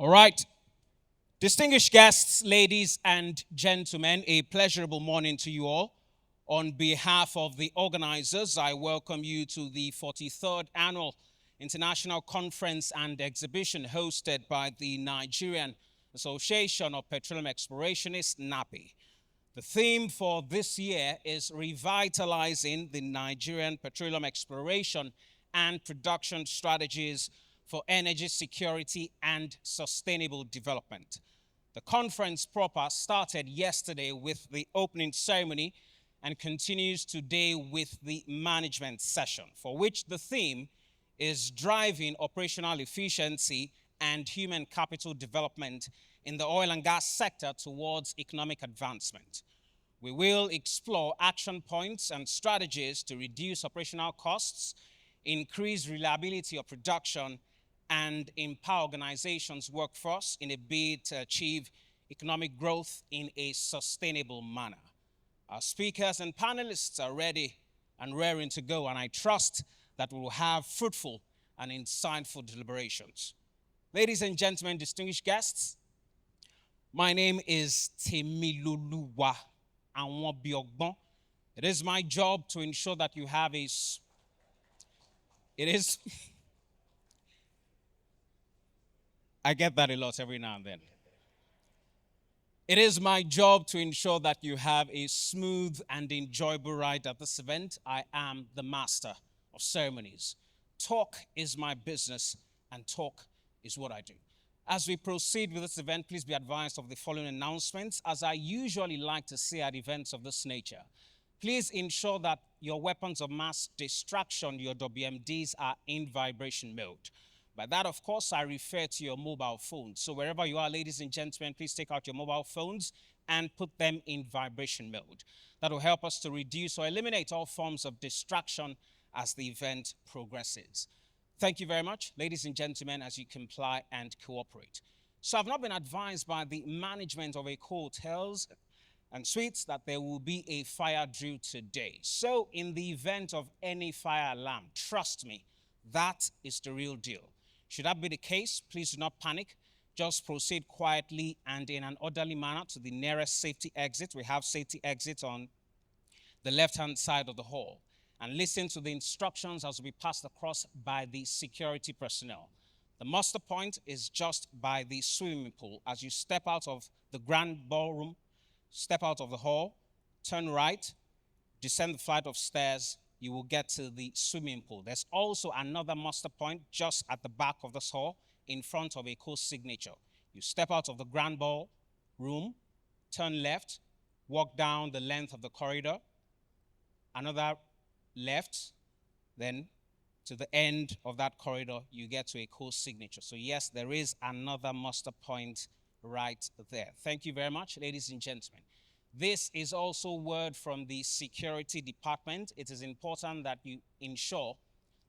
All right. Distinguished guests, ladies and gentlemen, a pleasurable morning to you all. On behalf of the organizers, I welcome you to the 43rd Annual International Conference and Exhibition hosted by the Nigerian Association of Petroleum Explorationists, NAPE. The theme for this year is revitalizing the Nigerian petroleum exploration and production strategies for energy security and sustainable development. The conference proper started yesterday with the opening ceremony and continues today with the management session, for which the theme is driving operational efficiency and human capital development in the oil and gas sector towards economic advancement. We will explore action points and strategies to reduce operational costs, increase reliability of production, and empower organizations' workforce in a bid to achieve economic growth in a sustainable manner. Our speakers and panelists are ready and raring to go, and I trust that we will have fruitful and insightful deliberations. Ladies and gentlemen, distinguished guests, my name is Temiloluwa Anwobiogbon. It is my job to ensure that you have a... It is... I get that a lot every now and then. It is my job to ensure that you have a smooth and enjoyable ride at this event. I am the master of ceremonies. Talk is my business, and talk is what I do. As we proceed with this event, please be advised of the following announcements. As I usually like to say at events of this nature, please ensure that your weapons of mass distraction, your WMDs, are in vibration mode. By that, of course, I refer to your mobile phones. So wherever you are, ladies and gentlemen, please take out your mobile phones and put them in vibration mode. That will help us to reduce or eliminate all forms of distraction as the event progresses. Thank you very much, ladies and gentlemen, as you comply and cooperate. So I've not been advised by the management of Eko Hotels and Suites that there will be a fire drill today. So in the event of any fire alarm, trust me, that is the real deal. Should that be the case, please do not panic. Just proceed quietly and in an orderly manner to the nearest safety exit. We have safety exits on the left-hand side of the hall, and listen to the instructions as will be passed across by the security personnel. The muster point is just by the swimming pool. As you step out of the grand ballroom, step out of the hall, turn right, descend the flight of stairs, you will get to the swimming pool. There's also another muster point just at the back of this hall in front of a co-signature. You step out of the grand ballroom, turn left, walk down the length of the corridor, another left, then to the end of that corridor, you get to a co-signature. So yes, there is another muster point right there. Thank you very much, ladies and gentlemen. This is also word from the security department. It is important that you ensure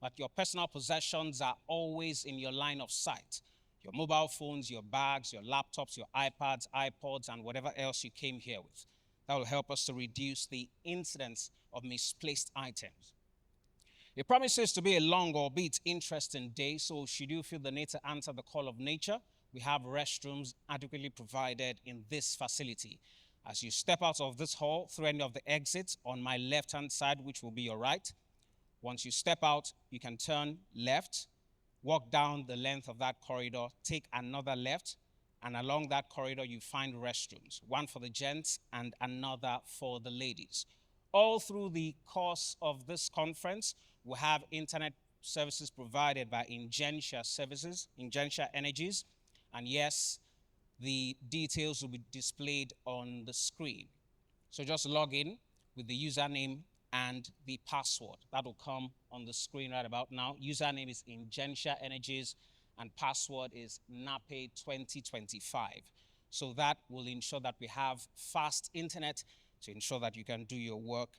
that your personal possessions are always in your line of sight. Your mobile phones, your bags, your laptops, your iPads, iPods, and whatever else you came here with. That will help us to reduce the incidence of misplaced items. It promises to be a long, albeit interesting day, so should you feel the need to answer the call of nature, we have restrooms adequately provided in this facility. As you step out of this hall through any of the exits on my left-hand side, which will be your right, once you step out, you can turn left, walk down the length of that corridor, take another left, and along that corridor, you find restrooms, one for the gents and another for the ladies. All through the course of this conference, we have internet services provided by Ingencia Services, Ingencia Energies, and yes, the details will be displayed on the screen. So just log in with the username and the password. That will come on the screen right about now. Username is Ingencia Energies and password is NAPE 2025. So that will ensure that we have fast internet to ensure that you can do your work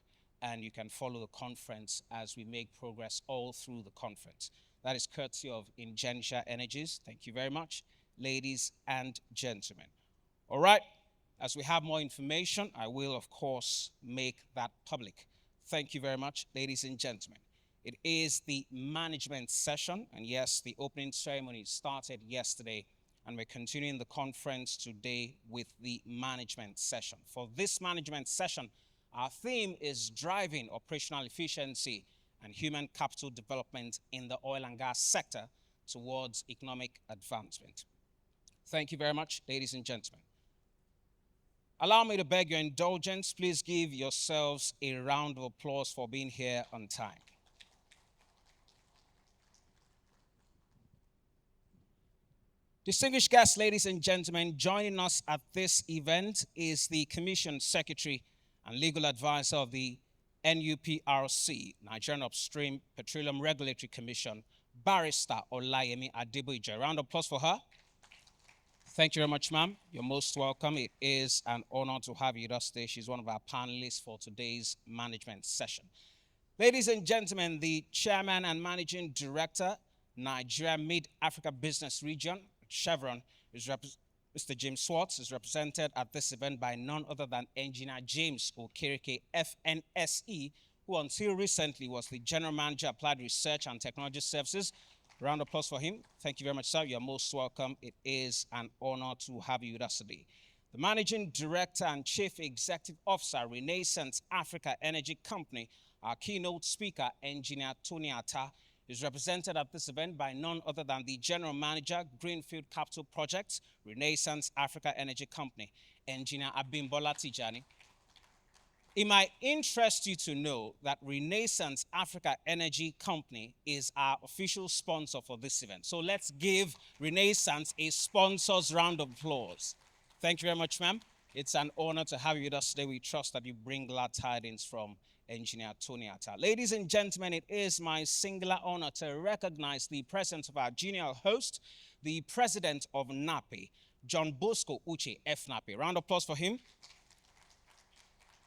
and you can follow the conference as we make progress all through the conference. That is courtesy of Ingencia Energies. Thank you very much, ladies and gentlemen. All right, as we have more information, I will, of course, make that public. Thank you very much, ladies and gentlemen. It is the management session, and yes, the opening ceremony started yesterday and we're continuing the conference today with the management session. For this management session, our theme is driving operational efficiency and human capital development in the oil and gas sector towards economic advancement. Thank you very much, ladies and gentlemen. Allow me to beg your indulgence. Please give yourselves a round of applause for being here on time. Distinguished guests, ladies and gentlemen, joining us at this event is the Commission Secretary and Legal Advisor of the NUPRC, Nigerian Upstream Petroleum Regulatory Commission, Barrister Olayemi Adeboije. Round of applause for her. Thank you very much, ma'am. You're most welcome. It is an honor to have you with us today. She's one of our panelists for today's management session. Ladies and gentlemen, the Chairman and Managing Director, Nigeria Mid-Africa Business Region, Chevron, Mr. James Swartz, is represented at this event by none other than Engineer James Okereke, FNSE, who until recently was the General Manager, Applied Research and Technology Services. Round of applause for him. Thank you very much, sir. You're most welcome. It is an honor to have you with us today. The Managing Director and Chief Executive Officer, Renaissance Africa Energy Company, our keynote speaker, Engineer Tony Atta, is represented at this event by none other than the General Manager, Greenfield Capital Projects, Renaissance Africa Energy Company, Engineer Abimbola Tijani. It might interest you to know that Renaissance Africa Energy Company is our official sponsor for this event. So let's give Renaissance a sponsor's round of applause. Thank you very much, ma'am. It's an honor to have you with us today. We trust that you bring glad tidings from Engineer Tony Atta. Ladies and gentlemen, it is my singular honor to recognize the presence of our genial host, the President of NAPE, John Bosco Uche F. NAPE. Round of applause for him.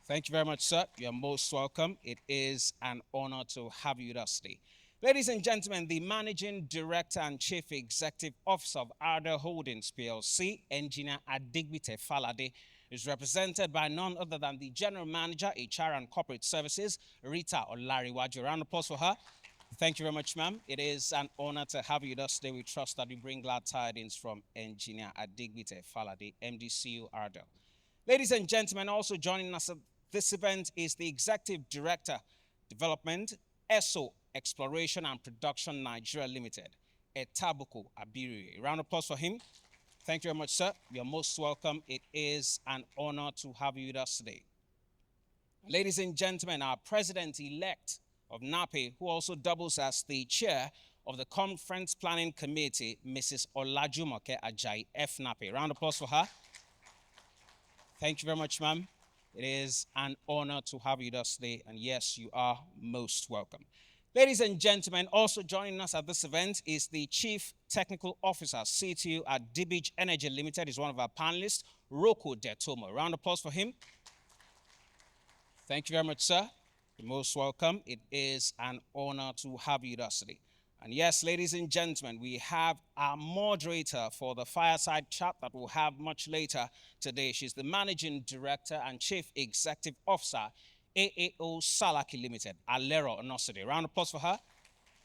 Thank you very much, sir. You're most welcome. It is an honor to have you with us today. Ladies and gentlemen, the Managing Director and Chief Executive Officer of Arda Holdings PLC, Engineer Adigbite Falade, is represented by none other than the General Manager, HR and Corporate Services, Rita Olariwaju. Round of applause for her. Thank you very much, ma'am. It is an honor to have you with us today. We trust that you bring glad tidings from Engineer Adigbite Falade, MDCU Arda. Ladies and gentlemen, also joining us at this event is the Executive Director, Development, ESO, Exploration and Production Nigeria Limited, Etabuko Abiri. Round of applause for him. Thank you very much, sir. You're most welcome. It is an honor to have you with us today. Ladies and gentlemen, our President-elect of NAPE, who also doubles as the Chair of the Conference Planning Committee, Mrs. Olajumoke Ajayi F. NAPE. Round of applause for her. Thank you very much, ma'am. It is an honor to have you with us today, and yes, you are most welcome. Ladies and gentlemen, also joining us at this event is the Chief Technical Officer, CTO at Dibij Energy Limited, is one of our panelists, Roko Detomo. Round of applause for him. Thank you very much, sir. You're most welcome. It is an honor to have you with us today. And yes, ladies and gentlemen, we have our moderator for the fireside chat that we'll have much later today. She's the Managing Director and Chief Executive Officer, AAO Salaki Limited, Alero Onosode. Round of applause for her.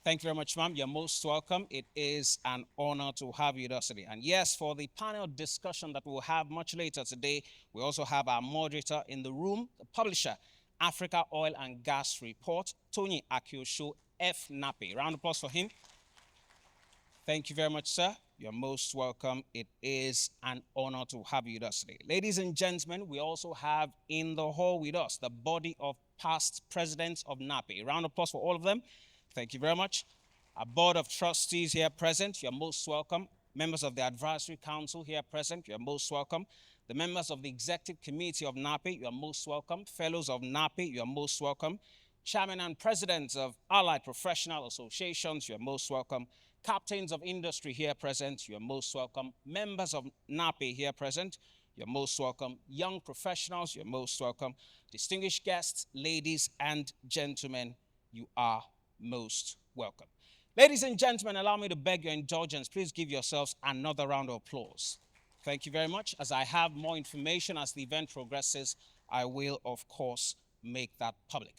Thank you very much, ma'am. You're most welcome. It is an honor to have you with us today. And yes, for the panel discussion that we'll have much later today, we also have our moderator in the room, the publisher, Africa Oil and Gas Report, Tony Akiosho, F. NAPE. Round of applause for him. Thank you very much, sir. You're most welcome. It is an honor to have you with us today. Ladies and gentlemen, we also have in the hall with us the body of past presidents of NAPE. Round of applause for all of them. Thank you very much. Our board of trustees here present, you're most welcome. Members of the advisory council here present, you're most welcome. The members of the executive committee of NAPE, you're most welcome. Fellows of NAPE, you're most welcome. Chairman and presidents of allied professional associations, you're most welcome. Captains of industry here present, you're most welcome. Members of NAPE here present, you're most welcome. Young professionals, you're most welcome. Distinguished guests, ladies and gentlemen, you are most welcome. Ladies and gentlemen, allow me to beg your indulgence. Please give yourselves another round of applause. Thank you very much. As I have more information as the event progresses, I will, of course, make that public.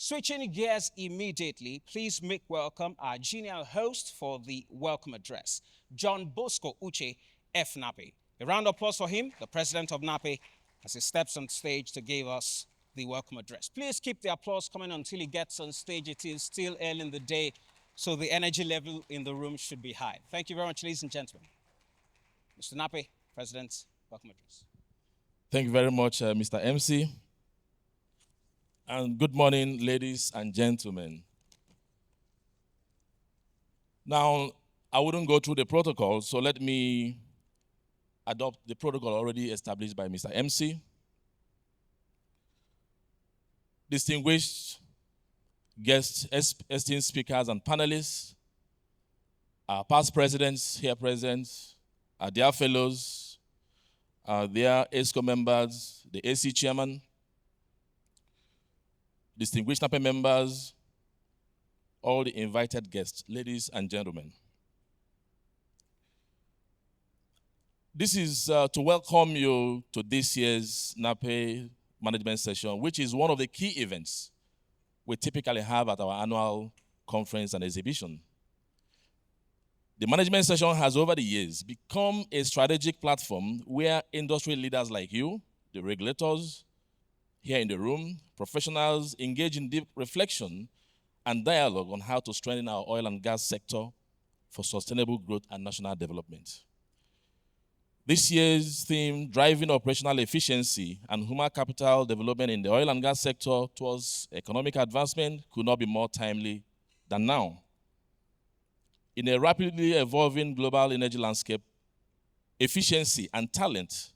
Switching gears immediately, please make welcome our genial host for the welcome address, John Bosco Uche, FNAPE. A round of applause for him, the president of NAPE, as he steps on stage to give us the welcome address. Please keep the applause coming until he gets on stage. It is still early in the day, so the energy level in the room should be high. Thank you very much, ladies and gentlemen. Mr. NAPE, President, welcome address. Thank you very much, Mr. MC. And good morning, ladies and gentlemen. Now, I wouldn't go through the protocol, so let me adopt the protocol already established by Mr. MC. Distinguished guests, esteemed speakers and panelists, our past presidents here present, our dear fellows, our dear ESCO members, the AC chairman, distinguished NAPE members, all the invited guests, ladies and gentlemen. This is to welcome you to this year's NAPE management session, which is one of the key events we typically have at our annual conference and exhibition. The management session has over the years become a strategic platform where industry leaders like you, the regulators here in the room, professionals engage in deep reflection and dialogue on how to strengthen our oil and gas sector for sustainable growth and national development. This year's theme, driving operational efficiency and human capital development in the oil and gas sector towards economic advancement, could not be more timely than now. In a rapidly evolving global energy landscape, efficiency and talent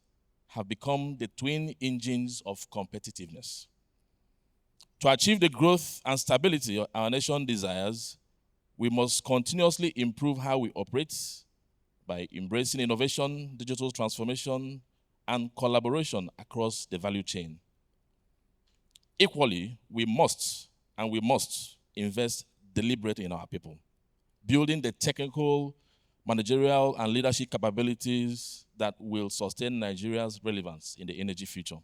have become the twin engines of competitiveness. To achieve the growth and stability our nation desires, we must continuously improve how we operate by embracing innovation, digital transformation, and collaboration across the value chain. Equally, we must invest deliberately in our people, building the technical, managerial, and leadership capabilities that will sustain Nigeria's relevance in the energy future.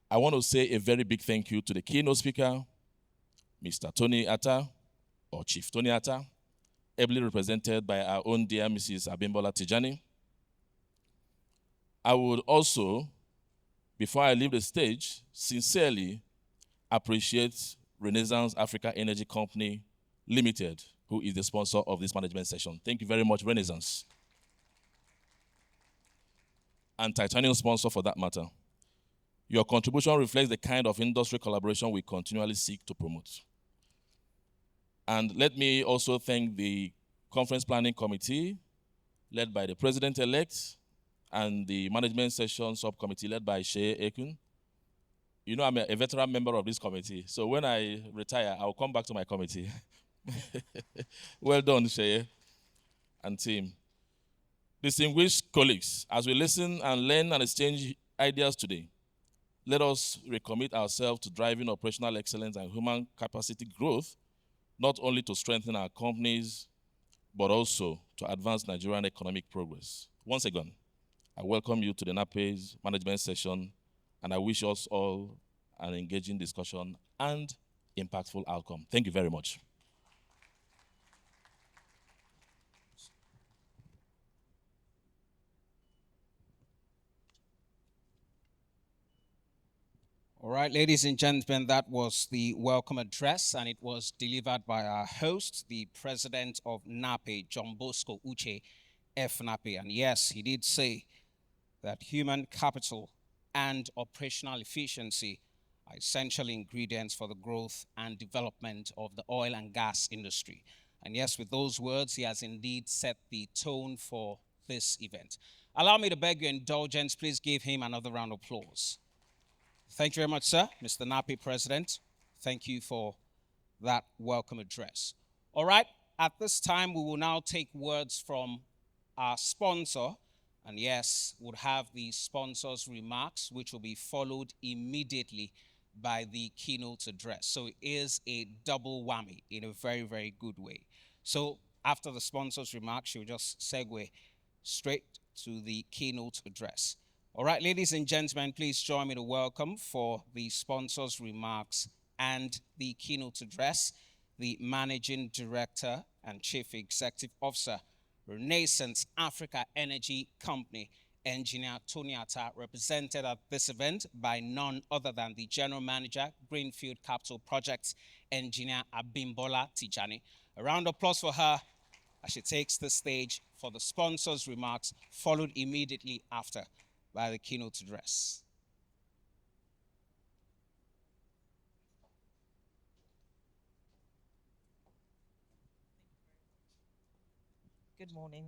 I want to say a very big thank you to the keynote speaker, Mr. Tony Atta, or Chief Tony Atta, ably represented by our own dear Mrs. Abimbola Tijani. I would also, before I leave the stage, sincerely appreciate Renaissance Africa Energy Company Limited, who is the sponsor of this management session. Thank you very much, Renaissance. And Titanium sponsor for that matter. Your contribution reflects the kind of industry collaboration we continually seek to promote. And let me also thank the Conference Planning Committee, led by the President-elect, and the Management Session Subcommittee, led by Sheye Ekun. You know, I'm a veteran member of this committee, so when I retire, I'll come back to my committee. Well done, Sheye and team. Distinguished colleagues, as we listen and learn and exchange ideas today, let us recommit ourselves to driving operational excellence and human capacity growth, not only to strengthen our companies, but also to advance Nigerian economic progress. Once again, I welcome you to the NAPE's management session, and I wish us all an engaging discussion and impactful outcome. Thank you very much. All right, ladies and gentlemen, that was the welcome address, and it was delivered by our host, the president of NAPE, John Bosco Uche, FNAPE. And yes, he did say that human capital and operational efficiency are essential ingredients for the growth and development of the oil and gas industry. And yes, with those words, he has indeed set the tone for this event. Allow me to beg your indulgence. Please give him another round of applause. Thank you very much, sir, Mr. NAPE President. Thank you for that welcome address. All right, at this time, we will now take words from our sponsor. And yes, we'll have the sponsor's remarks, which will be followed immediately by the keynote address. So it is a double whammy in a very, very good way. So after the sponsor's remarks, you'll just segue straight to the keynote address. All right, ladies and gentlemen, please join me to welcome for the sponsors' remarks and the keynote address, the Managing Director and Chief Executive Officer, Renaissance Africa Energy Company, Engineer Tony Atta, represented at this event by none other than the General Manager, Greenfield Capital Projects, Engineer Abimbola Tijani. A round of applause for her as she takes the stage for the sponsors' remarks, followed immediately after by the keynote address. Good morning.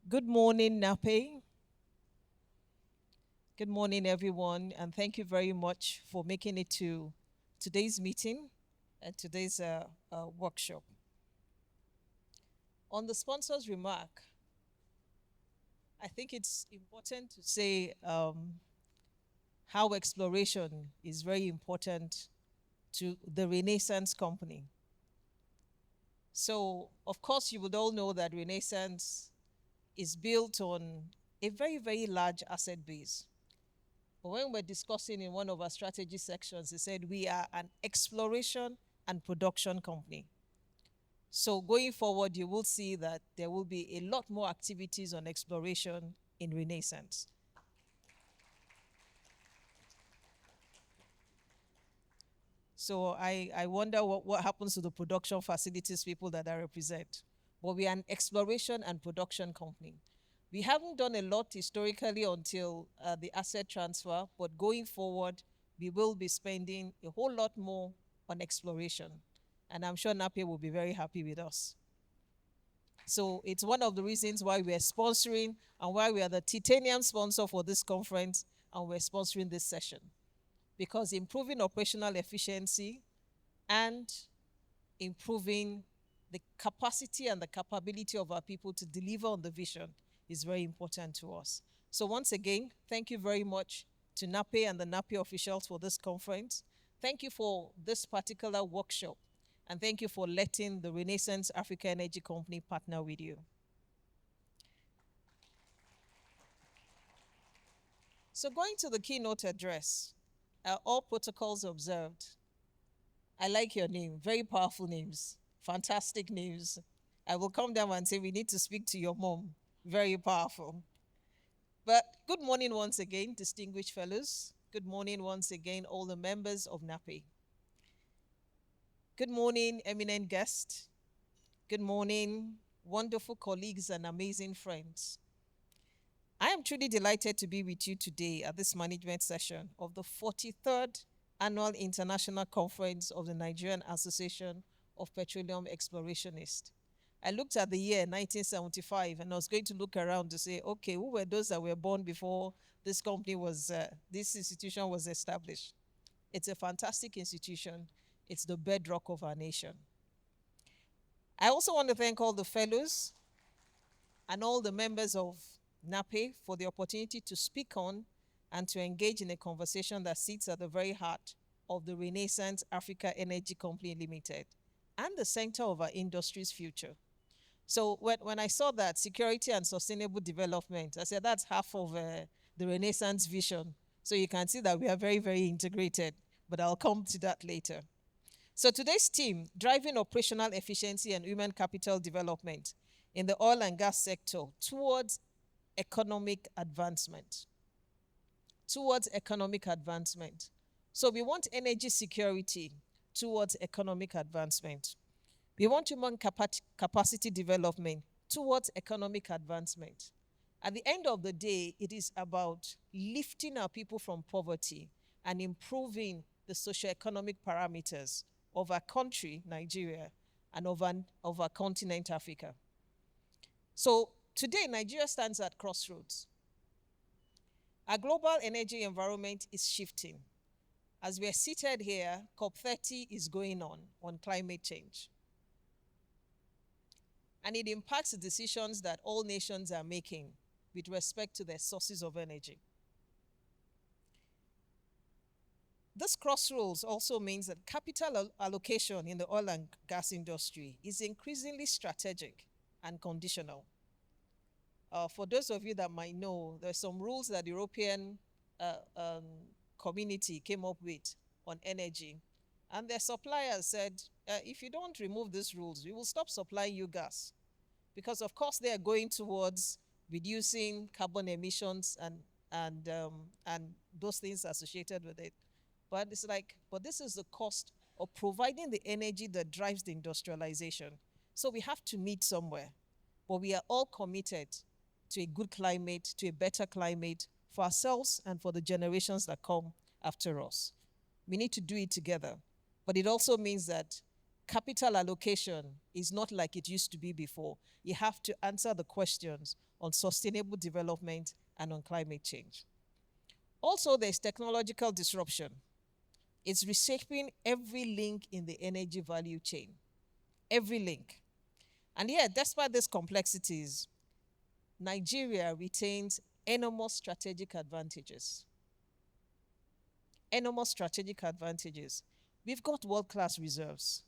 Good morning, NAPE. Good morning, everyone, and thank you very much for making it to today's meeting and today's workshop. On the sponsor's remark, I think it's important to say how exploration is very important to the Renaissance Company. So, of course, you would all know that Renaissance is built on a very, very large asset base. But when we're discussing in one of our strategy sections, they said we are an exploration and production company. So going forward, you will see that there will be a lot more activities on exploration in Renaissance. So I wonder what happens to the production facilities people that I represent. But we are an exploration and production company. We haven't done a lot historically until the asset transfer, but going forward, we will be spending a whole lot more on exploration. And I'm sure NAPE will be very happy with us. So it's one of the reasons why we're sponsoring and why we are the titanium sponsor for this conference and we're sponsoring this session. Because improving operational efficiency and improving the capacity and the capability of our people to deliver on the vision is very important to us. So once again, thank you very much to NAPE and the NAPE officials for this conference. Thank you for this particular workshop. And thank you for letting the Renaissance Africa Energy Company partner with you. So going to the keynote address, all protocols observed. I like your name, very powerful names, fantastic names. I will come down and say we need to speak to your mom, very powerful. But good morning once again, distinguished fellows. Good morning once again, all the members of NAPE. Good morning, eminent guests. Good morning, wonderful colleagues and amazing friends. I am truly delighted to be with you today at this management session of the 43rd Annual International Conference of the Nigerian Association of Petroleum Explorationists. I looked at the year 1975 and I was going to look around to say, okay, who were those that were born before this company was, this institution was established? It's a fantastic institution. It's the bedrock of our nation. I also want to thank all the fellows and all the members of NAPE for the opportunity to speak on and to engage in a conversation that sits at the very heart of the Renaissance Africa Energy Company Limited and the center of our industry's future. So when I saw that, security and sustainable development, I said that's half of the Renaissance vision. So you can see that we are very, very integrated, but I'll come to that later. So today's theme, driving operational efficiency and human capital development in the oil and gas sector towards economic advancement. Towards economic advancement. So we want energy security towards economic advancement. We want human capacity development towards economic advancement. At the end of the day, it is about lifting our people from poverty and improving the socioeconomic parameters of our country, Nigeria, and of our continent, Africa. So today, Nigeria stands at crossroads. Our global energy environment is shifting. As we are seated here, COP30 is going on climate change. And it impacts the decisions that all nations are making with respect to their sources of energy. this crossroads also means that capital allocation in the oil and gas industry is increasingly strategic and conditional. For those of you that might know, there's some rules that the European uh, um, community came up with on energy. And their suppliers said, if you don't remove these rules, we will stop supplying you gas. Because, of course, they are going towards reducing carbon emissions and those things associated with it. But it's like, but this is the cost of providing the energy that drives the industrialization. So we have to meet somewhere. But we are all committed to a good climate, to a better climate for ourselves and for the generations that come after us. We need to do it together. But it also means that capital allocation is not like it used to be before. You have to answer the questions on sustainable development and on climate change. Also, there's technological disruption. It's reshaping every link in the energy value chain. Every link. And yet, despite these complexities, Nigeria retains enormous strategic advantages. Enormous strategic advantages. We've got world-class reserves.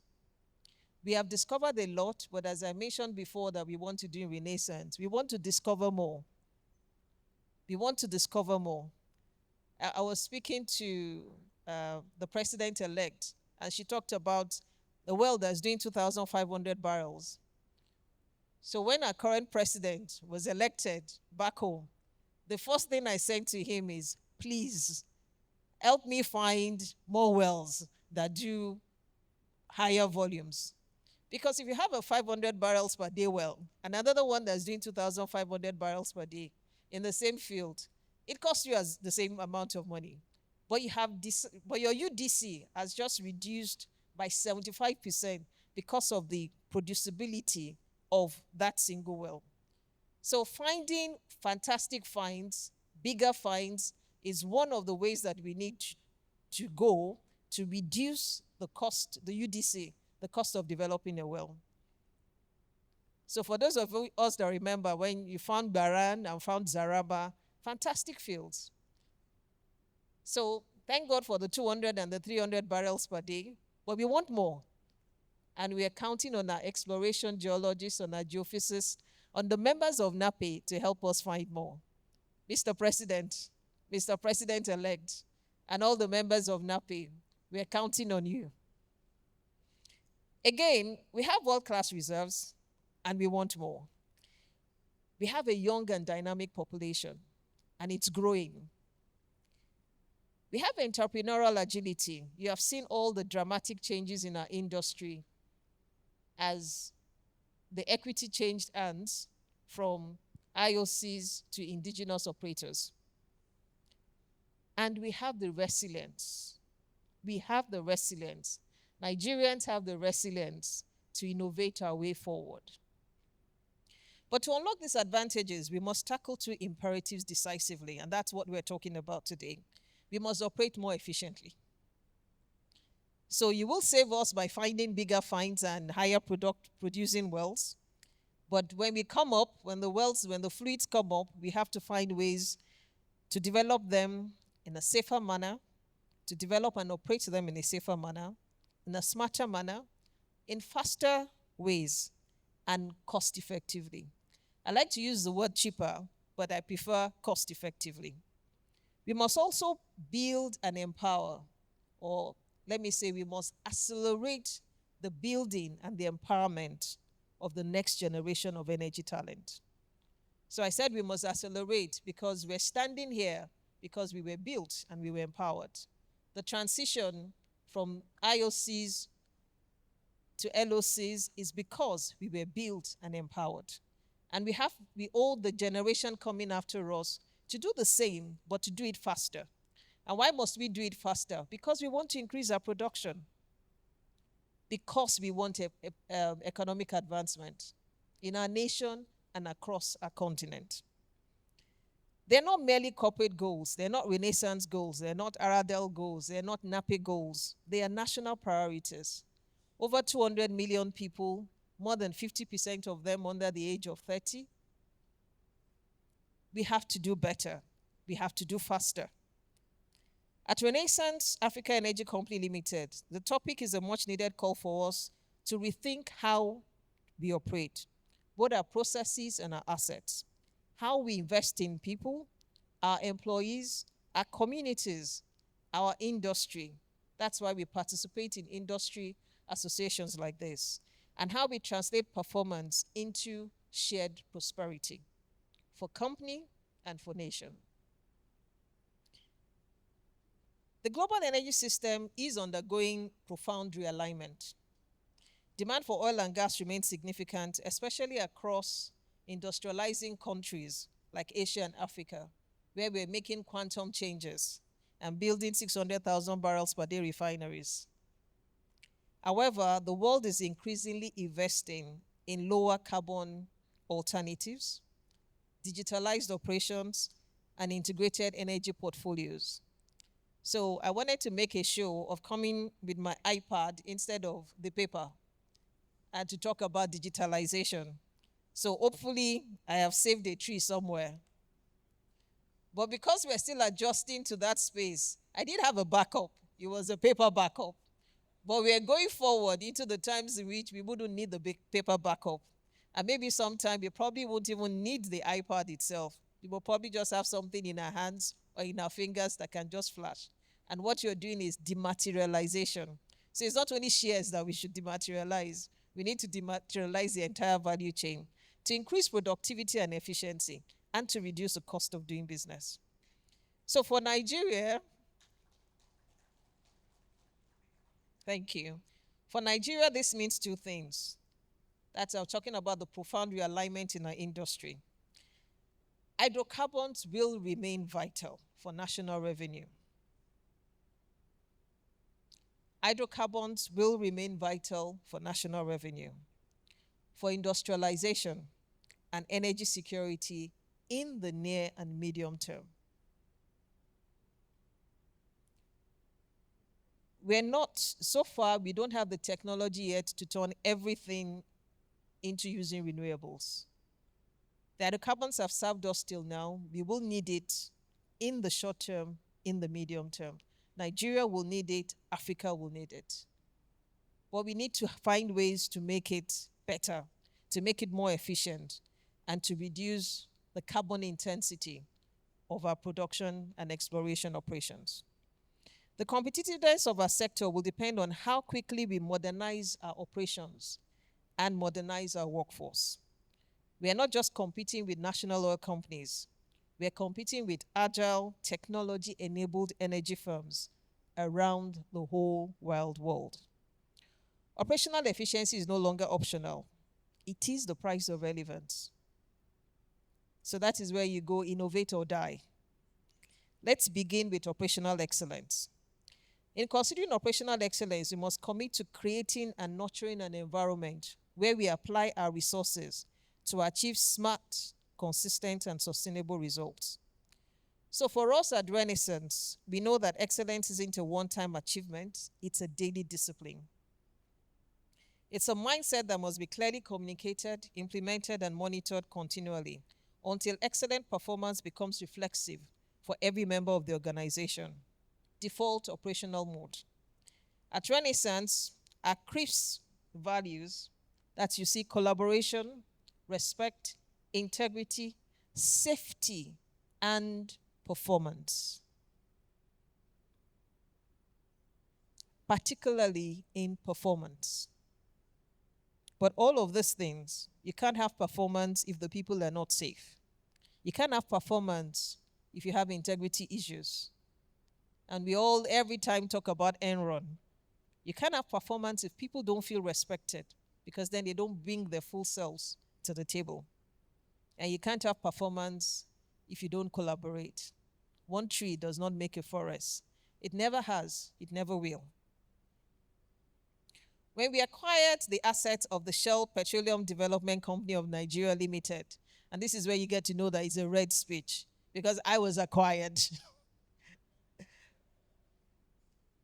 We have discovered a lot, but as I mentioned before that we want to do in Renaissance, we want to discover more. We want to discover more. I was speaking to the president-elect, and she talked about the well that's doing 2,500 barrels. So when our current president was elected back home, the first thing I said to him is, please help me find more wells that do higher volumes. Because if you have a 500 barrels per day well, and another one that's doing 2,500 barrels per day in the same field, it costs you as the same amount of money. But your UDC has just reduced by 75% because of the producibility of that single well. So finding fantastic finds, bigger finds, is one of the ways that we need to go to reduce the cost, the UDC, the cost of developing a well. So for those of us that remember when you found Baran and found Zaraba, fantastic fields. So thank God for the 200 and the 300 barrels per day, but we want more. And we are counting on our exploration geologists, on our geophysicists, on the members of NAPE to help us find more. Mr. President, Mr. President-elect, and all the members of NAPE, we are counting on you. Again, we have world-class reserves, and we want more. We have a young and dynamic population, and it's growing. We have entrepreneurial agility. You have seen all the dramatic changes in our industry as the equity changed hands from IOCs to indigenous operators. And we have the resilience. We have the resilience. Nigerians have the resilience to innovate our way forward. But to unlock these advantages, we must tackle two imperatives decisively, and that's what we're talking about today. We must operate more efficiently. So you will save us by finding bigger finds and higher producing wells. But when we come up, when the fluids come up, we have to find ways to develop them in a safer manner, to develop and operate them in a safer manner, in a smarter manner, in faster ways, and cost effectively. I like to use the word cheaper, but I prefer cost effectively. We must also build and empower, or let me say we must accelerate the building and the empowerment of the next generation of energy talent. So I said we must accelerate because we're standing here because we were built and we were empowered. The transition from IOCs to LOCs is because we were built and empowered. And we owe the generation coming after us to do the same, but to do it faster. And why must we do it faster? Because we want to increase our production. Because we want economic advancement in our nation and across our continent. They're not merely corporate goals. They're not Renaissance goals. They're not Aradel goals. They're not NAPE goals. They are national priorities. Over 200 million people, more than 50% of them under the age of 30. We have to do better. We have to do faster. At Renaissance Africa Energy Company Limited, the topic is a much needed call for us to rethink how we operate, both our processes and our assets, how we invest in people, our employees, our communities, our industry. That's why we participate in industry associations like this, and how we translate performance into shared prosperity for company and for nation. The global energy system is undergoing profound realignment. Demand for oil and gas remains significant, especially across industrializing countries like Asia and Africa, where we're making quantum changes and building 600,000 barrels per day refineries. However, the world is increasingly investing in lower carbon alternatives, digitalized operations, and integrated energy portfolios. So I wanted to make a show of coming with my iPad instead of the paper and to talk about digitalization. So hopefully I have saved a tree somewhere. But because we're still adjusting to that space, I did have a backup. It was a paper backup. But we are going forward into the times in which we wouldn't need the big paper backup. And maybe sometime we probably won't even need the iPad itself. We will probably just have something in our hands or in our fingers that can just flash. And what you're doing is dematerialization. So it's not only shares that we should dematerialize, we need to dematerialize the entire value chain to increase productivity and efficiency and to reduce the cost of doing business. So for Nigeria, thank you. For Nigeria, this means two things. That's I'm talking about the profound realignment in our industry. Hydrocarbons will remain vital for national revenue. Hydrocarbons will remain vital for national revenue, for industrialization and energy security in the near and medium term. We're not, so far, we don't have the technology yet to turn everything into using renewables. The hydrocarbons have served us till now. We will need it in the short term, in the medium term. Nigeria will need it, Africa will need it. But we need to find ways to make it better, to make it more efficient, and to reduce the carbon intensity of our production and exploration operations. The competitiveness of our sector will depend on how quickly we modernize our operations and modernize our workforce. We are not just competing with national oil companies. We are competing with agile, technology-enabled energy firms around the whole wide world. Operational efficiency is no longer optional. It is the price of relevance. So that is where you go innovate or die. Let's begin with operational excellence. In considering operational excellence, we must commit to creating and nurturing an environment where we apply our resources to achieve smart, consistent, and sustainable results. So for us at Renaissance, we know that excellence isn't a one-time achievement, it's a daily discipline. It's a mindset that must be clearly communicated, implemented, and monitored continually until excellent performance becomes reflexive for every member of the organization. Default operational mode. At Renaissance, our CRIPS values, that you see collaboration, respect, integrity, safety, and performance. Particularly in performance. But all of these things, you can't have performance if the people are not safe. You can't have performance if you have integrity issues. And we all, every time, talk about Enron. You can't have performance if people don't feel respected, because then they don't bring their full selves to the table. And you can't have performance if you don't collaborate. One tree does not make a forest. It never has, it never will. When we acquired the assets of the Shell Petroleum Development Company of Nigeria Limited, and this is where you get to know that it's a red speech, because I was acquired.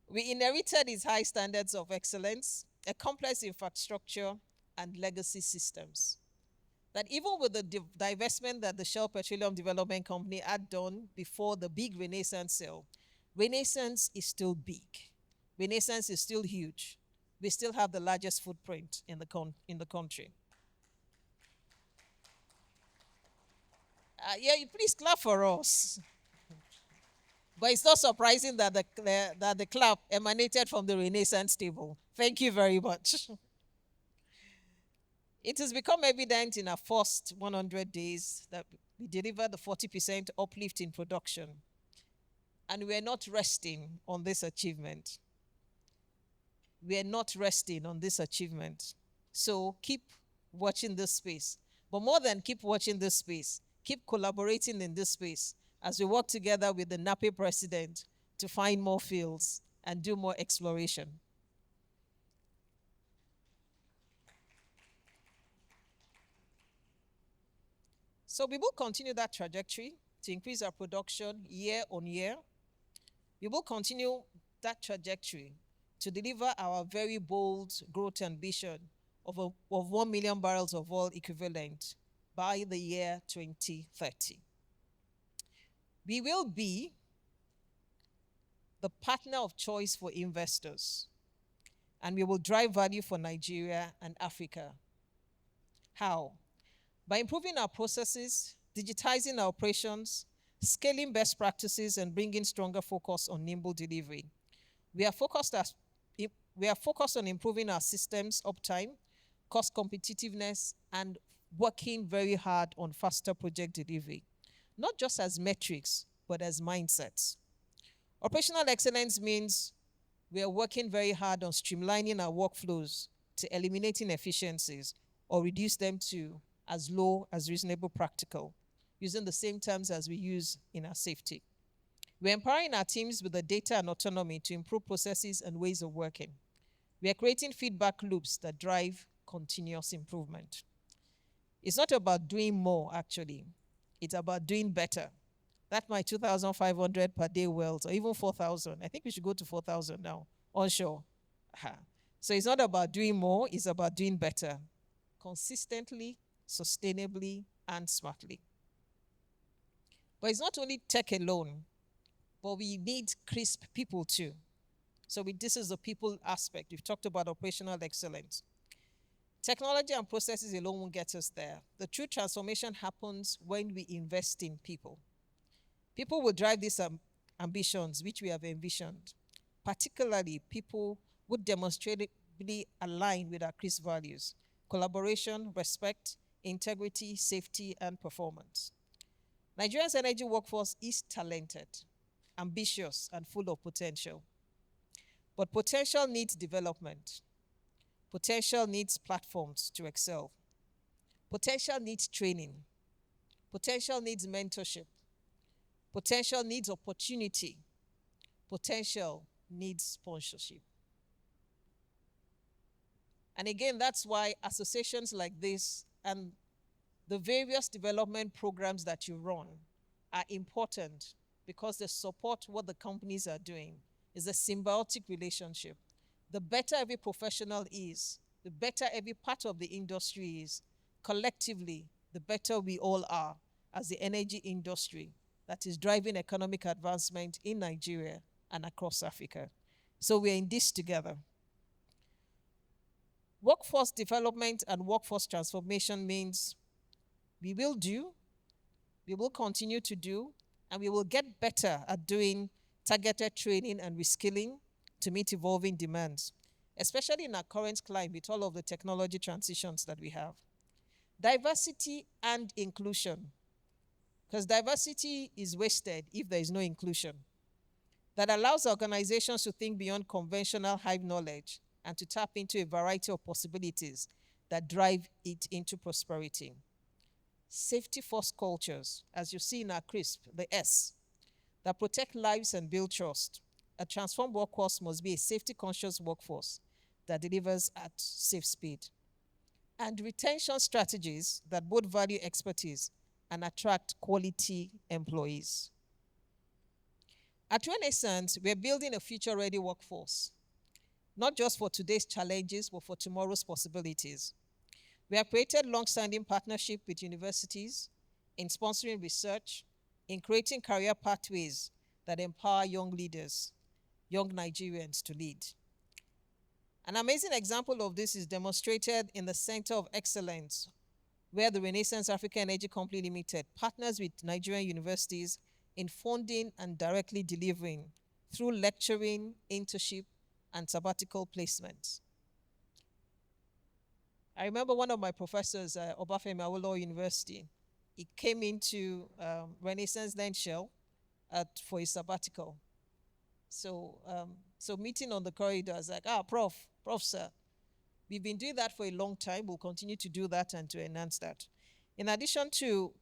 We inherited its high standards of excellence, a complex infrastructure, and legacy systems. That even with the divestment that the Shell Petroleum Development Company had done before the big Renaissance sale, Renaissance is still big. Renaissance is still huge. We still have the largest footprint in the country. Yeah, you please clap for us. But it's not surprising that the clap emanated from the Renaissance table. Thank you very much. It has become evident in our first 100 days that we delivered the 40% uplift in production. And we're not resting on this achievement. We're not resting on this achievement. So keep watching this space. But more than keep watching this space, keep collaborating in this space as we work together with the NAPE president to find more fields and do more exploration. So we will continue that trajectory to increase our production year on year. We will continue that trajectory to deliver our very bold growth ambition of 1 million barrels of oil equivalent by the year 2030. We will be the partner of choice for investors, and we will drive value for Nigeria and Africa. How? By improving our processes, digitizing our operations, scaling best practices, and bringing stronger focus on nimble delivery. We are focused on improving our systems uptime, cost competitiveness, and working very hard on faster project delivery, not just as metrics, but as mindsets. Operational excellence means we are working very hard on streamlining our workflows to eliminating inefficiencies or reduce them to as low as reasonable practical, using the same terms as we use in our safety. We're empowering our teams with the data and autonomy to improve processes and ways of working. We are creating feedback loops that drive continuous improvement. It's not about doing more, actually. It's about doing better. That's my 2,500 per day wells, or even 4,000. I think we should go to 4,000 now, onshore. So it's not about doing more, it's about doing better. Consistently, sustainably, and smartly. But it's not only tech alone, but we need crisp people too. So this is the people aspect. We've talked about operational excellence. Technology and processes alone won't get us there. The true transformation happens when we invest in people. People will drive these ambitions, which we have envisioned. Particularly, people would demonstrably align with our CRIS values: collaboration, respect, integrity, safety, and performance. Nigeria's energy workforce is talented, ambitious, and full of potential. But potential needs development. Potential needs platforms to excel. Potential needs training. Potential needs mentorship. Potential needs opportunity. Potential needs sponsorship. And again, that's why associations like this and the various development programs that you run are important, because they support what the companies are doing. It's a symbiotic relationship. The better every professional is, the better every part of the industry is, collectively, the better we all are as the energy industry that is driving economic advancement in Nigeria and across Africa. So we're in this together. Workforce development and workforce transformation means we will continue to do, and we will get better at doing targeted training and reskilling to meet evolving demands, especially in our current climate with all of the technology transitions that we have. Diversity and inclusion, because diversity is wasted if there is no inclusion. That allows organizations to think beyond conventional hive knowledge and to tap into a variety of possibilities that drive it into prosperity. Safety-first cultures, as you see in our CRISP, the S, that protect lives and build trust. A transformed workforce must be a safety-conscious workforce that delivers at safe speed. And retention strategies that both value expertise and attract quality employees. At Renaissance, we're building a future-ready workforce, not just for today's challenges, but for tomorrow's possibilities. We have created long-standing partnership with universities in sponsoring research, in creating career pathways that empower young leaders, young Nigerians to lead. An amazing example of this is demonstrated in the Center of Excellence, where the Renaissance Africa Energy Company Limited partners with Nigerian universities in funding and directly delivering through lecturing, internship, and sabbatical placements. I remember one of my professors at Obafemi Awolowo University. He came into Renaissance Land Shell for his sabbatical. So meeting on the corridor, I was like, Prof, sir, we've been doing that for a long time. We'll continue to do that and to enhance that. In addition to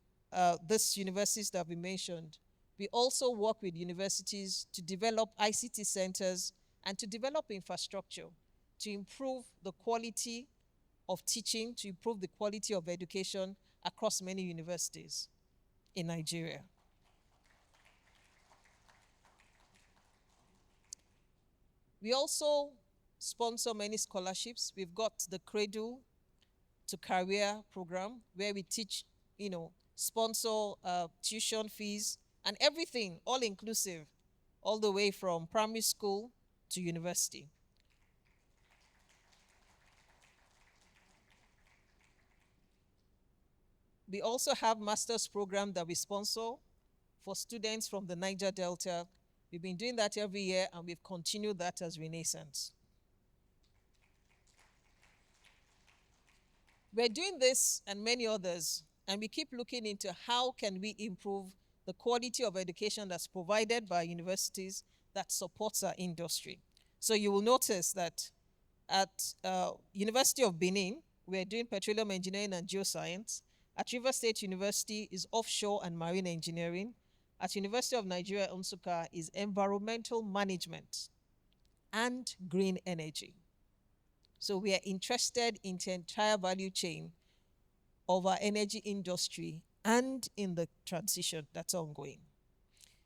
these universities that we mentioned, we also work with universities to develop ICT centers and to develop infrastructure to improve the quality of teaching, to improve the quality of education across many universities in Nigeria. We also sponsor many scholarships. We've got the Cradle to Career program where we teach, sponsor tuition fees and everything, all inclusive, all the way from primary school to university. We also have master's program that we sponsor for students from the Niger Delta. We've been doing that every year, and we've continued that as Renaissance. We're doing this and many others, and we keep looking into how can we improve the quality of education that's provided by universities that supports our industry. So you will notice that at University of Benin, we're doing petroleum engineering and geoscience. At River State University is offshore and marine engineering. At University of Nigeria, Nsukka is environmental management and green energy. So we are interested in the entire value chain of our energy industry and in the transition that's ongoing.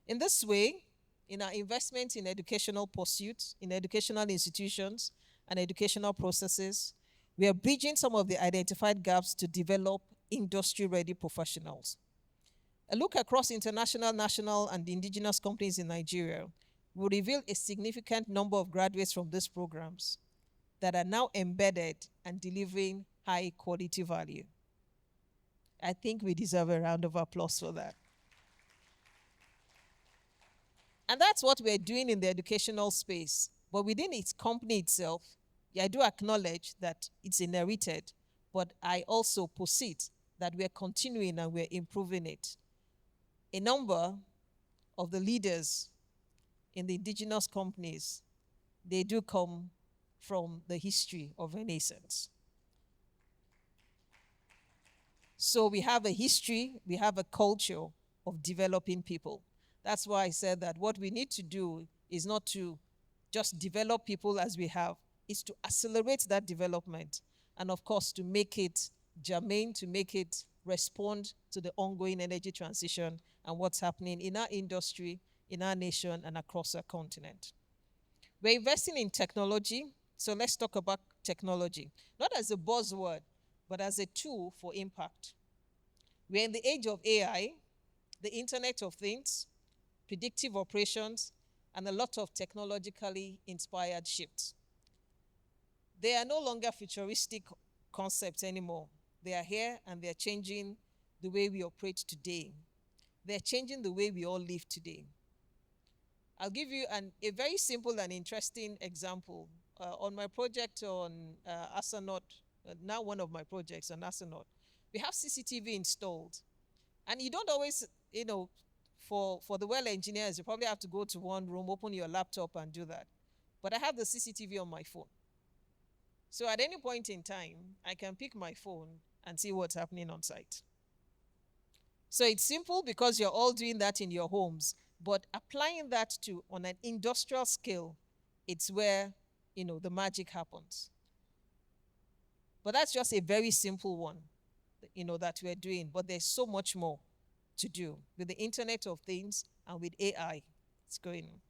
In this way, in our investment in educational pursuits, in educational institutions and educational processes, we are bridging some of the identified gaps to develop industry-ready professionals. A look across international, national, and indigenous companies in Nigeria will reveal a significant number of graduates from these programs that are now embedded and delivering high-quality value. I think we deserve a round of applause for that. And that's what we're doing in the educational space. But within its company itself, I do acknowledge that it's inherited, but I also posit that we're continuing and we're improving it. A number of the leaders in the indigenous companies, they do come from the history of Renaissance. So we have a history, we have a culture of developing people. That's why I said that what we need to do is not to just develop people as we have, is to accelerate that development and, of course, to make it germane, to make it respond to the ongoing energy transition and what's happening in our industry, in our nation, and across our continent. We're investing in technology, so let's talk about technology. Not as a buzzword, but as a tool for impact. We're in the age of AI, the Internet of Things, predictive operations, and a lot of technologically inspired shifts. They are no longer futuristic concepts anymore. They are here and they're changing the way we operate today. They're changing the way we all live today. I'll give you a very simple and interesting example. On my project on Astronaut, now one of my projects on Astronaut, we have CCTV installed. And you don't always, for the well engineers, you probably have to go to one room, open your laptop and do that. But I have the CCTV on my phone. So at any point in time, I can pick my phone and see what's happening on site. So it's simple because you're all doing that in your homes, but applying that on an industrial scale, it's where, the magic happens. But that's just a very simple one, that we're doing. But there's so much more to do with the Internet of Things and with AI. It's going on.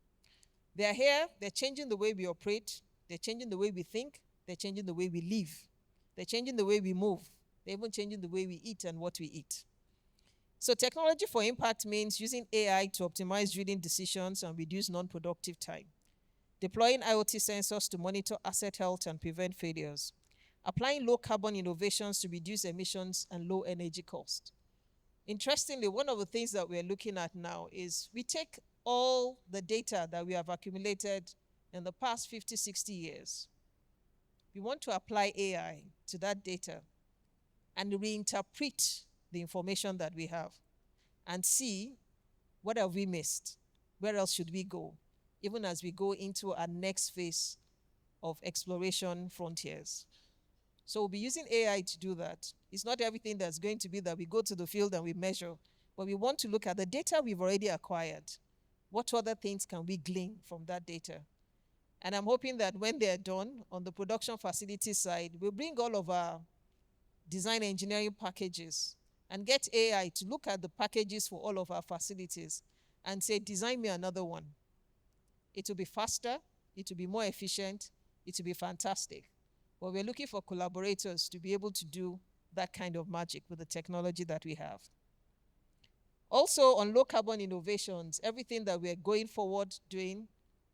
They're here, they're changing the way we operate, they're changing the way we think, they're changing the way we live, they're changing the way we move, they're even changing the way we eat and what we eat. So technology for impact means using AI to optimize drilling decisions and reduce non-productive time, deploying IoT sensors to monitor asset health and prevent failures, applying low-carbon innovations to reduce emissions and low energy cost. Interestingly, one of the things that we're looking at now is we take all the data that we have accumulated in the past 50, 60 years. We want to apply AI to that data and reinterpret the information that we have and see what have we missed, where else should we go, even as we go into our next phase of exploration frontiers. So we'll be using AI to do that. It's not everything that's going to be that we go to the field and we measure, but we want to look at the data we've already acquired. What other things can we glean from that data? And I'm hoping that when they're done on the production facility side, we'll bring all of our design engineering packages and get AI to look at the packages for all of our facilities and say, design me another one. It will be faster, it will be more efficient, it will be fantastic. But we're looking for collaborators to be able to do that kind of magic with the technology that we have. Also, on low carbon innovations, everything that we're going forward doing,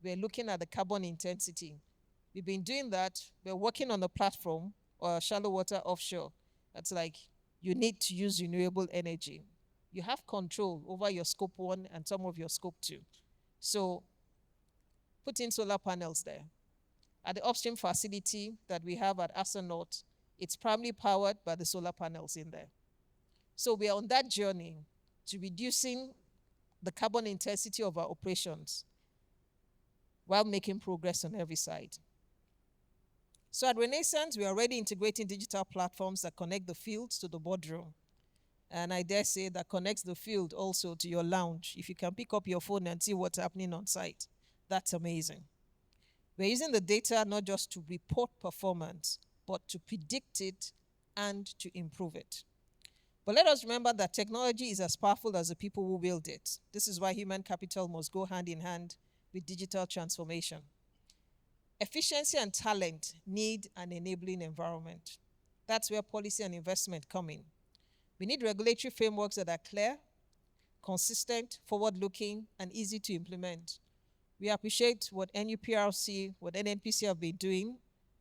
we're looking at the carbon intensity. We've been doing that. We're working on a platform or shallow water offshore. That's like you need to use renewable energy. You have control over your scope 1 and some of your scope 2. So put in solar panels there. At the upstream facility that we have at Asa North, it's primarily powered by the solar panels in there. So we are on that journey to reducing the carbon intensity of our operations while making progress on every side. So at Renaissance, we are already integrating digital platforms that connect the fields to the boardroom. And I dare say that connects the field also to your lounge. If you can pick up your phone and see what's happening on site, that's amazing. We're using the data not just to report performance, but to predict it and to improve it. But let us remember that technology is as powerful as the people who build it. This is why human capital must go hand in hand with digital transformation. Efficiency and talent need an enabling environment. That's where policy and investment come in. We need regulatory frameworks that are clear, consistent, forward-looking, and easy to implement. We appreciate what NUPRC, what NNPC have been doing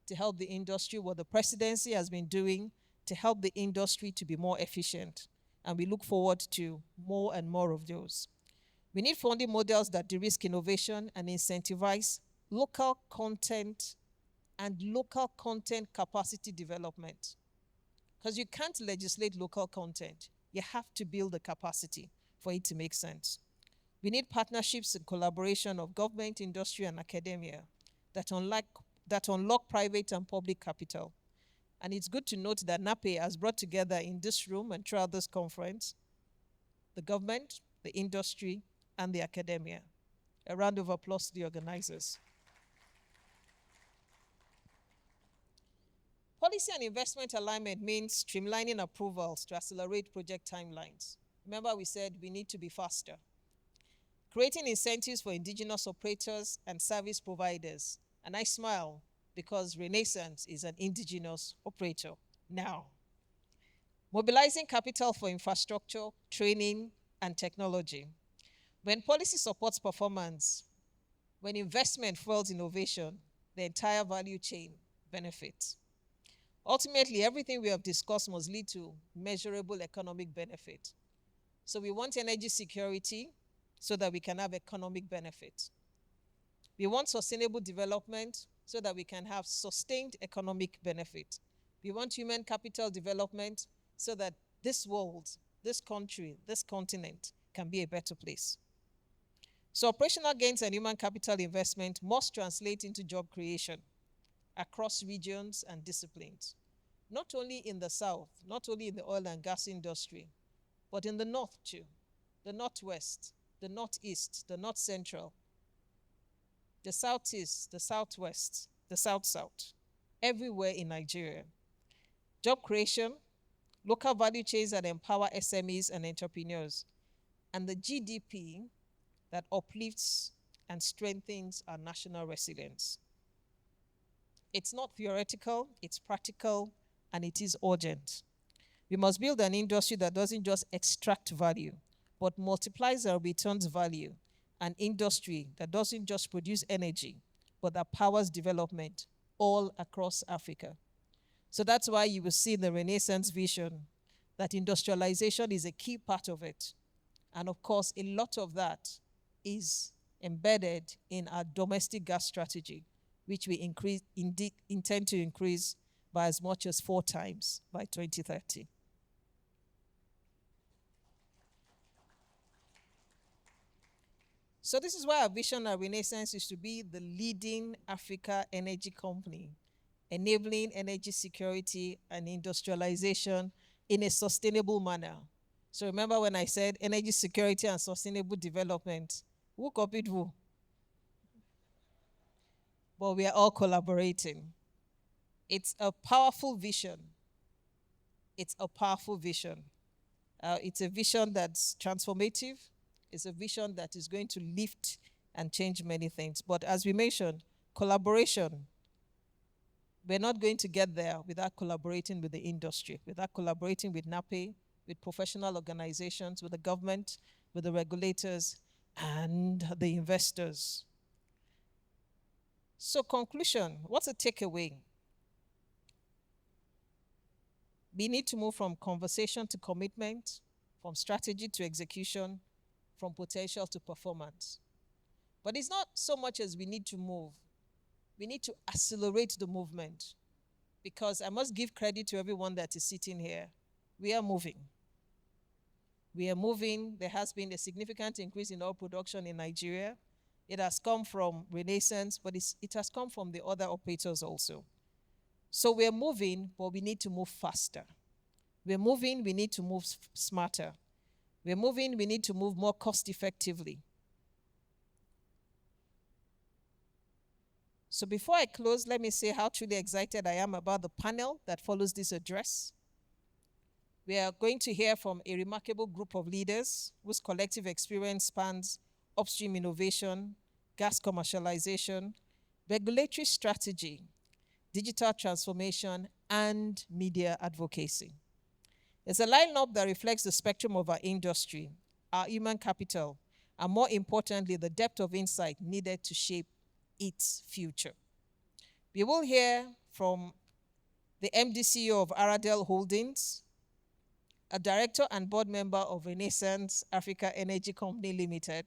to help the industry, what the presidency has been doing to help the industry to be more efficient. And we look forward to more and more of those. We need funding models that de-risk innovation and incentivize local content and local content capacity development. Because you can't legislate local content. You have to build the capacity for it to make sense. We need partnerships and collaboration of government, industry, and academia that unlock private and public capital. And it's good to note that NAPE has brought together in this room and throughout this conference the government, the industry, and the academia. A round of applause to the organizers. Policy and investment alignment means streamlining approvals to accelerate project timelines. Remember, we said we need to be faster. Creating incentives for indigenous operators and service providers. And I smile because Renaissance is an indigenous operator now. Mobilizing capital for infrastructure, training, and technology. When policy supports performance, when investment fuels innovation, the entire value chain benefits. Ultimately, everything we have discussed must lead to measurable economic benefit. So we want energy security so that we can have economic benefit. We want sustainable development so that we can have sustained economic benefit. We want human capital development so that this world, this country, this continent can be a better place. So operational gains and human capital investment must translate into job creation across regions and disciplines, not only in the South, not only in the oil and gas industry, but in the North too, the Northwest, the Northeast, the North Central, the Southeast, the Southwest, the South-South, everywhere in Nigeria. Job creation, local value chains that empower SMEs and entrepreneurs, and the GDP that uplifts and strengthens our national resilience. It's not theoretical, it's practical, and it is urgent. We must build an industry that doesn't just extract value, but multiplies and returns value. An industry that doesn't just produce energy, but that powers development all across Africa. So that's why you will see in the Renaissance vision that industrialization is a key part of it. And of course, a lot of that is embedded in our domestic gas strategy, which we intend to increase by as much as 4 times by 2030. So this is why our vision at Renaissance is to be the leading Africa energy company, enabling energy security and industrialization in a sustainable manner. So remember when I said energy security and sustainable development, who copied who? But we are all collaborating. It's a powerful vision. It's a powerful vision. It's a vision that's transformative. It's a vision that is going to lift and change many things. But as we mentioned, collaboration. We're not going to get there without collaborating with the industry, without collaborating with NAPE, with professional organizations, with the government, with the regulators, and the investors. So conclusion, what's a takeaway? We need to move from conversation to commitment, from strategy to execution, from potential to performance. But it's not so much as we need to move. We need to accelerate the movement, because I must give credit to everyone that is sitting here. We are moving. We are moving. There has been a significant increase in oil production in Nigeria. It has come from Renaissance, but it has come from the other operators also. So we're moving, but we need to move faster. We're moving, we need to move smarter. We're moving, we need to move more cost effectively. So before I close, let me say how truly excited I am about the panel that follows this address. We are going to hear from a remarkable group of leaders whose collective experience spans upstream innovation, gas commercialization, regulatory strategy, digital transformation, and media advocacy. It's a lineup that reflects the spectrum of our industry, our human capital, and more importantly, the depth of insight needed to shape its future. We will hear from the MD CEO of Aradel Holdings, a director and board member of Renaissance Africa Energy Company Limited,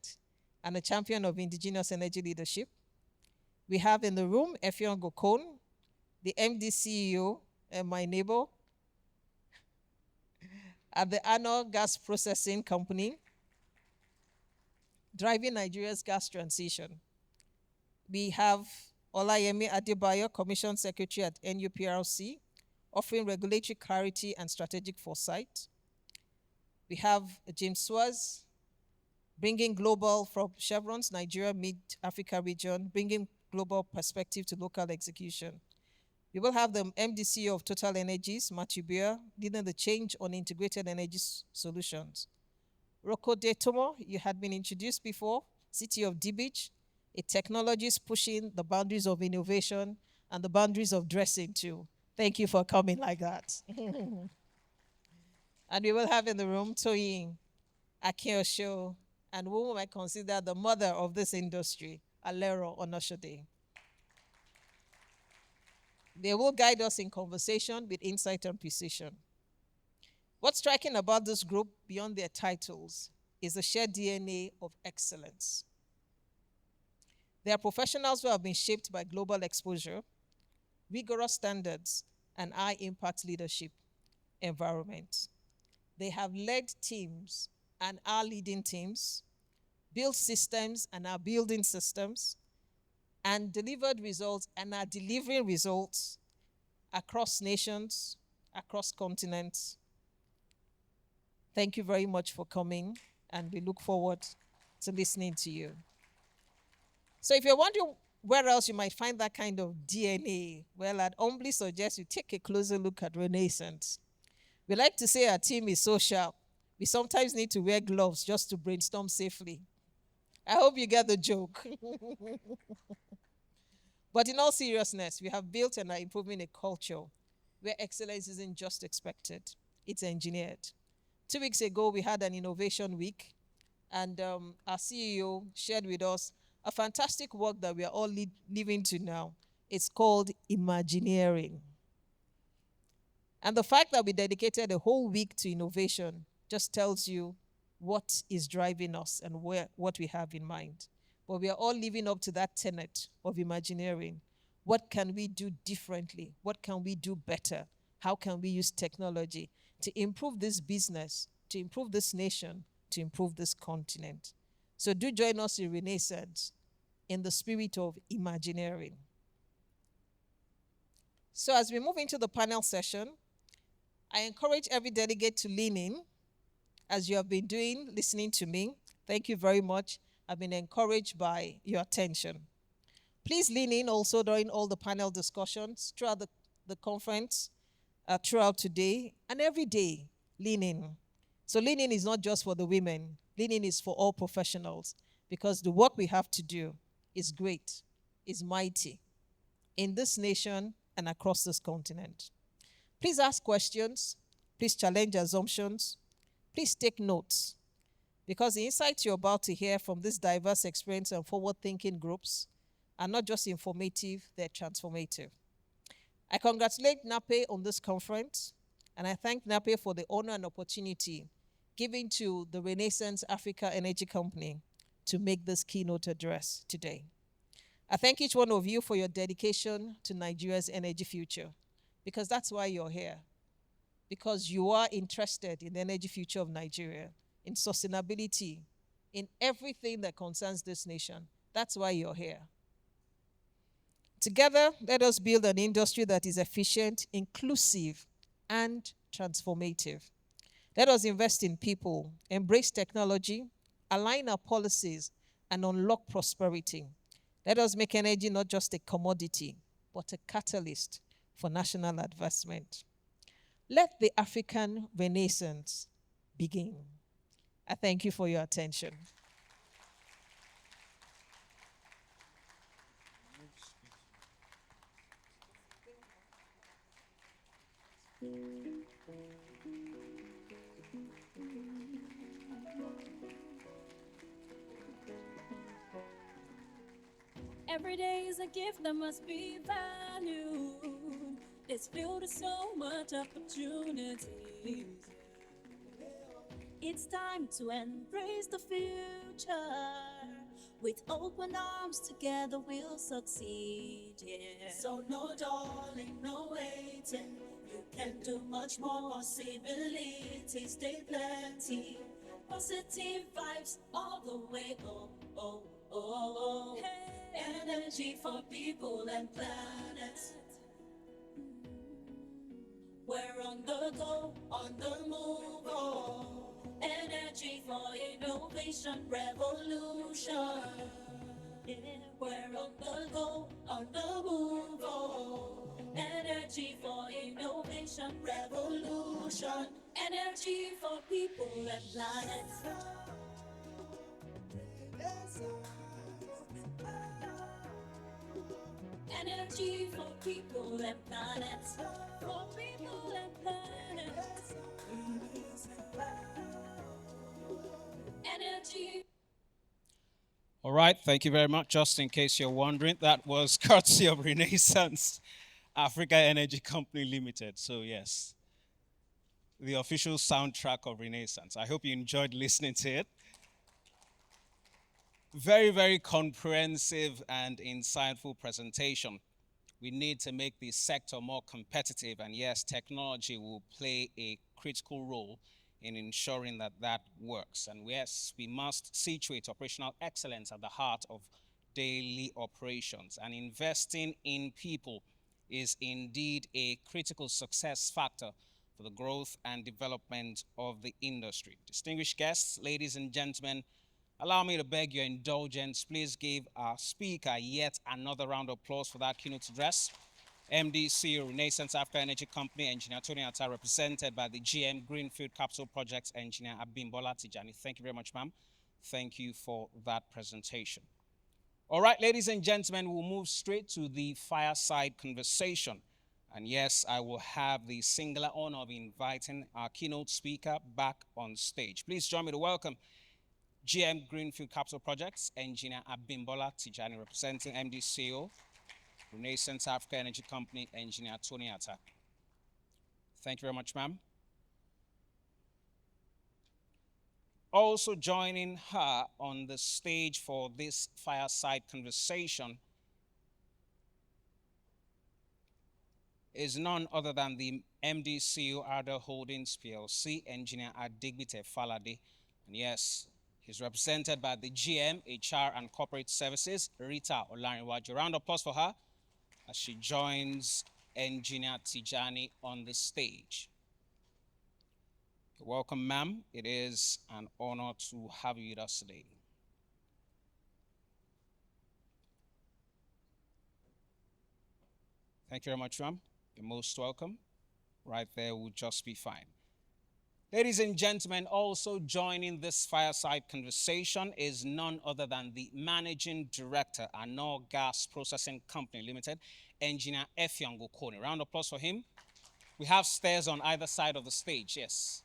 and a champion of indigenous energy leadership. We have in the room Effiong Gokon, the MD CEO and my neighbor at the Anor Gas Processing Company, driving Nigeria's gas transition. We have Olayemi Adebayo, Commission Secretary at NUPRC, offering regulatory clarity and strategic foresight. We have James Swaz, bringing global from Chevron's Nigeria Mid-Africa region, bringing global perspective to local execution. We will have the MD CEO of Total Energies, Matthew Beer, leading the change on integrated energy solutions. Rocco De Tomo, you had been introduced before, City of D-Beach, a technologist pushing the boundaries of innovation and the boundaries of dressing too. Thank you for coming like that. And we will have in the room Toyin Akiosho, and whom I consider the mother of this industry, Alero Onoshode. They will guide us in conversation with insight and precision. What's striking about this group, beyond their titles, is the shared DNA of excellence. They are professionals who have been shaped by global exposure, rigorous standards, and high-impact leadership environments. They have led teams and are leading teams, built systems and are building systems, and delivered results and are delivering results across nations, across continents. Thank you very much for coming, and we look forward to listening to you. So if you're wondering where else you might find that kind of DNA, well, I'd humbly suggest you take a closer look at Renaissance. We like to say our team is so sharp. We sometimes need to wear gloves just to brainstorm safely. I hope you get the joke. But in all seriousness, we have built and are improving a culture where excellence isn't just expected, it's engineered. 2 weeks ago, we had an innovation week, and our CEO shared with us a fantastic work that we are all living to now. It's called Imagineering. And the fact that we dedicated a whole week to innovation just tells you what is driving us and what we have in mind. But we are all living up to that tenet of Imagineering. What can we do differently? What can we do better? How can we use technology to improve this business, to improve this nation, to improve this continent? So do join us in Renaissance in the spirit of Imagineering. So as we move into the panel session, I encourage every delegate to lean in, as you have been doing, listening to me. Thank you very much. I've been encouraged by your attention. Please lean in also during all the panel discussions throughout the conference, throughout today, and every day. Lean in. So lean in is not just for the women. Lean in is for all professionals, because the work we have to do is great, is mighty in this nation and across this continent. Please ask questions. Please challenge assumptions. Please take notes, because the insights you're about to hear from this diverse experience and forward-thinking groups are not just informative, they're transformative. I congratulate NAPE on this conference, and I thank NAPE for the honor and opportunity given to the Renaissance Africa Energy Company to make this keynote address today. I thank each one of you for your dedication to Nigeria's energy future, because that's why you're here. Because you are interested in the energy future of Nigeria, in sustainability, in everything that concerns this nation. That's why you're here. Together, let us build an industry that is efficient, inclusive, and transformative. Let us invest in people, embrace technology, align our policies, and unlock prosperity. Let us make energy not just a commodity, but a catalyst for national advancement. Let the African Renaissance begin. I thank you for your attention. Every day is a gift that must be valued. It's filled with so much opportunities. It's time to embrace the future. With open arms, together we'll succeed, yeah. So no darling, no waiting. You can do much more. Possibilities, stay plenty. Positive vibes all the way, oh, oh, oh. Hey. Energy for people and planets. We're on the go, on the move, oh. Energy for innovation, revolution. Yeah, we're on the go, on the move, oh. Energy for innovation, revolution. Energy for people and planet. Energy for people and planet. For people and planet. Energy. All right, thank you very much. Just in case you're wondering, that was courtesy of Renaissance Africa Energy Company Limited. So, yes, the official soundtrack of Renaissance. I hope you enjoyed listening to it. Very, very comprehensive and insightful presentation. We need to make the sector more competitive, and yes, technology will play a critical role in ensuring that that works. And yes, we must situate operational excellence at the heart of daily operations, and investing in people is indeed a critical success factor for the growth and development of the industry. Distinguished guests, ladies and gentlemen, allow me to beg your indulgence. Please give our speaker yet another round of applause for that keynote address. MD, CEO, Renaissance Africa Energy Company, Engineer Tony Atta, represented by the GM Greenfield Capital Projects Engineer Abimbola Tijani. Thank you very much, ma'am. Thank you for that presentation. All right, ladies and gentlemen, we'll move straight to the fireside conversation. And yes, I will have the singular honor of inviting our keynote speaker back on stage. Please join me to welcome GM Greenfield Capital Projects, Engineer Abimbola Tijani, representing MD CEO, Renaissance Africa Energy Company, Engineer Tony Atta. Thank you very much, ma'am. Also joining her on the stage for this fireside conversation is none other than the MD CEO Arda Holdings PLC, Engineer Adigbite Falade. And yes, he's represented by the GM, HR and Corporate Services, Rita Olarinwaju. Round of applause for her as she joins Engineer Tijani on the stage. Welcome, ma'am. It is an honor to have you with us today. Thank you very much, ma'am. You're most welcome. Right there will just be fine. Ladies and gentlemen, also joining this fireside conversation is none other than the Managing Director, Anor Gas Processing Company Limited, Engineer Effiong Okoni. Round of applause for him. We have stairs on either side of the stage, yes.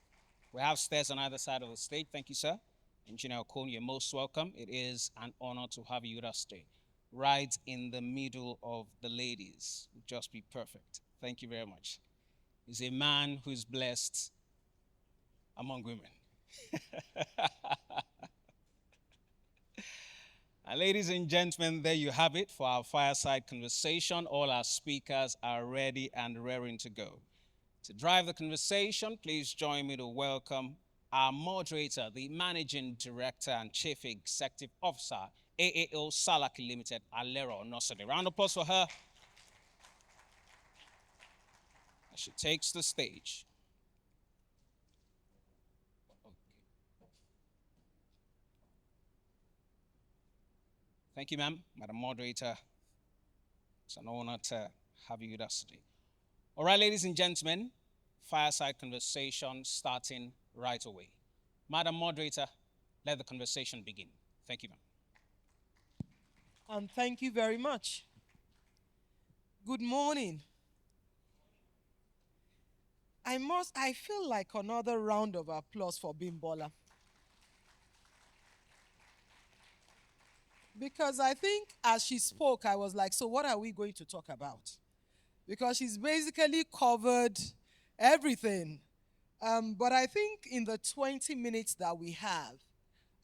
We have stairs on either side of the stage. Thank you, sir. Engineer Okoni, you're most welcome. It is an honor to have you with us today. Right in the middle of the ladies. Would just be perfect. Thank you very much. He's a man who's blessed among women. And ladies and gentlemen, there you have it for our fireside conversation. All our speakers are ready and raring to go. To drive the conversation, please join me to welcome our moderator, the Managing Director and Chief Executive Officer, AAO Salaki Limited, Alero Nosode. Round of applause for her as she takes the stage. Thank you, ma'am, Madam Moderator. It's an honor to have you with us today. All right, ladies and gentlemen, fireside conversation starting right away. Madam Moderator, let the conversation begin. Thank you, ma'am. And thank you very much. Good morning. I feel like another round of applause for Bimbola. Because I think as she spoke, I was like, so what are we going to talk about? Because she's basically covered everything. But I think in the 20 minutes that we have,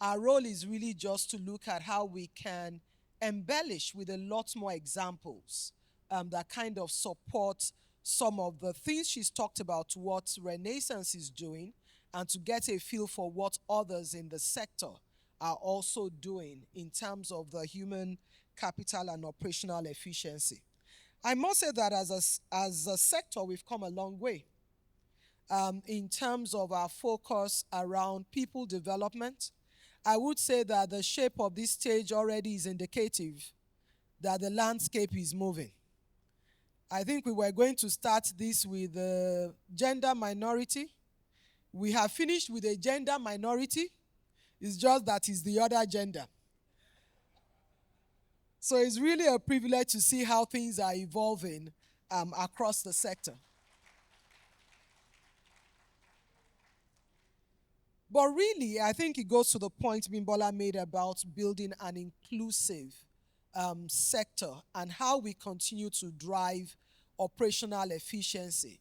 our role is really just to look at how we can embellish with a lot more examples that kind of support some of the things she's talked about, what Renaissance is doing, and to get a feel for what others in the sector are also doing in terms of the human capital and operational efficiency. I must say that as a sector, we've come a long way in terms of our focus around people development. I would say that the shape of this stage already is indicative that the landscape is moving. I think we were going to start this with gender minority. We have finished with a gender minority. It's just that it's the other gender. So it's really a privilege to see how things are evolving across the sector. But really, I think it goes to the point Bimbola made about building an inclusive sector and how we continue to drive operational efficiency.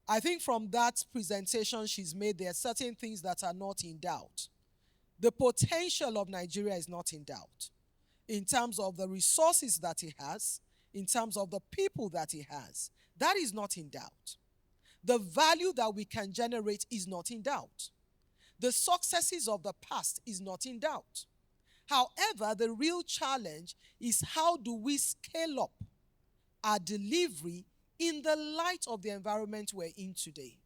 I think from that presentation she's made, there are certain things that are not in doubt. The potential of Nigeria is not in doubt in terms of the resources that it has, in terms of the people that it has. That is not in doubt. The value that we can generate is not in doubt. The successes of the past is not in doubt. However, the real challenge is how do we scale up our delivery in the light of the environment we're in today.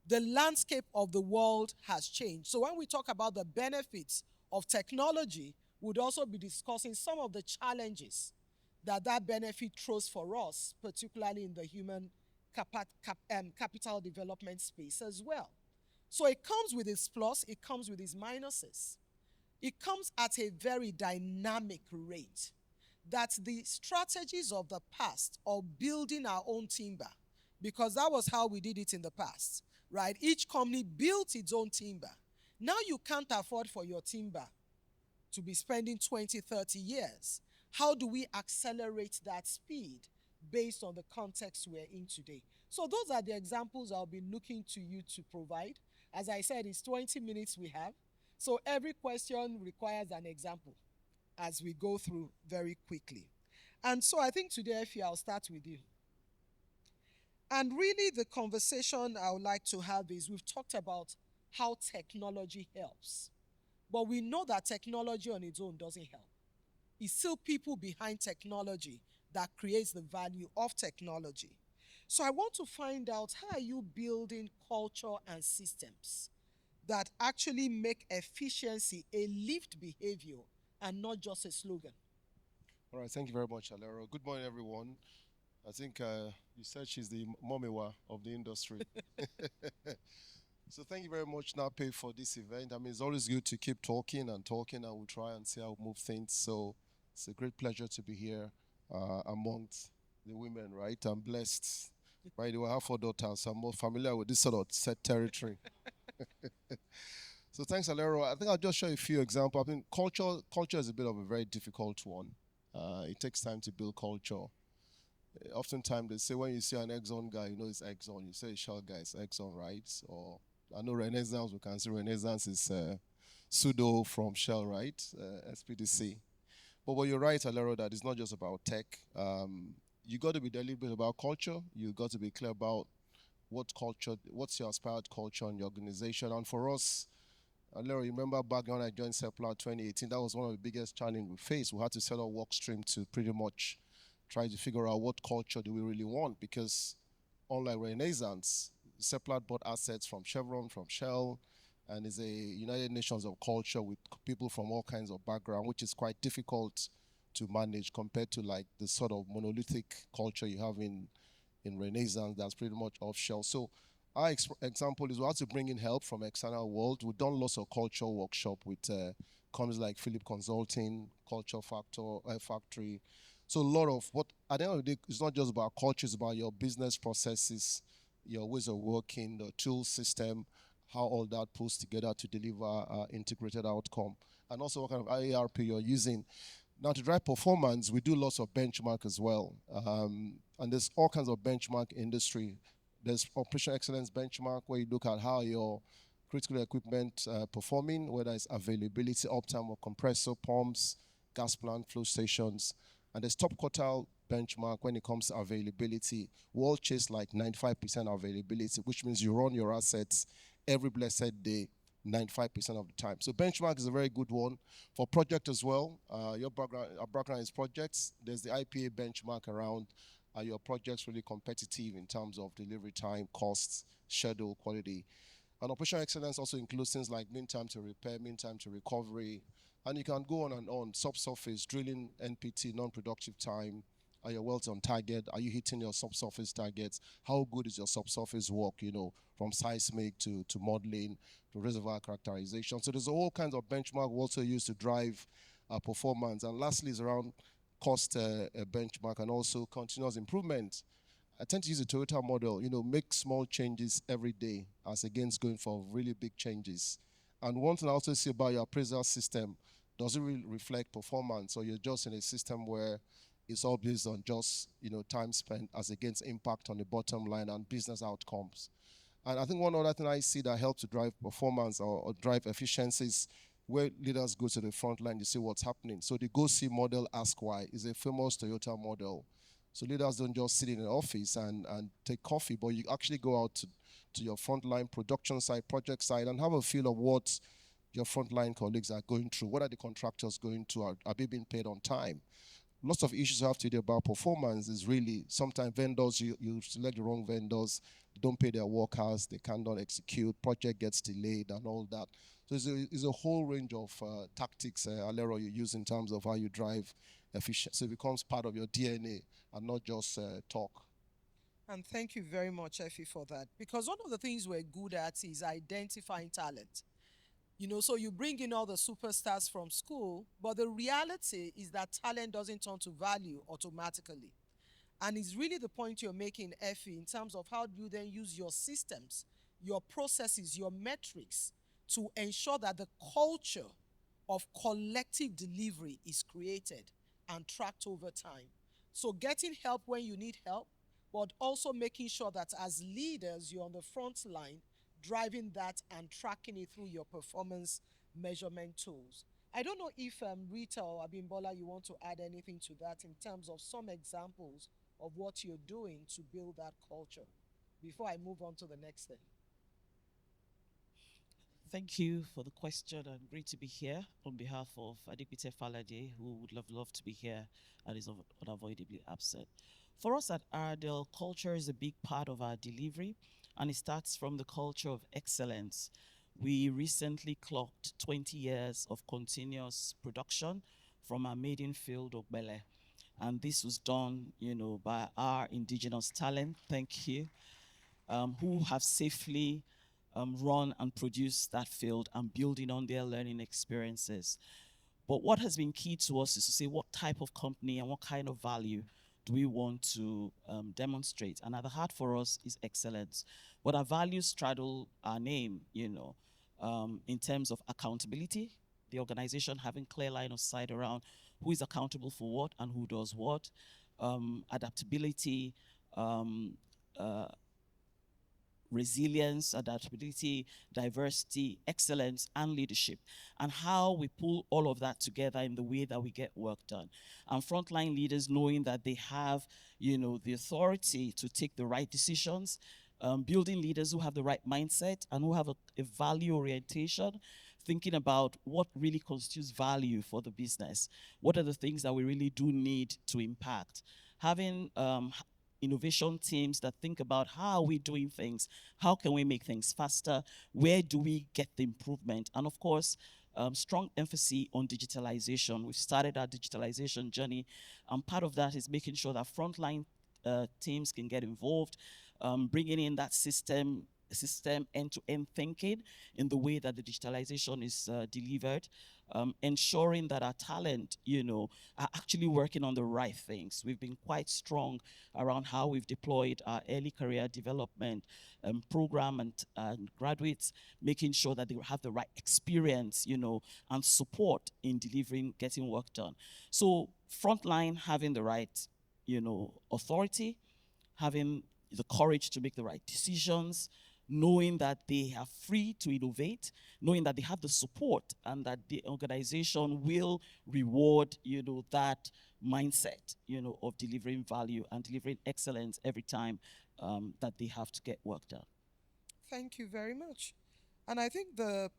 The landscape of the world has changed. So when we talk about the benefits of technology, we'd also be discussing some of the challenges that benefit throws for us, particularly in the human capital development space as well. So it comes with its plus, it comes with its minuses. It comes at a very dynamic rate. that the strategies of the past of building our own timber, because that was how we did it in the past, right? Each company built its own timber. Now you can't afford for your timber to be spending 20, 30 years. How do we accelerate that speed based on the context we're in today? So those are the examples I'll be looking to you to provide. As I said, it's 20 minutes we have. So every question requires an example as we go through very quickly. And so I think today, Effie, I'll start with you. And really, the conversation I would like to have is we've talked about how technology helps, but we know that technology on its own doesn't help. It's still people behind technology that creates the value of technology. So I want to find out, how are you building culture and systems that actually make efficiency a lived behavior and not just a slogan? All right, thank you very much, Alero. Good morning, everyone. I think you said she's the momewa of the industry. So thank you very much, NAPE, for this event. I mean, it's always good to keep talking, and we'll try and see how we move things. So it's a great pleasure to be here amongst the women, right? I'm blessed. Right, I have 4 daughters, so I'm more familiar with this sort of set territory. So thanks, Alero. I think I'll just show you a few examples. I mean, culture is a bit of a very difficult one. It takes time to build culture. Oftentimes they say when you see an Exxon guy, you know it's Exxon. You say a Shell guy, it's Exxon, right? Or I know Renaissance, we can see Renaissance is pseudo from Shell, right? SPDC. But you're right, Alero, that it's not just about tech. You got to be deliberate about culture. You got to be clear about what's your aspired culture in your organization. And for us, Alero, you remember back when I joined Seplat 2018, that was one of the biggest challenges we faced. We had to set a work stream to pretty much try to figure out what culture do we really want, because unlike Renaissance, Seplat bought assets from Chevron, from Shell, and is a United Nations of culture with people from all kinds of background, which is quite difficult to manage compared to like the sort of monolithic culture you have in Renaissance that's pretty much off Shell. So our example is we had to bring in help from external world. We've done lots of culture workshop with companies like Philip Consulting, Culture Factory. So a lot of what, at the end of the day, it's not just about culture, it's about your business processes, your ways of working, the tool system, how all that pulls together to deliver integrated outcome, and also what kind of IARP you're using. Now, to drive performance, we do lots of benchmark as well. And there's all kinds of benchmark industry. There's operational excellence benchmark, where you look at how your critical equipment performing, whether it's availability, uptime of compressor pumps, gas plant, flow stations. And there's top quartile benchmark when it comes to availability. We all chase like 95% availability, which means you run your assets every blessed day, 95% of the time. So benchmark is a very good one. For project as well, our background is projects. There's the IPA benchmark around, are your projects really competitive in terms of delivery time, costs, schedule, quality. And operational excellence also includes things like mean time to repair, mean time to recovery, and you can go on and on. Subsurface, drilling, NPT, non-productive time. Are your wells on target? Are you hitting your subsurface targets? How good is your subsurface work, from seismic to modeling to reservoir characterization? So there's all kinds of benchmark we also use to drive performance. And lastly is around cost benchmark and also continuous improvement. I tend to use the Toyota model, make small changes every day as against going for really big changes. And one thing I also see about your appraisal system, does it really reflect performance, or you're just in a system where it's all based on just time spent as against impact on the bottom line and business outcomes? And I think one other thing I see that helps to drive performance or drive efficiencies, where leaders go to the front line to see what's happening. So the Go See model, Ask Why, is a famous Toyota model. So leaders don't just sit in an office and take coffee, but you actually go out to your frontline production side, project side, and have a feel of what your frontline colleagues are going through. What are the contractors going through? Are they being paid on time? Lots of issues have to do about performance is really, sometimes vendors, you select the wrong vendors, don't pay their workers, they cannot execute, project gets delayed and all that. So it's a whole range of tactics, Alero, you use in terms of how you drive efficiency. So it becomes part of your DNA and not just talk. And thank you very much, Effie, for that. Because one of the things we're good at is identifying talent. So you bring in all the superstars from school, but the reality is that talent doesn't turn to value automatically. And it's really the point you're making, Effie, in terms of how do you then use your systems, your processes, your metrics to ensure that the culture of collective delivery is created and tracked over time. So getting help when you need help, but also making sure that as leaders, you're on the front line, driving that and tracking it through your performance measurement tools. I don't know if Rita or Abimbola, you want to add anything to that in terms of some examples of what you're doing to build that culture before I move on to the next thing. Thank you for the question and great to be here on behalf of Adipite Falade, who would love loved to be here and is unavoidably absent. For us at Ardell, culture is a big part of our delivery and it starts from the culture of excellence. We recently clocked 20 years of continuous production from our maiden field of Bele. And this was done, by our indigenous talent. Thank you, who have safely run and produced that field and building on their learning experiences. But what has been key to us is to say what type of company and what kind of value do we want to demonstrate. And at the heart for us is excellence. But our values straddle our name, in terms of accountability, the organization having clear line of sight around who is accountable for what and who does what, adaptability, um, uh, resilience, adaptability, diversity, excellence, and leadership, and how we pull all of that together in the way that we get work done. And frontline leaders knowing that they have, the authority to take the right decisions, building leaders who have the right mindset and who have a value orientation, thinking about what really constitutes value for the business. What are the things that we really do need to impact? Having innovation teams that think about how are we doing things, how can we make things faster, where do we get the improvement, and of course, strong emphasis on digitalization. We've started our digitalization journey, and part of that is making sure that frontline teams can get involved, bringing in that system end-to-end thinking in the way that the digitalization is delivered, ensuring that our talent, are actually working on the right things. We've been quite strong around how we've deployed our early career development program and graduates, making sure that they have the right experience, and support in delivering, getting work done. So frontline having the right, authority, having the courage to make the right decisions, knowing that they are free to innovate, knowing that they have the support and that the organization will reward, that mindset, of delivering value and delivering excellence every time that they have to get work done. Thank you very much. And I think the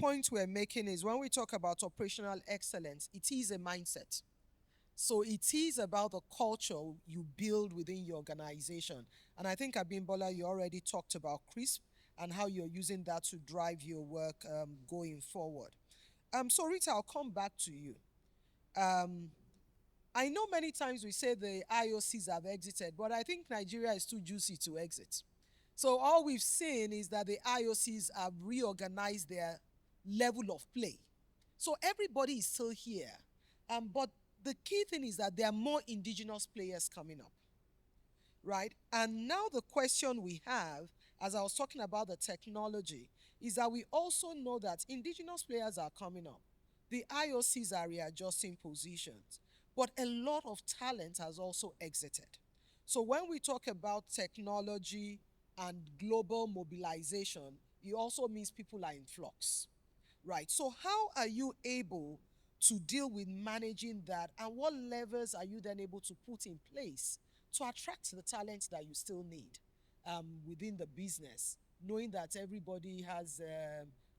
point we're making is when we talk about operational excellence, it is a mindset. So it is about the culture you build within your organization. And I think Abimbola, you already talked about CRISP and how you're using that to drive your work going forward. So Rita, I'll come back to you. I know many times we say the IOCs have exited, but I think Nigeria is too juicy to exit. So all we've seen is that the IOCs have reorganized their level of play. So everybody is still here. But the key thing is that there are more indigenous players coming up, right? And now the question we have, as I was talking about the technology, is that we also know that indigenous players are coming up. The IOCs are readjusting positions, but a lot of talent has also exited. So when we talk about technology and global mobilization, it also means people are in flux, right? So how are you able to deal with managing that, and what levers are you then able to put in place to attract the talent that you still need within the business, knowing that everybody has,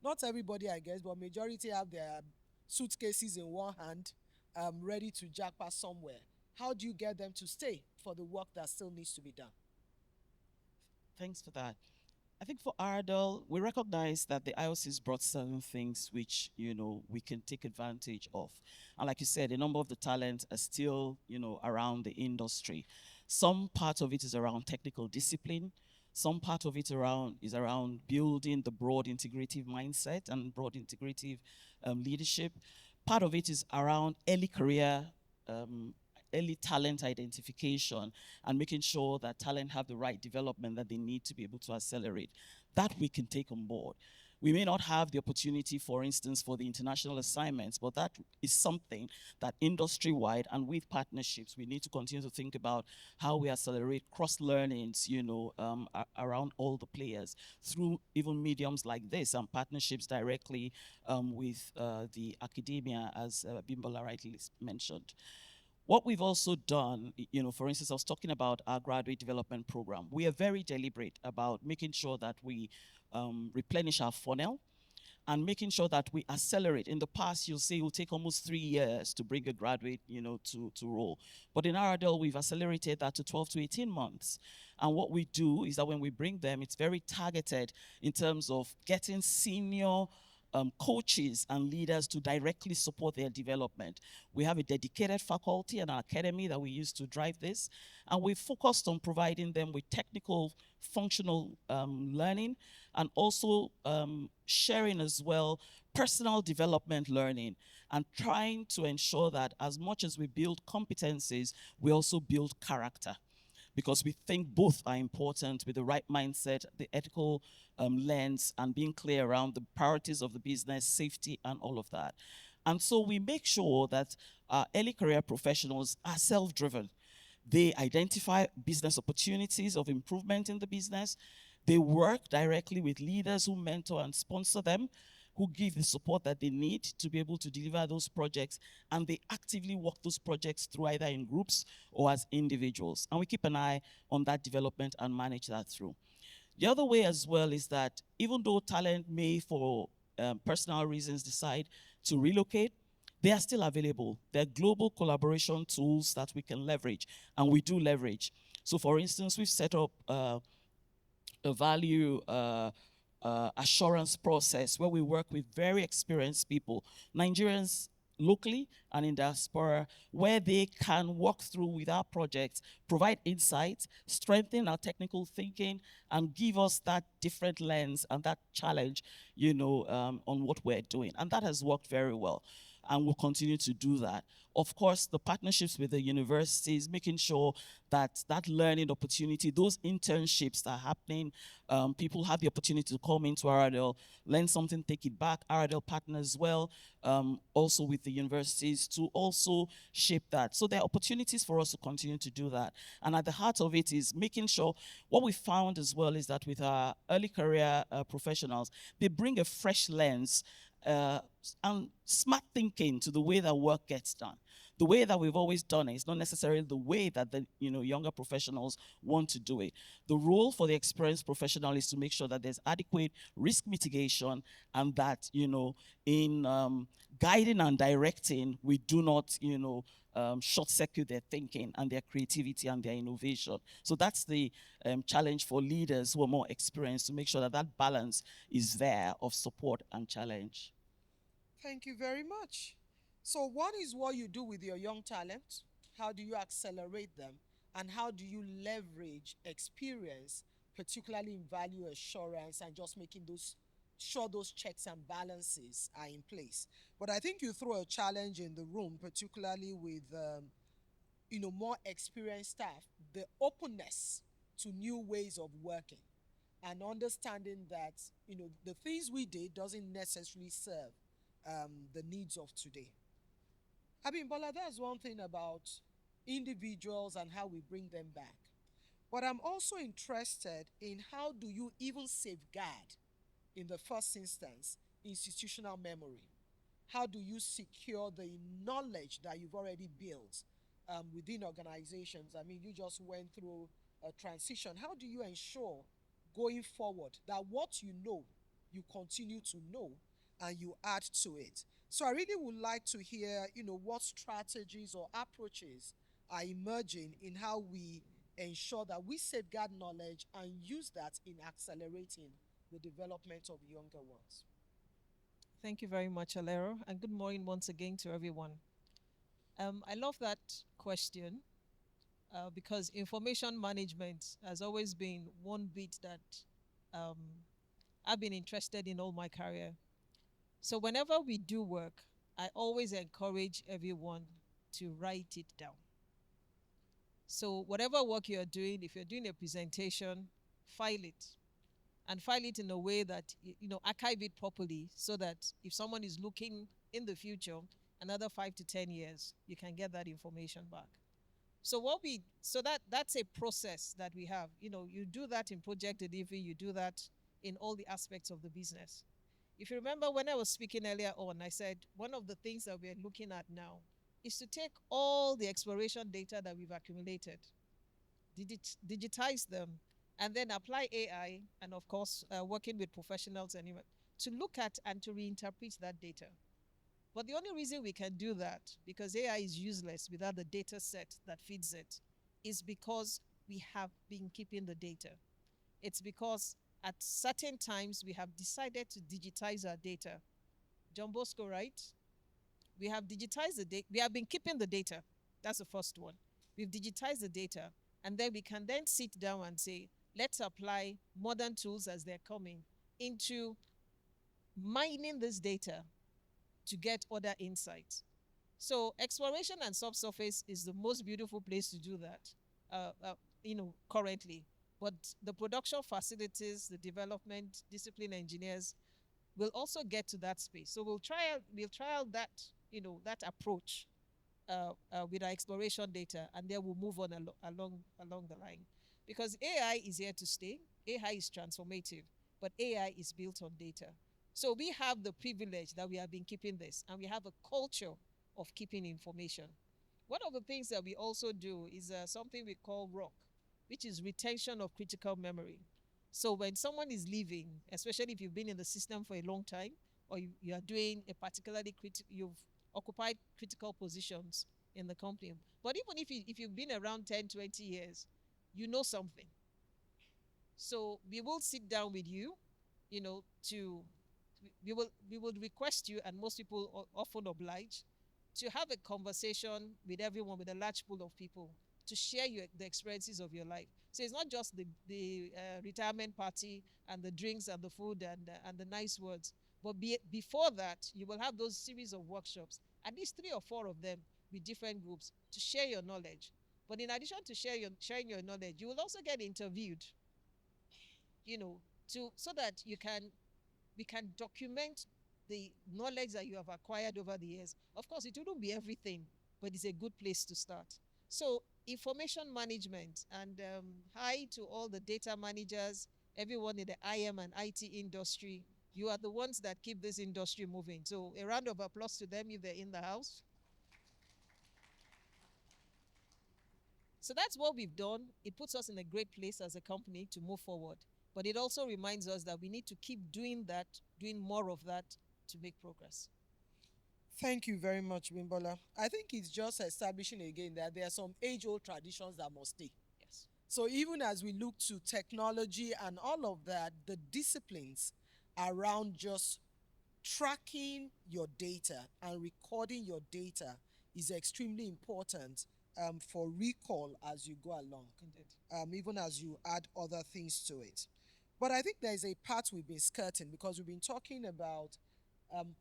not everybody I guess, but majority have their suitcases in one hand, ready to jackpot somewhere. How do you get them to stay for the work that still needs to be done? Thanks for that. I think for Ardell, we recognize that the IOCs brought certain things which, we can take advantage of. And like you said, a number of the talent are still, around the industry. Some part of it is around technical discipline. Some part of it is around building the broad integrative mindset and broad integrative leadership. Part of it is around early career, um, early talent identification, and making sure that talent have the right development that they need to be able to accelerate. That we can take on board. We may not have the opportunity, for instance, for the international assignments, but that is something that industry-wide and with partnerships, we need to continue to think about how we accelerate cross-learnings, around all the players through even mediums like this and partnerships directly with the academia, as Bimbola rightly mentioned. What we've also done, for instance, I was talking about our graduate development program. We are very deliberate about making sure that we replenish our funnel and making sure that we accelerate. In the past, you'll say it will take almost 3 years to bring a graduate, to roll. But in RDL, we've accelerated that to 12 to 18 months. And what we do is that when we bring them, it's very targeted in terms of getting senior coaches and leaders to directly support their development. We have a dedicated faculty and an academy that we use to drive this. And we focused on providing them with technical, functional learning and also sharing as well personal development learning and trying to ensure that as much as we build competencies, we also build character, because we think both are important with the right mindset, the ethical lens, and being clear around the priorities of the business, safety, and all of that. And so we make sure that our early career professionals are self-driven. They identify business opportunities of improvement in the business. They work directly with leaders who mentor and sponsor them, who give the support that they need to be able to deliver those projects, and they actively walk those projects through either in groups or as individuals. And we keep an eye on that development and manage that through. The other way as well is that even though talent may, for personal reasons, decide to relocate, they are still available. There are global collaboration tools that we can leverage, and we do leverage. So for instance, we've set up a value assurance process where we work with very experienced people, Nigerians locally and in diaspora, where they can walk through with our projects, provide insights, strengthen our technical thinking, and give us that different lens and that challenge, on what we're doing. And that has worked very well, and we'll continue to do that. Of course, the partnerships with the universities, making sure that that learning opportunity, those internships that are happening, people have the opportunity to come into RDL, learn something, take it back. RDL partners as well, also with the universities to also shape that. So there are opportunities for us to continue to do that. And at the heart of it is making sure, what we found as well is that with our early career professionals, they bring a fresh lens and smart thinking to the way that work gets done. The way that we've always done it is not necessarily the way that the younger professionals want to do it. The role for the experienced professional is to make sure that there's adequate risk mitigation, and that in guiding and directing, we do not short circuit their thinking and their creativity and their innovation. So that's the challenge for leaders who are more experienced, to make sure that that balance is there of support and challenge. Thank you very much. So, what is what you do with your young talent? How do you accelerate them? And how do you leverage experience, particularly in value assurance and just making those checks and balances are in place? But I think you throw a challenge in the room, particularly with more experienced staff, the openness to new ways of working and understanding that the things we did doesn't necessarily serve the needs of today. Abimbola, that's one thing about individuals and how we bring them back. But I'm also interested in how do you even safeguard, in the first instance, institutional memory? How do you secure the knowledge that you've already built within organizations? I mean, you just went through a transition. How do you ensure going forward that what you know, you continue to know and you add to it? So I really would like to hear, what strategies or approaches are emerging in how we ensure that we safeguard knowledge and use that in accelerating the development of younger ones. Thank you very much, Alero, and good morning once again to everyone. I love that question. because information management has always been one bit that um, I've been interested in all my career. So whenever we do work, I always encourage everyone to write it down. So whatever work you're doing, if you're doing a presentation, file it, and file it in a way that archive it properly, so that if someone is looking in the future, another 5 to 10 years, you can get that information back. That's a process that we have. You do that in project delivery, you do that in all the aspects of the business. If you remember when I was speaking earlier on, I said one of the things that we're looking at now is to take all the exploration data that we've accumulated, digitize them, and then apply AI, and of course, working with professionals anyway, to look at and to reinterpret that data. But the only reason we can do that, because AI is useless without the data set that feeds it, is because we have been keeping the data. It's because at certain times we have decided to digitize our data. John Bosco, right? We have digitized the data. We have been keeping the data. That's the first one. We've digitized the data, and then we can then sit down and say, let's apply modern tools as they're coming into mining this data to get other insights. So exploration and subsurface is the most beautiful place to do that, currently. But the production facilities, the development, discipline engineers will also get to that space. So we'll trial that, that approach with our exploration data, and then we'll move on along the line. Because AI is here to stay. AI is transformative, but AI is built on data. So we have the privilege that we have been keeping this, and we have a culture of keeping information. One of the things that we also do is something we call ROC, which is retention of critical memory. So when someone is leaving, especially if you've been in the system for a long time, or you are doing a particularly you've occupied critical positions in the company. But even if you've been around 10, 20 years, you know something. So we will sit down with you, we will request you, and most people often oblige, to have a conversation with everyone, with a large pool of people, to share the experiences of your life. So it's not just the retirement party and the drinks and the food and the nice words. But before that, you will have those series of workshops, at least 3 or 4 of them with different groups, to share your knowledge. But in addition to sharing your knowledge, you will also get interviewed, so that we can document the knowledge that you have acquired over the years. Of course, it wouldn't be everything, but it's a good place to start. So information management, and hi to all the data managers, everyone in the IM and IT industry. You are the ones that keep this industry moving. So a round of applause to them if they're in the house. So that's what we've done. It puts us in a great place as a company to move forward. But it also reminds us that we need to keep doing that, doing more of that, to make progress. Thank you very much, Bimbola. I think it's just establishing again that there are some age-old traditions that must stay. Yes. So even as we look to technology and all of that, the disciplines around just tracking your data and recording your data is extremely important for recall as you go along, even as you add other things to it. But I think there is a part we've been skirting, because we've been talking about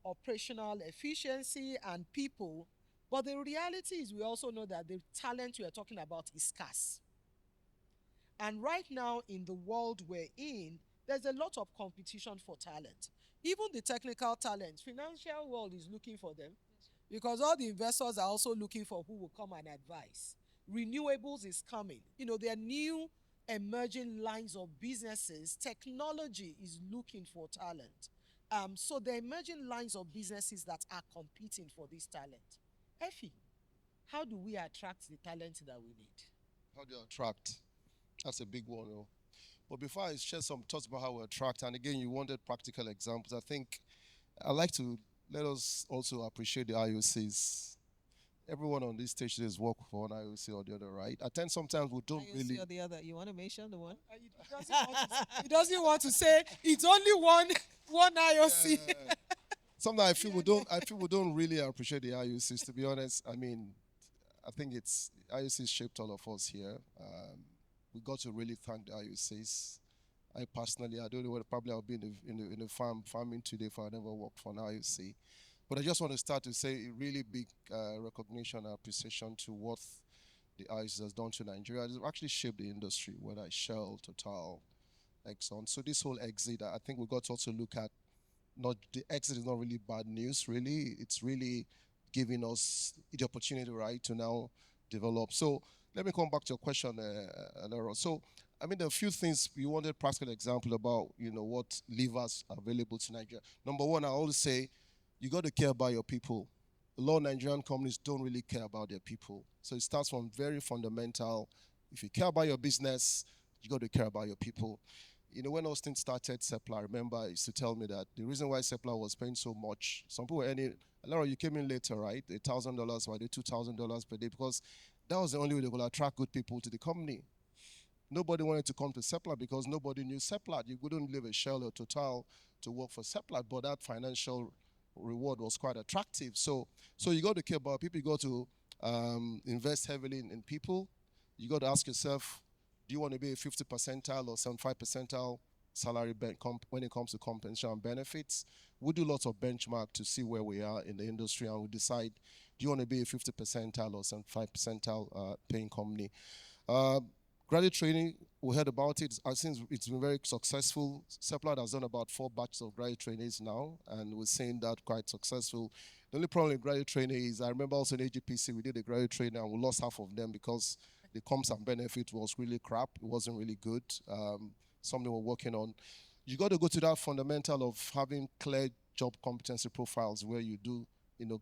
operational efficiency and people. But the reality is, we also know that the talent we are talking about is scarce. And right now, in the world we're in, there's a lot of competition for talent. Even the technical talent, financial world is looking for them, because all the investors are also looking for who will come and advise. Renewables is coming. There are new emerging lines of businesses. Technology is looking for talent. So the emerging lines of businesses that are competing for this talent. Effie, how do we attract the talent that we need? How do you attract? That's a big one. But before I share some thoughts about how we attract, and again, you wanted practical examples, I think I'd like to let us also appreciate the IOCs. Everyone on this stage has worked for one IOC or the other, right? I tend sometimes we don't IOC really. or the other. You want to mention the one? He doesn't want to say it's only one IOC. Sometimes I feel we don't really appreciate the IOCs, to be honest. I mean, I think it's IOC shaped all of us here. We got to really thank the IOCs. I personally, I don't know whether probably I'll be in a farming today if I never worked for an IOC. But I just want to start to say a really big recognition and appreciation to what the IOC has done to Nigeria. It's actually shaped the industry, whether it's Shell, Total, Exxon. So this whole exit, I think we got to also look at not the exit is not really bad news, really. It's really giving us the opportunity, right, to now develop. So let me come back to your question, Alero. So, I mean, there are a few things you wanted practical example about, what levers are available to Nigeria. Number one, I always say, you got to care about your people. A lot of Nigerian companies don't really care about their people. So it starts from very fundamental. If you care about your business, you got to care about your people. When Austin started Sepla, I remember he used to tell me that the reason why Sepla was paying so much, some people were earning, Laura, you came in later, right? $1,000 or $2,000 per day, because that was the only way they could attract good people to the company. Nobody wanted to come to Seplat because nobody knew Seplat. You couldn't leave a Shell or Total to work for Seplat, but that financial reward was quite attractive. So you got to care about people. You got to invest heavily in people. You got to ask yourself, do you want to be a 50 percentile or 75 percentile salary when it comes to compensation and benefits? We do lots of benchmark to see where we are in the industry, and we decide, do you want to be a 50 percentile or 75 percentile paying company? Graduate training, we heard about it. I think it's been very successful. Seplat has done about 4 batches of graduate trainees now, and we're seeing that quite successful. The only problem with graduate training is, I remember also in AGPC, we did a graduate training and we lost half of them because the comps and benefit was really crap. It wasn't really good. Something we're working on. You got to go to that fundamental of having clear job competency profiles where you do,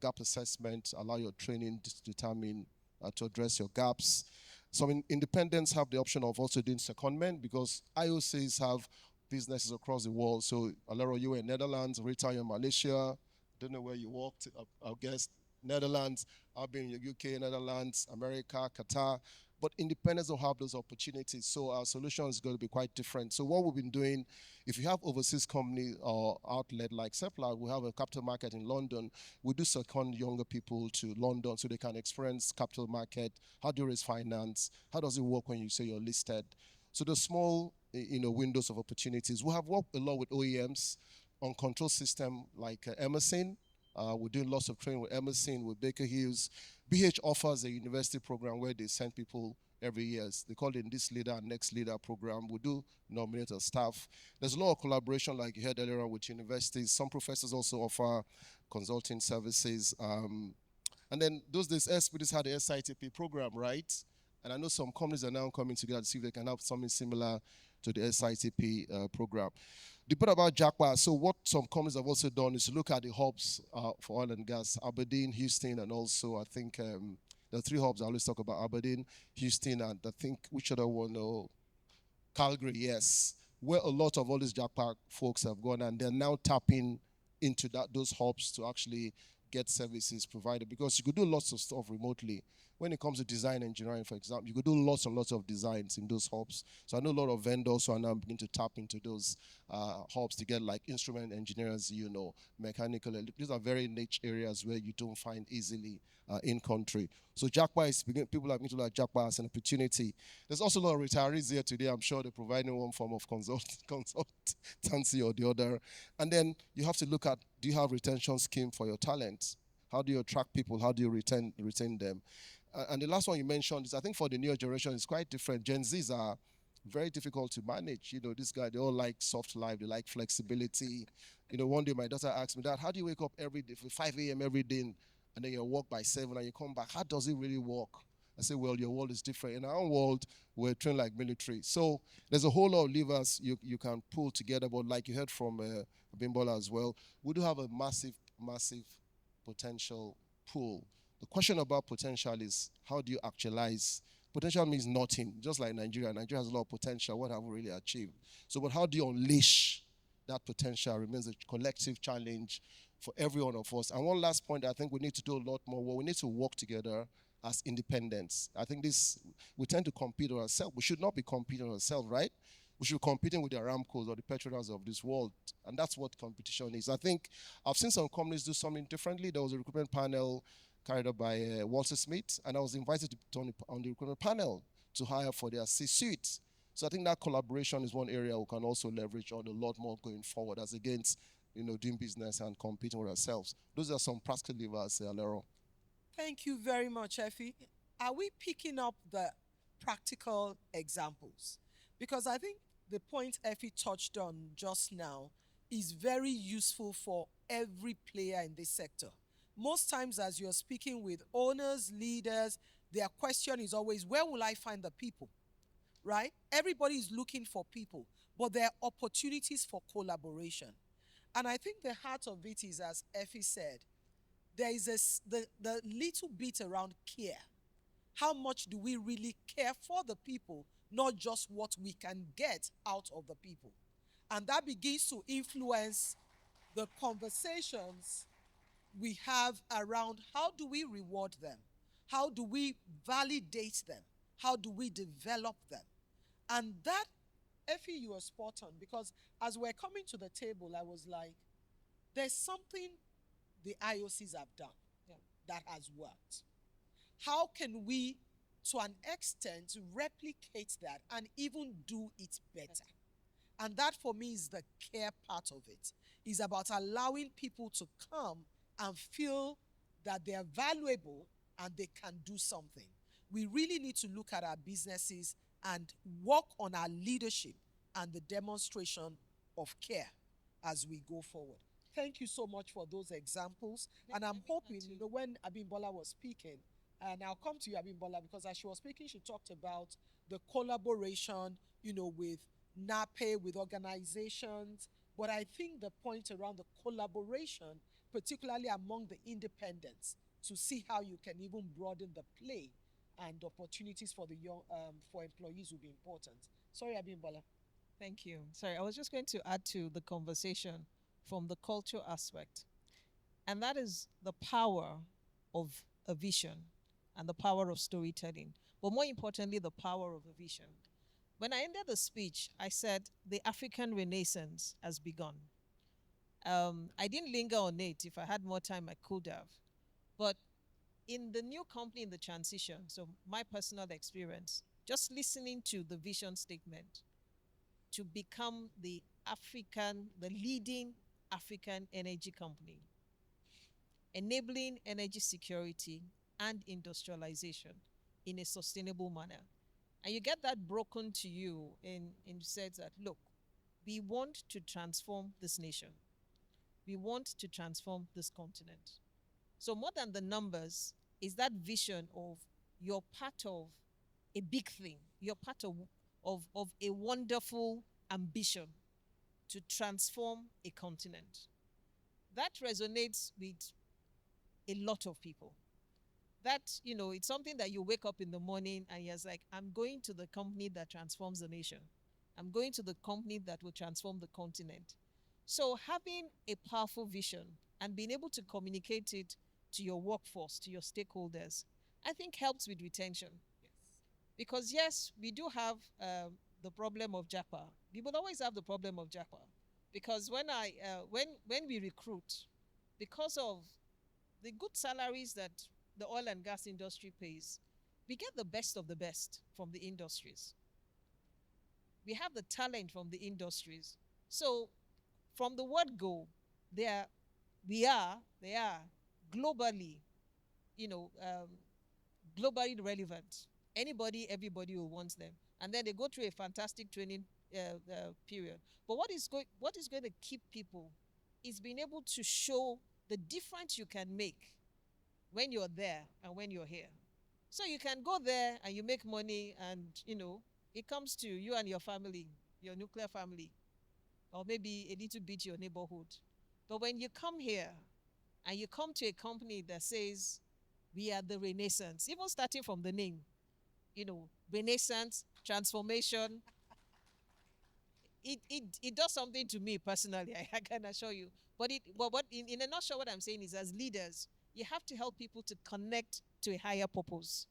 gap assessment, allow your training to determine, to address your gaps. Some independents have the option of also doing secondment because IOCs have businesses across the world. So, Alero, you were in Netherlands, Rita, you're in Malaysia. Don't know where you worked. I guess Netherlands. I've been in the UK, Netherlands, America, Qatar. But independents don't have those opportunities. So our solution is going to be quite different. So what we've been doing, if you have overseas company or outlet like Sepla, we have a capital market in London. We do second younger people to London so they can experience capital market. How do you raise finance? How does it work when you say you're listed? So the small, windows of opportunities. We have worked a lot with OEMs on control system like Emerson. We're doing lots of training with Emerson, with Baker Hughes. BH offers a university program where they send people every year. They call it this leader and next leader program. We do nominate our staff. There's a lot of collaboration, like you heard earlier, with universities. Some professors also offer consulting services. And then those days, SPDs had the SITP program, right? And I know some companies are now coming together to see if they can have something similar to the SITP program. The part about Jackpot, so what some companies have also done is to look at the hubs for oil and gas, Aberdeen, Houston, and also I think there are 3 hubs I always talk about, Aberdeen, Houston, and I think which other one, Calgary, yes, where a lot of all these Jackpot folks have gone, and they're now tapping into those hubs to actually get services provided, because you could do lots of stuff remotely. When it comes to design engineering, for example, you could do lots and lots of designs in those hubs. So I know a lot of vendors who are now beginning to tap into those hubs to get like instrument engineers, mechanical. These are very niche areas where you don't find easily in country. So Jackpot is people are beginning to like Jackpot as an opportunity. There's also a lot of retirees here today. I'm sure they're providing one form of consultancy or the other. And then you have to look at, do you have retention scheme for your talent? How do you attract people? How do you retain them? And the last one you mentioned is, I think for the newer generation, it's quite different. Gen Zs are very difficult to manage. This guy, they all like soft life. They like flexibility. One day my daughter asked me, Dad, how do you wake up every day, 5 a.m. every day, and then you work by 7 and you come back? How does it really work? I say, well, your world is different. In our own world, we're trained like military. So there's a whole lot of levers you can pull together. But like you heard from Bimbola as well, we do have a massive potential pool. The question about potential is, how do you actualize? Potential means nothing, just like Nigeria. Nigeria has a lot of potential. What have we really achieved? So, but how do you unleash that potential remains a collective challenge for every one of us. And one last point, I think we need to do a lot more. Well, we need to work together as independents. I think we tend to compete on ourselves. We should not be competing on ourselves, right? We should be competing with the Aramcos or the Petronas of this world. And that's what competition is. I think I've seen some companies do something differently. There was a recruitment panel carried out by Walter Smith, and I was invited to be on the recruitment panel to hire for their C-suite. So I think that collaboration is one area we can also leverage on a lot more going forward as against, doing business and competing with ourselves. Those are some practical levers, Alero. Thank you very much, Effie. Are we picking up the practical examples? Because I think the point Effie touched on just now is very useful for every player in this sector. Most times, as you're speaking with owners, leaders, their question is always, where will I find the people? Right? Everybody is looking for people, but there are opportunities for collaboration. And I think the heart of it is, as Effie said, there is the little bit around care. How much do we really care for the people, not just what we can get out of the people? And that begins to influence the conversations we have around how do we reward them? How do we validate them? How do we develop them? And that, Effie, you are spot on, because as we're coming to the table, I was like, there's something the IOCs have done that has worked. How can we, to an extent, replicate that and even do it better? And that, for me, is the care part of it. Is about allowing people to come and feel that they are valuable and they can do something. We really need to look at our businesses and work on our leadership and the demonstration of care as we go forward. Thank you so much for those examples. And I'm hoping, when Abimbola was speaking, and I'll come to you, Abimbola, because as she was speaking, she talked about the collaboration, with NAPE, with organizations. But I think the point around the collaboration, particularly among the independents, to see how you can even broaden the play and opportunities for the young, for employees will be important. Sorry, Abimbola. Thank you. Sorry, I was just going to add to the conversation from the culture aspect. And that is the power of a vision and the power of storytelling. But more importantly, the power of a vision. When I ended the speech, I said the African Renaissance has begun. I didn't linger on it. If I had more time, I could have. But in the new company in the transition, so my personal experience, just listening to the vision statement to become the leading African energy company, enabling energy security and industrialization in a sustainable manner. And you get that broken to you in says that, look, we want to transform this nation. We want to transform this continent. So more than the numbers is that vision of you're part of a big thing. You're part of a wonderful ambition to transform a continent. That resonates with a lot of people. That, it's something that you wake up in the morning and you're like, I'm going to the company that transforms the nation. I'm going to the company that will transform the continent. So having a powerful vision and being able to communicate it to your workforce, to your stakeholders, I think helps with retention. Because yes, we do have the problem of JAPA. We will always have the problem of JAPA. Because when we recruit, because of the good salaries that the oil and gas industry pays, we get the best of the best from the industries. We have the talent from the industries. So from the word go, they are globally, globally relevant. Anybody, everybody will want them. And then they go through a fantastic training period. But what is going to keep people is being able to show the difference you can make when you're there and when you're here. So you can go there and you make money and, it comes to you and your family, your nuclear family, or maybe a little bit your neighborhood. But when you come here and you come to a company that says, we are the Renaissance, even starting from the name, Renaissance, transformation, it does something to me personally, I can assure you. But in a nutshell, what I'm saying is, as leaders, you have to help people to connect to a higher purpose.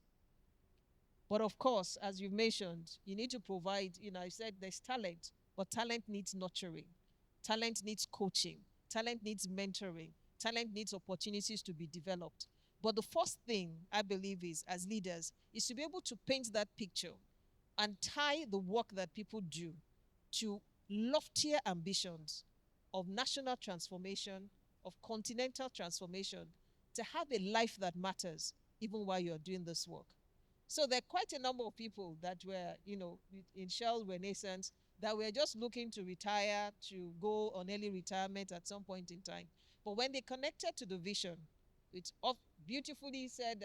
But of course, as you've mentioned, you need to provide, I said there's talent, but talent needs nurturing. Talent needs coaching. Talent needs mentoring. Talent needs opportunities to be developed. But the first thing I believe is, as leaders, is to be able to paint that picture and tie the work that people do to loftier ambitions of national transformation, of continental transformation, to have a life that matters even while you're doing this work. So there are quite a number of people that were, in Shell Renaissance, that were just looking to retire, to go on early retirement at some point in time. But when they connected to the vision, it's beautifully said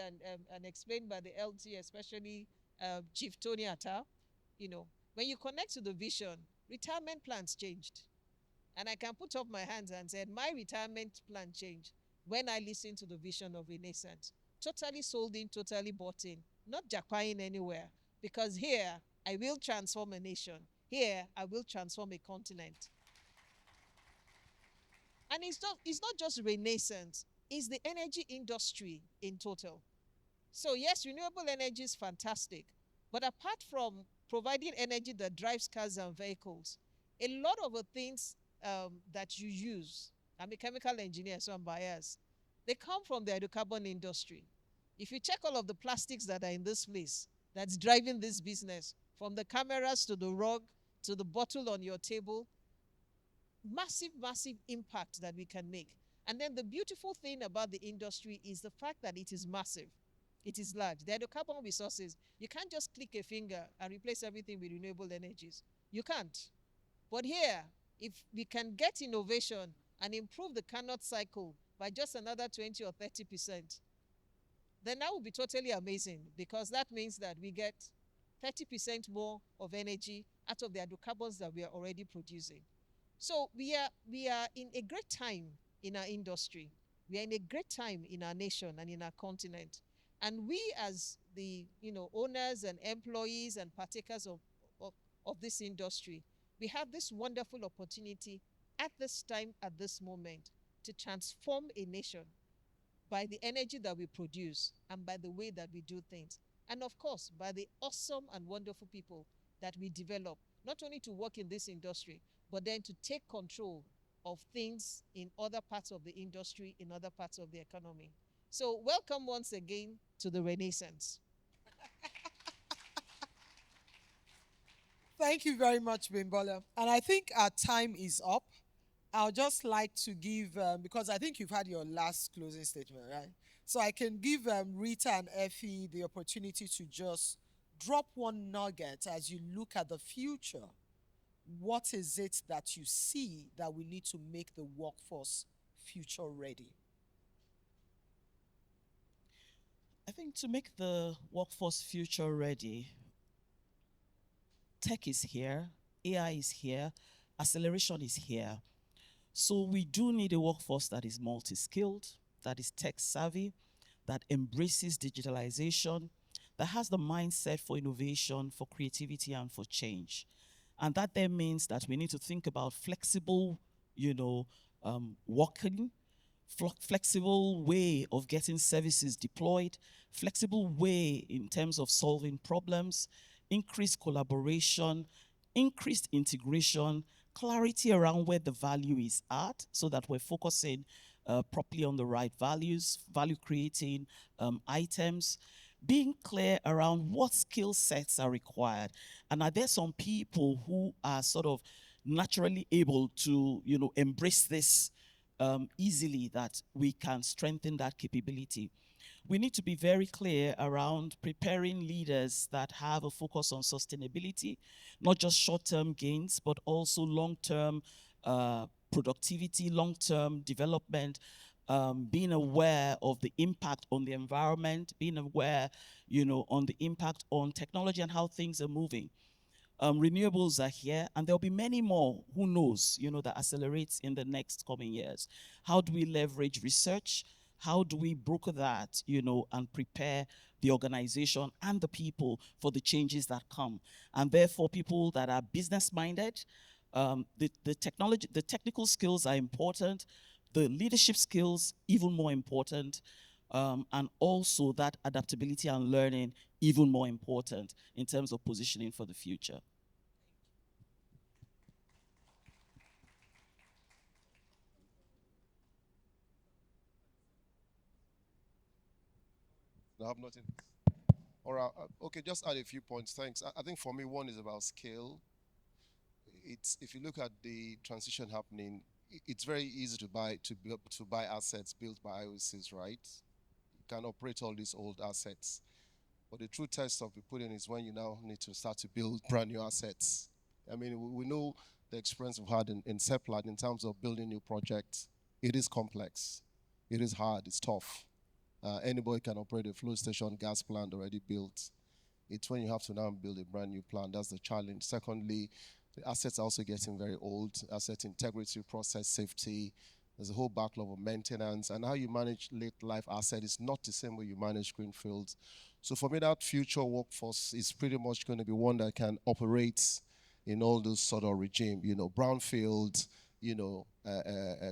and explained by the LT, especially Chief Tony Atta, when you connect to the vision, retirement plans changed. And I can put up my hands and said, my retirement plan changed when I listened to the vision of Renaissance. Totally sold in, totally bought in, not jackpying anywhere. Because here, I will transform a nation. Here, I will transform a continent. And it's not just Renaissance, it's the energy industry in total. So, yes, renewable energy is fantastic. But apart from providing energy that drives cars and vehicles, a lot of the things that you use, I'm a chemical engineer, so I'm biased, they come from the hydrocarbon industry. If you check all of the plastics that are in this place that's driving this business, from the cameras to the rug to the bottle on your table, massive, massive impact that we can make. And then the beautiful thing about the industry is the fact that it is massive. It is large. The hydrocarbon resources, you can't just click a finger and replace everything with renewable energies. You can't. But here, if we can get innovation and improve the Carnot cycle by just another 20 or 30%, then that would be totally amazing, because that means that we get 30% more of energy out of the hydrocarbons that we are already producing. So we are in a great time in our industry. We are in a great time in our nation and in our continent. And we, as the owners and employees and partakers of this industry, we have this wonderful opportunity at this time, at this moment, to transform a nation by the energy that we produce and by the way that we do things. And of course, by the awesome and wonderful people that we develop, not only to work in this industry, but then to take control of things in other parts of the industry, in other parts of the economy. So, welcome once again to the Renaissance. Thank you very much, Bimbola. And I think our time is up. I'll just like to give, because I think you've had your last closing statement, right? So I can give Rita and Effie the opportunity to just drop one nugget as you look at the future. What is it that you see that we need to make the workforce future ready? I think to make the workforce future ready, tech is here, AI is here, acceleration is here. So we do need a workforce that is multi-skilled, that is tech savvy, that embraces digitalization, that has the mindset for innovation, for creativity, and for change. And that then means that we need to think about flexible, working, flexible way of getting services deployed, flexible way in terms of solving problems, increased collaboration, increased integration, clarity around where the value is at, so that we're focusing properly on the right values, value creating items, being clear around what skill sets are required. And are there some people who are sort of naturally able to, embrace this easily, that we can strengthen that capability? We need to be very clear around preparing leaders that have a focus on sustainability, not just short-term gains, but also long-term productivity, long-term development, being aware of the impact on the environment, being aware, on the impact on technology and how things are moving. Renewables are here, and there'll be many more, who knows, that accelerates in the next coming years. How do we leverage research? How do we broker that, and prepare the organization and the people for the changes that come? And therefore, people that are business-minded, the technical skills are important, the leadership skills even more important, and also that adaptability and learning even more important in terms of positioning for the future. I have nothing. All right. Okay, just add a few points. Thanks. I think for me, one is about scale. It's if you look at the transition happening, it's very easy to buy assets built by IOCs, right? You can operate all these old assets. But the true test of the pudding is when you now need to start to build brand new assets. I mean, we know the experience we've had in Seplat in terms of building new projects. It is complex. It is hard. It's tough. Anybody can operate a flow station gas plant already built. It's when you have to now build a brand new plant. That's the challenge. Secondly, the assets are also getting very old. Asset integrity, process safety. There's a whole backlog of maintenance. And how you manage late life asset is not the same way you manage greenfields. So for me, that future workforce is pretty much going to be one that can operate in all those sort of regime, brownfield,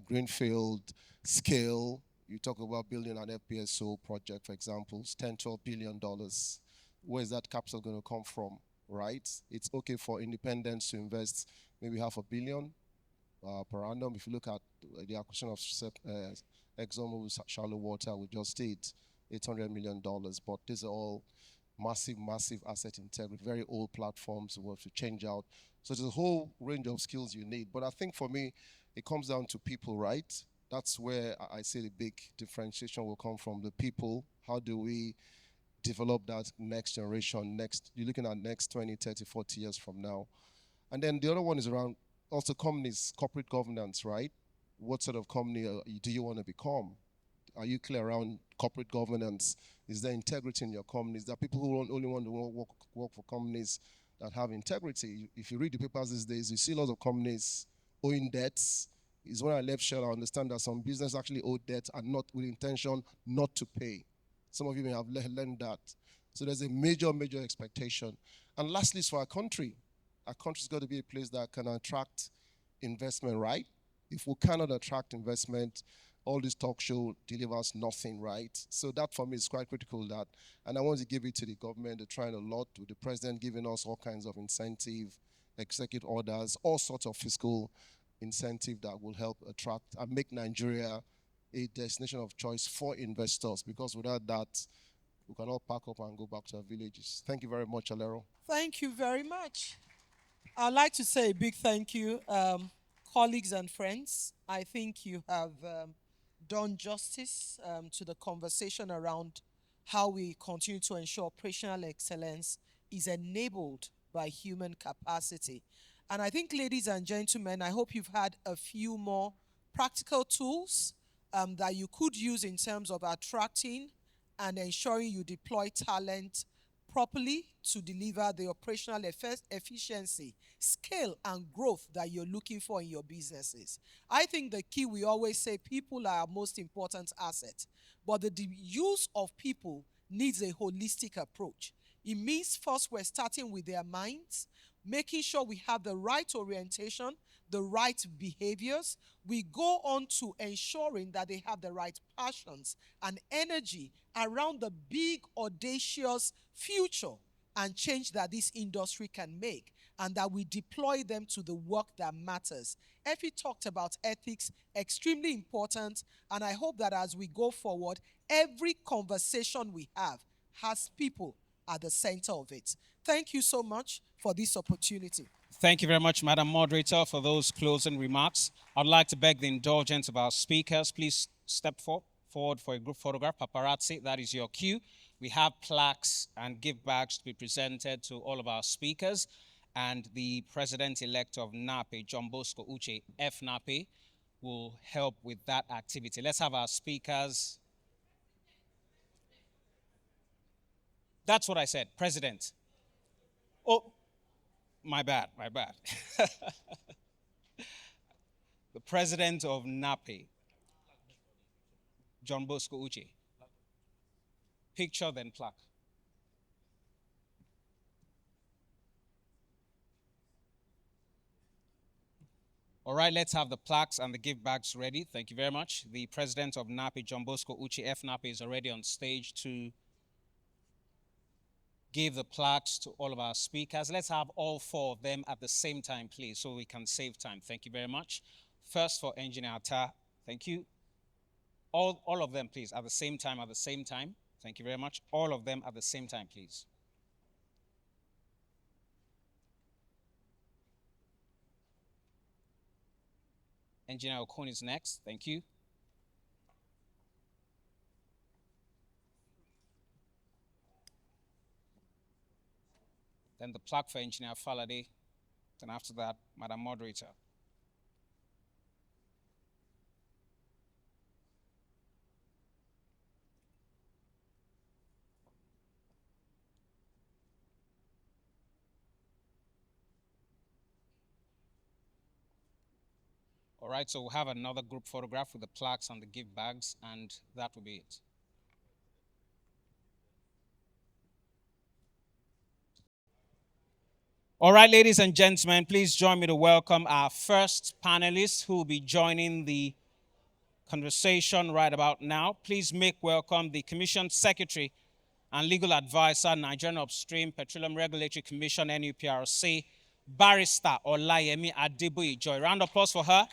greenfield, scale. You talk about building an FPSO project, for example, it's $10, $12 billion. Where's that capital going to come from, right? It's okay for independents to invest maybe $500 million per annum. If you look at the acquisition of ExxonMobil shallow water, we just did $800 million. But these are all massive, massive asset integrity, very old platforms we have to change out. So there's a whole range of skills you need. But I think for me, it comes down to people, right? That's where I say the big differentiation will come from the people. How do we develop that next generation? You're looking at next 20, 30, 40 years from now. And then the other one is around also companies, corporate governance, right? What sort of company do you want to become? Are you clear around corporate governance? Is there integrity in your companies? There are people who only want to work for companies that have integrity. If you read the papers these days, you see lots of companies owing debts. Is when I left Shell, I understand that some business actually owe debt and not with intention not to pay. Some of you may have learned that. So there's a major, major expectation. And lastly, for our country. Our country's got to be a place that can attract investment, right? If we cannot attract investment, all this talk show delivers nothing, right? So that for me is quite critical. And I want to give it to the government. They're trying a lot with the president giving us all kinds of incentive, executive orders, all sorts of fiscal incentive that will help attract and make Nigeria a destination of choice for investors, because without that, we can all pack up and go back to our villages. Thank you very much, Alero. Thank you very much. I'd like to say a big thank you, colleagues and friends. I think you have done justice to the conversation around how we continue to ensure operational excellence is enabled by human capacity. And I think, ladies and gentlemen, I hope you've had a few more practical tools that you could use in terms of attracting and ensuring you deploy talent properly to deliver the operational efficiency, scale, and growth that you're looking for in your businesses. I think the key, we always say people are our most important asset, but the use of people needs a holistic approach. It means first we're starting with their minds, making sure we have the right orientation, the right behaviors. We go on to ensuring that they have the right passions and energy around the big, audacious future and change that this industry can make, and that we deploy them to the work that matters. Effie talked about ethics, extremely important, and I hope that as we go forward, every conversation we have has people at the center of it. Thank you so much for this opportunity. Thank you very much, Madam Moderator, for those closing remarks. I'd like to beg the indulgence of our speakers. Please step forward for a group photograph. Paparazzi, that is your cue. We have plaques and gift bags to be presented to all of our speakers. And the President-elect of NAPE, John Bosco Uche, FNAPE, will help with that activity. Let's have our speakers. That's what I said, President. Oh, my bad. The President of NAPE, John Bosco Uche. Picture, then plaque. All right, let's have the plaques and the gift bags ready. Thank you very much. The President of NAPE, John Bosco Uche, FNAPE, is already on stage to give the plaques to all of our speakers. Let's have all four of them at the same time, please, so we can save time. Thank you very much. First for Engineer Atta. Thank you. All of them, please, at the same time. Thank you very much. All of them at the same time, please. Engineer Okun is next. Thank you. Then the plaque for Engineer Falade. Then after that, Madam Moderator. All right, so we'll have another group photograph with the plaques and the gift bags, and that will be it. All right, ladies and gentlemen, please join me to welcome our first panelist who will be joining the conversation right about now. Please make welcome the Commission Secretary and Legal Advisor, Nigerian Upstream Petroleum Regulatory Commission, NUPRC, Barrister Olayemi Adeboye-Joy. Round of applause for her.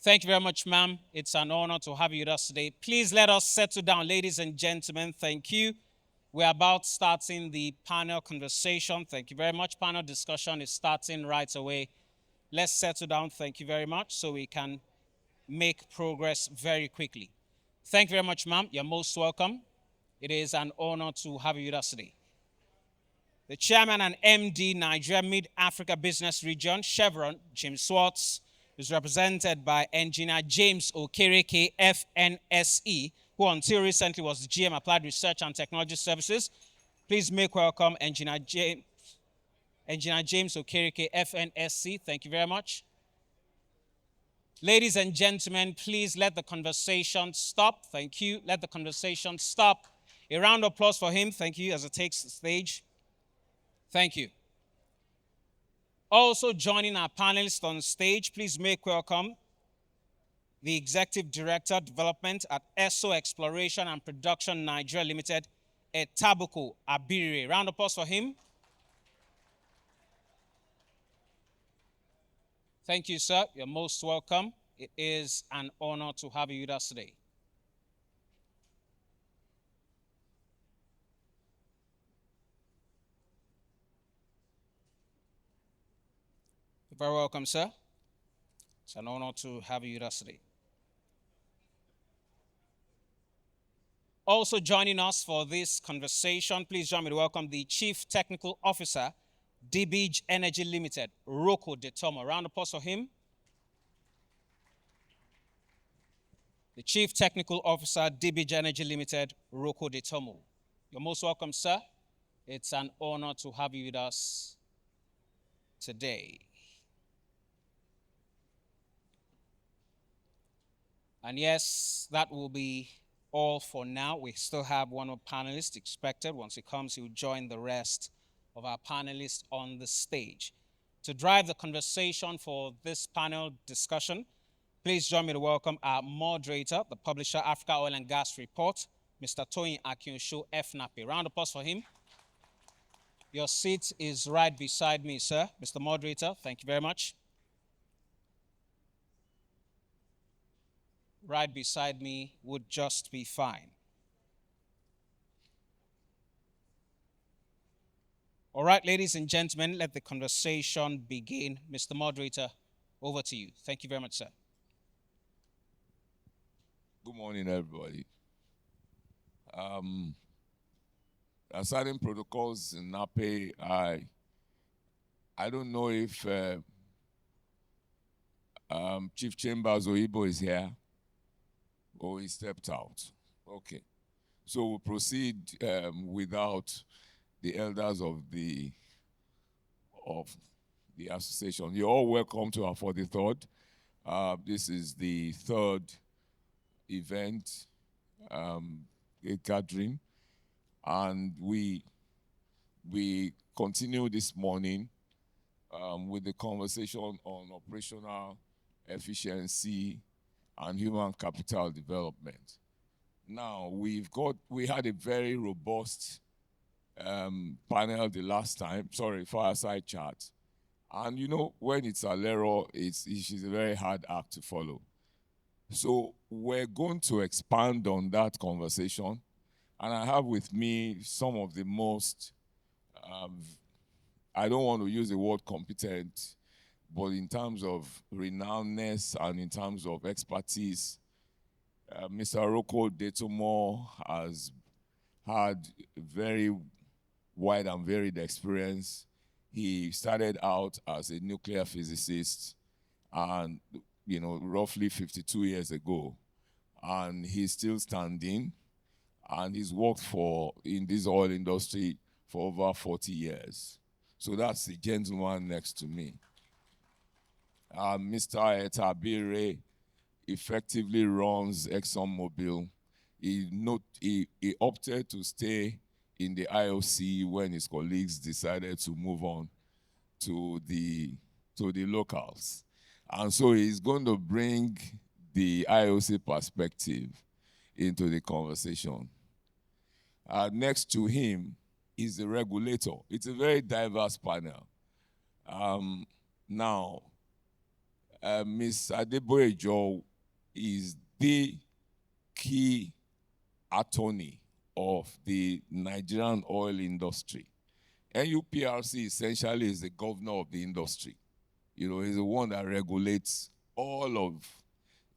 Thank you very much, ma'am. It's an honor to have you with us today. Please let us settle down, ladies and gentlemen. Thank you. We're about starting the panel conversation. Thank you very much. Panel discussion is starting right away. Let's settle down. Thank you very much so we can make progress very quickly. Thank you very much, ma'am. You're most welcome. It is an honor to have you with us today. The Chairman and MD, Nigeria Mid-Africa Business Region, Chevron, Jim Swartz, is represented by Engineer James Okereke, FNSE, who until recently was the GM Applied Research and Technology Services. Please make welcome Engineer James Okereke, FNSC. Thank you very much. Ladies and gentlemen, please let the conversation stop. Thank you. Let the conversation stop. A round of applause for him. Thank you as he takes the stage. Thank you. Also joining our panelists on stage, please make welcome the Executive Director, Development at ESSO Exploration and Production Nigeria Limited, Etabuko Abirire. Round of applause for him. Thank you, sir. You're most welcome. It is an honor to have you with us today. You're very welcome, sir. It's an honor to have you with us today. Also joining us for this conversation, please join me to welcome the Chief Technical Officer, DBJ Energy Limited, Roko Detomo. Round of applause for him. The Chief Technical Officer, DBJ Energy Limited, Roko Detomo. You're most welcome, sir. It's an honor to have you with us today. And yes, that will be all for now. We still have one more panelist expected. Once he comes, he will join the rest of our panelists on the stage. To drive the conversation for this panel discussion, please join me to welcome our moderator, the publisher, Africa Oil and Gas Report, Mr. Toyin Akinsho, FNAPE. Round of applause for him. Your seat is right beside me, sir. Mr. Moderator, thank you very much. Right beside me would just be fine. All right, ladies and gentlemen, let the conversation begin. Mr. Moderator, over to you. Thank you very much, sir. Good morning, everybody. There are certain protocols in NAPE. I don't know if Chief Chambers Oyibo is here or he stepped out. Okay. So we'll proceed without the elders of the association. You're all welcome to our 43rd. This is the third event, a gathering, and we continue this morning with the conversation on operational efficiency and human capital development. Now, we had a very robust panel the last time, fireside chat. And you know, when it's Alero, she's a very hard act to follow. So we're going to expand on that conversation. And I have with me some of the most, I don't want to use the word competent, but in terms of renownedness and in terms of expertise, Mr. Rocco Detomo has had very wide and varied experience. He started out as a nuclear physicist and, roughly 52 years ago. And he's still standing, and he's worked in this oil industry for over 40 years. So that's the gentleman next to me. Mr. Etabire effectively runs ExxonMobil. He opted to stay in the IOC when his colleagues decided to move on to the locals. And so he's going to bring the IOC perspective into the conversation. Next to him is the regulator. It's a very diverse panel. Now, Ms. Adeboyejo is the key attorney of the Nigerian oil industry. NUPRC essentially is the governor of the industry. He's the one that regulates all of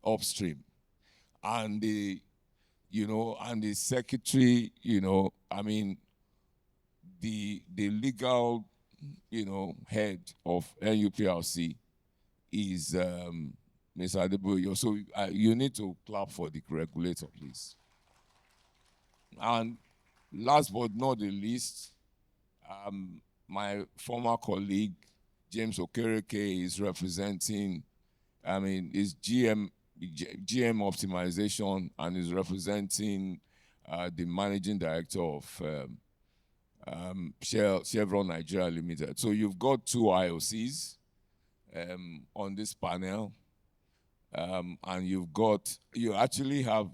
upstream. And the secretary, the legal, head of NUPRC is Ms. Adeboyejo. So you need to clap for the regulator, please. And last but not the least, my former colleague, James Okereke, is representing, is GM optimization and is representing the managing director of Chevron Nigeria Limited. So you've got two IOCs on this panel, and you actually have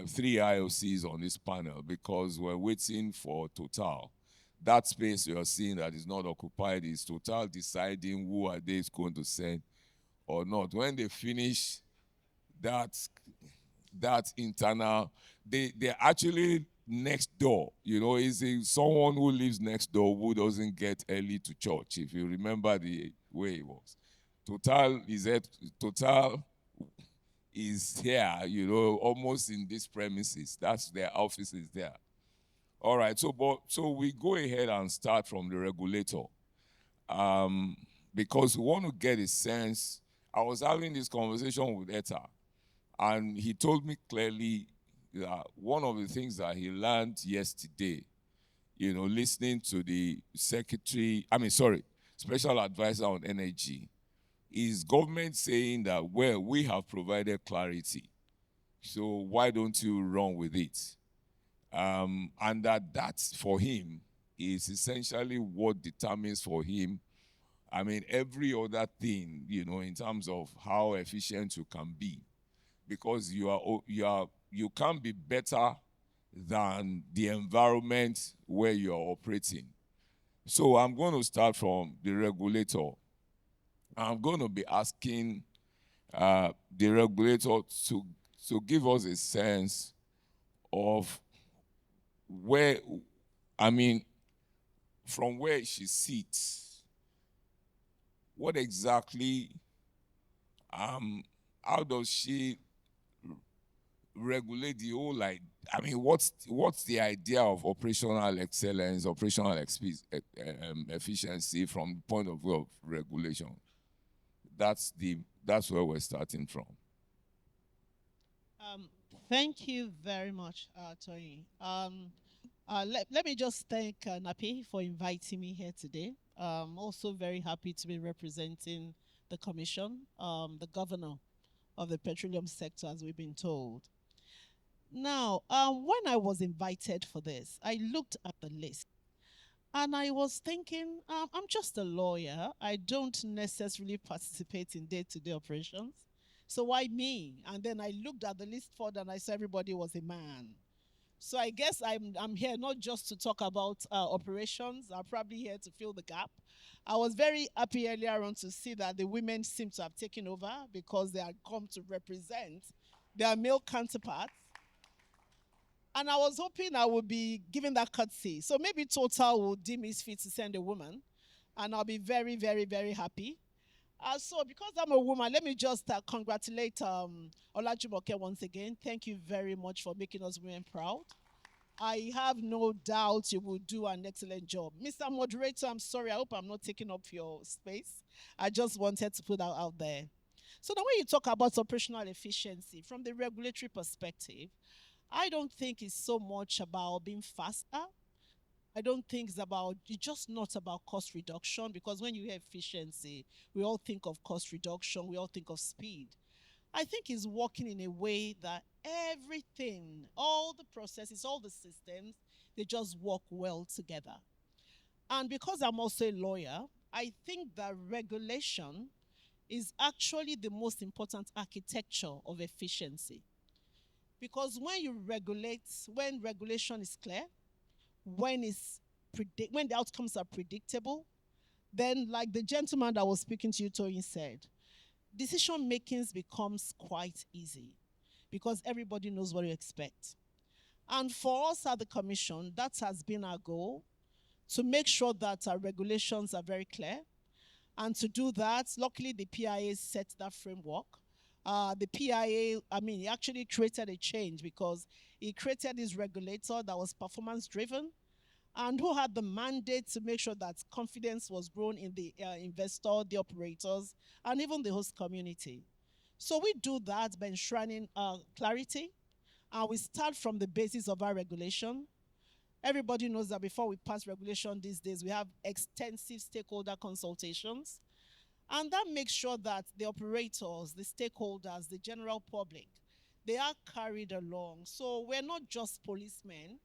3 IOCs on this panel because we're waiting for Total. That space you're seeing that is not occupied is Total deciding who are they going to send or not. When they finish that internal, they're actually next door. Is someone who lives next door who doesn't get early to church, if you remember the way it was. Total is here, almost in these premises. That's their office is there. All right, so we go ahead and start from the regulator. Because we want to get a sense. I was having this conversation with Etta, and he told me clearly that one of the things that he learned yesterday, listening to the special advisor on energy, is government saying that, well, we have provided clarity, so why don't you run with it? And that for him is essentially what determines for him, every other thing, in terms of how efficient you can be, because you can't be better than the environment where you are operating. So I'm going to start from the regulator. I'm going to be asking the regulator to give us a sense of where, from where she sits, what exactly, how does she regulate the whole, what's the idea of operational excellence, operational efficiency from the point of view of regulation? That's where we're starting from. Thank you very much, Tony. Let me just thank NAPE for inviting me here today. I'm also very happy to be representing the Commission, the governor of the petroleum sector, as we've been told. Now, when I was invited for this, I looked at the list and I was thinking, I'm just a lawyer. I don't necessarily participate in day-to-day operations. So why me? And then I looked at the list further and I saw everybody was a man. So I guess I'm here not just to talk about operations. I'm probably here to fill the gap. I was very happy earlier on to see that the women seem to have taken over because they had come to represent their male counterparts. And I was hoping I would be given that courtesy. So maybe Total will deem it fit to send a woman. And I'll be very, very, very happy. So because I'm a woman, let me just congratulate Olajumoke once again. Thank you very much for making us women proud. I have no doubt you will do an excellent job. Mr. Moderator, I'm sorry. I hope I'm not taking up your space. I just wanted to put that out there. So the way you talk about operational efficiency from the regulatory perspective, I don't think it's so much about being faster. I don't think it's just not about cost reduction, because when you hear efficiency, we all think of cost reduction, we all think of speed. I think it's working in a way that everything, all the processes, all the systems, they just work well together. And because I'm also a lawyer, I think that regulation is actually the most important architecture of efficiency. Because when regulation is clear, when the outcomes are predictable, then like the gentleman that was speaking to you, Toyin, said, decision makings becomes quite easy because everybody knows what to expect. And for us at the Commission, that has been our goal, to make sure that our regulations are very clear. And to do that, luckily the PIA set that framework. The PIA, he actually created a change because he created this regulator that was performance driven and who had the mandate to make sure that confidence was grown in the investor, the operators, and even the host community. So we do that by enshrining clarity, and we start from the basis of our regulation. Everybody knows that before we pass regulation these days, we have extensive stakeholder consultations. And that makes sure that the operators, the stakeholders, the general public, they are carried along. So we're not just policemen.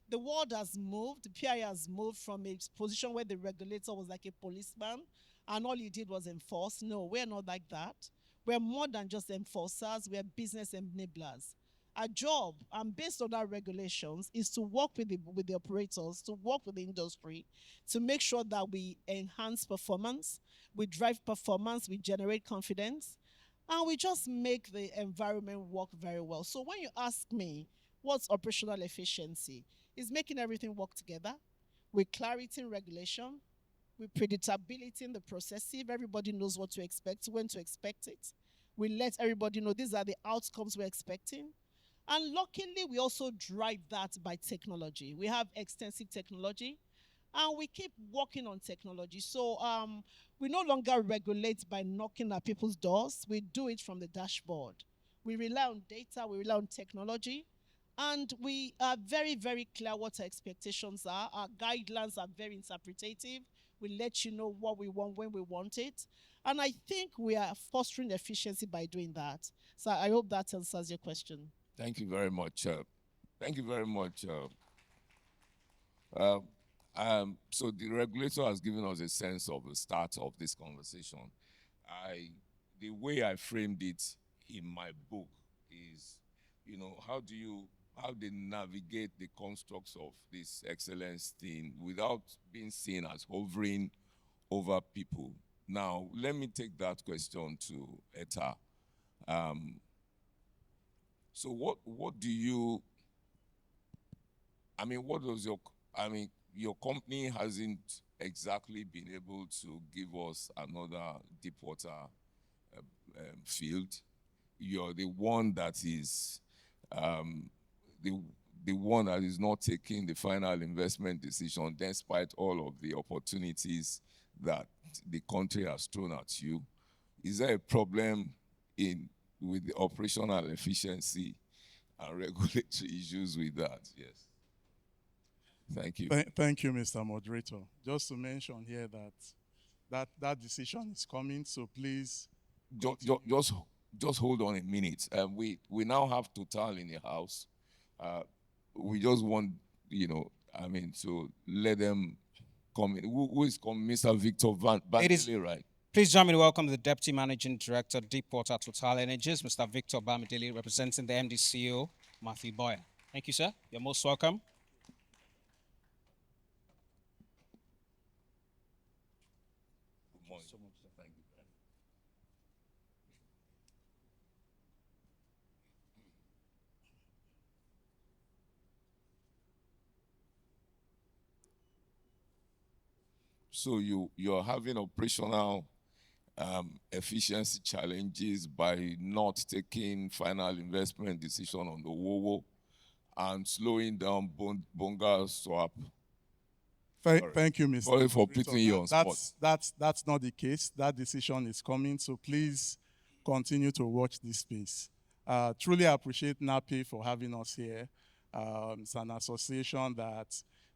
The world has moved, the PI has moved from a position where the regulator was like a policeman and all he did was enforce. No, we're not like that. We're more than just enforcers, we're business enablers. Our job, and based on our regulations, is to work with the operators, to work with the industry, to make sure that we enhance performance, we drive performance, we generate confidence, and we just make the environment work very well. So when you ask me, what's operational efficiency? It's making everything work together with clarity in regulation, with predictability in the process. Everybody knows what to expect, when to expect it. We let everybody know these are the outcomes we're expecting. And luckily, we also drive that by technology. We have extensive technology, and we keep working on technology. So we no longer regulate by knocking at people's doors. We do it from the dashboard. We rely on data, we rely on technology, and we are very, very clear what our expectations are. Our guidelines are very interpretative. We let you know what we want when we want it. And I think we are fostering efficiency by doing that. So I hope that answers your question. Thank you very much. Thank you very much. So the regulator has given us a sense of the start of this conversation. The way I framed it in my book is, how they navigate the constructs of this excellence thing without being seen as hovering over people. Now, let me take that question to Etta. So what do you, what does your company hasn't exactly been able to give us another deep water field. You're the one that is the one that is not taking the final investment decision despite all of the opportunities that the country has thrown at you. Is there a problem with the operational efficiency and regulatory issues with that? Yes. Thank you. Thank you, Mr. Moderator. Just to mention here that decision is coming, so please. Just hold on a minute. We now have Total in the house. We just want, to let them come in. Who is coming? Mr. Victor Van Bandele, right? Please join me to welcome the Deputy Managing Director, Deepwater Total Energies, Mr. Victor Bamidele, representing the MD CEO, Matthew Boyer. Thank you, sir. You're most welcome. Good morning. So much, sir. Thank you. So you're having operational efficiency challenges by not taking final investment decision on the WOWO and slowing down bonga swap. Thank you, Mr. Sorry for Moderator. putting you on spot. That's not the case. That decision is coming, so please continue to watch this space. Truly appreciate NAPE for having us here. It's an association that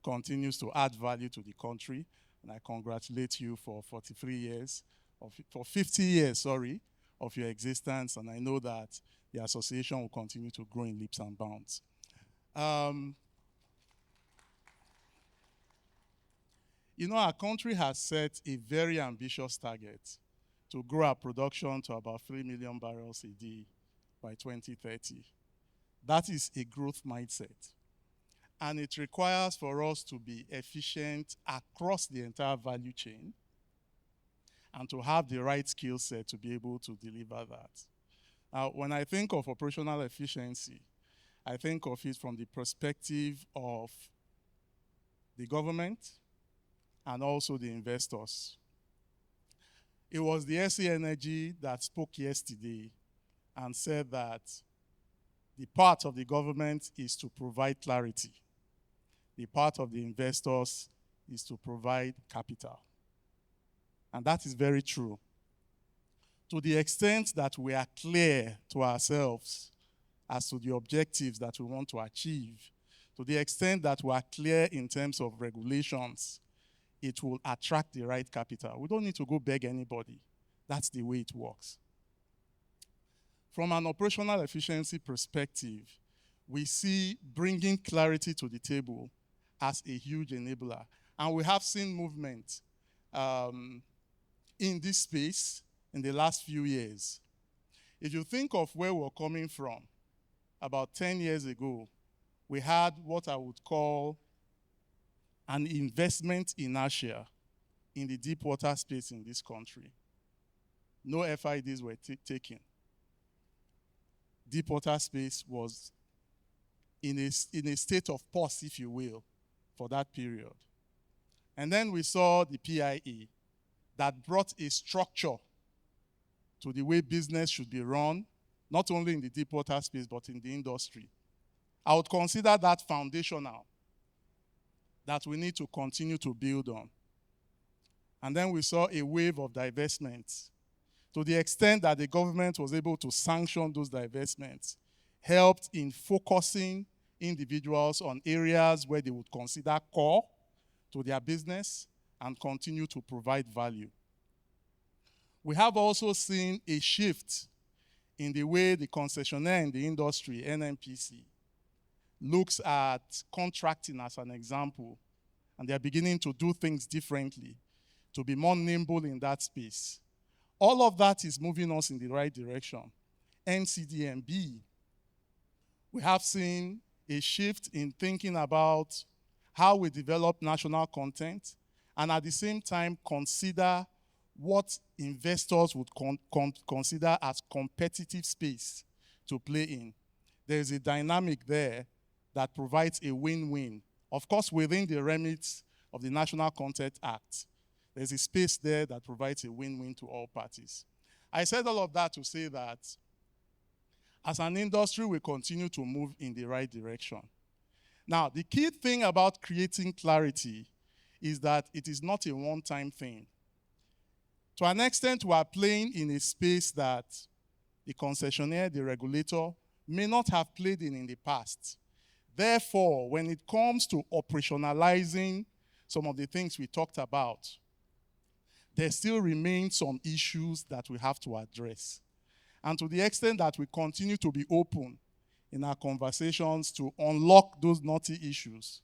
continues to add value to the country, and I congratulate you for 43 years, for 50 years, sorry, of your existence, and I know that the association will continue to grow in leaps and bounds. You know, our country has set a very ambitious target to grow our production to about 3 million barrels a day by 2030. That is a growth mindset. And it requires for us to be efficient across the entire value chain and to have the right skill set to be able to deliver that. Now, when I think of operational efficiency, I think of it from the perspective of the government and also the investors. It was the SE Energy that spoke yesterday and said that the part of the government is to provide clarity. The part of the investors is to provide capital. And that is very true. To the extent that we are clear to ourselves as to the objectives that we want to achieve, to the extent that we are clear in terms of regulations, it will attract the right capital. We don't need to go beg anybody. That's the way it works. From an operational efficiency perspective, we see bringing clarity to the table as a huge enabler. And we have seen movement in this space in the last few years. If you think of where we're coming from, about 10 years ago, we had what I would call an investment inertia in the deep water space in this country. No FIDs were taken. Deep water space was in a state of pause, if you will, for that period. And then we saw the PIA that brought a structure to the way business should be run, not only in the deep water space, but in the industry. I would consider that foundational, that we need to continue to build on. And then we saw a wave of divestments to the extent that the government was able to sanction those divestments, helped in focusing individuals on areas where they would consider core to their business and continue to provide value. We have also seen a shift in the way the concessionaire in the industry, NNPC, looks at contracting as an example, and they're beginning to do things differently, to be more nimble in that space. All of that is moving us in the right direction. NCDMB, we have seen a shift in thinking about how we develop national content and at the same time consider what investors would consider as competitive space to play in. There's a dynamic there that provides a win-win. Of course, within the remit of the National Content Act, there's a space there that provides a win-win to all parties. I said all of that to say that as an industry, we continue to move in the right direction. Now, the key thing about creating clarity is that it is not a one-time thing. To an extent, we are playing in a space that the concessionaire, the regulator, may not have played in the past. Therefore, when it comes to operationalizing some of the things we talked about, there still remain some issues that we have to address. And to the extent that we continue to be open in our conversations to unlock those knotty issues,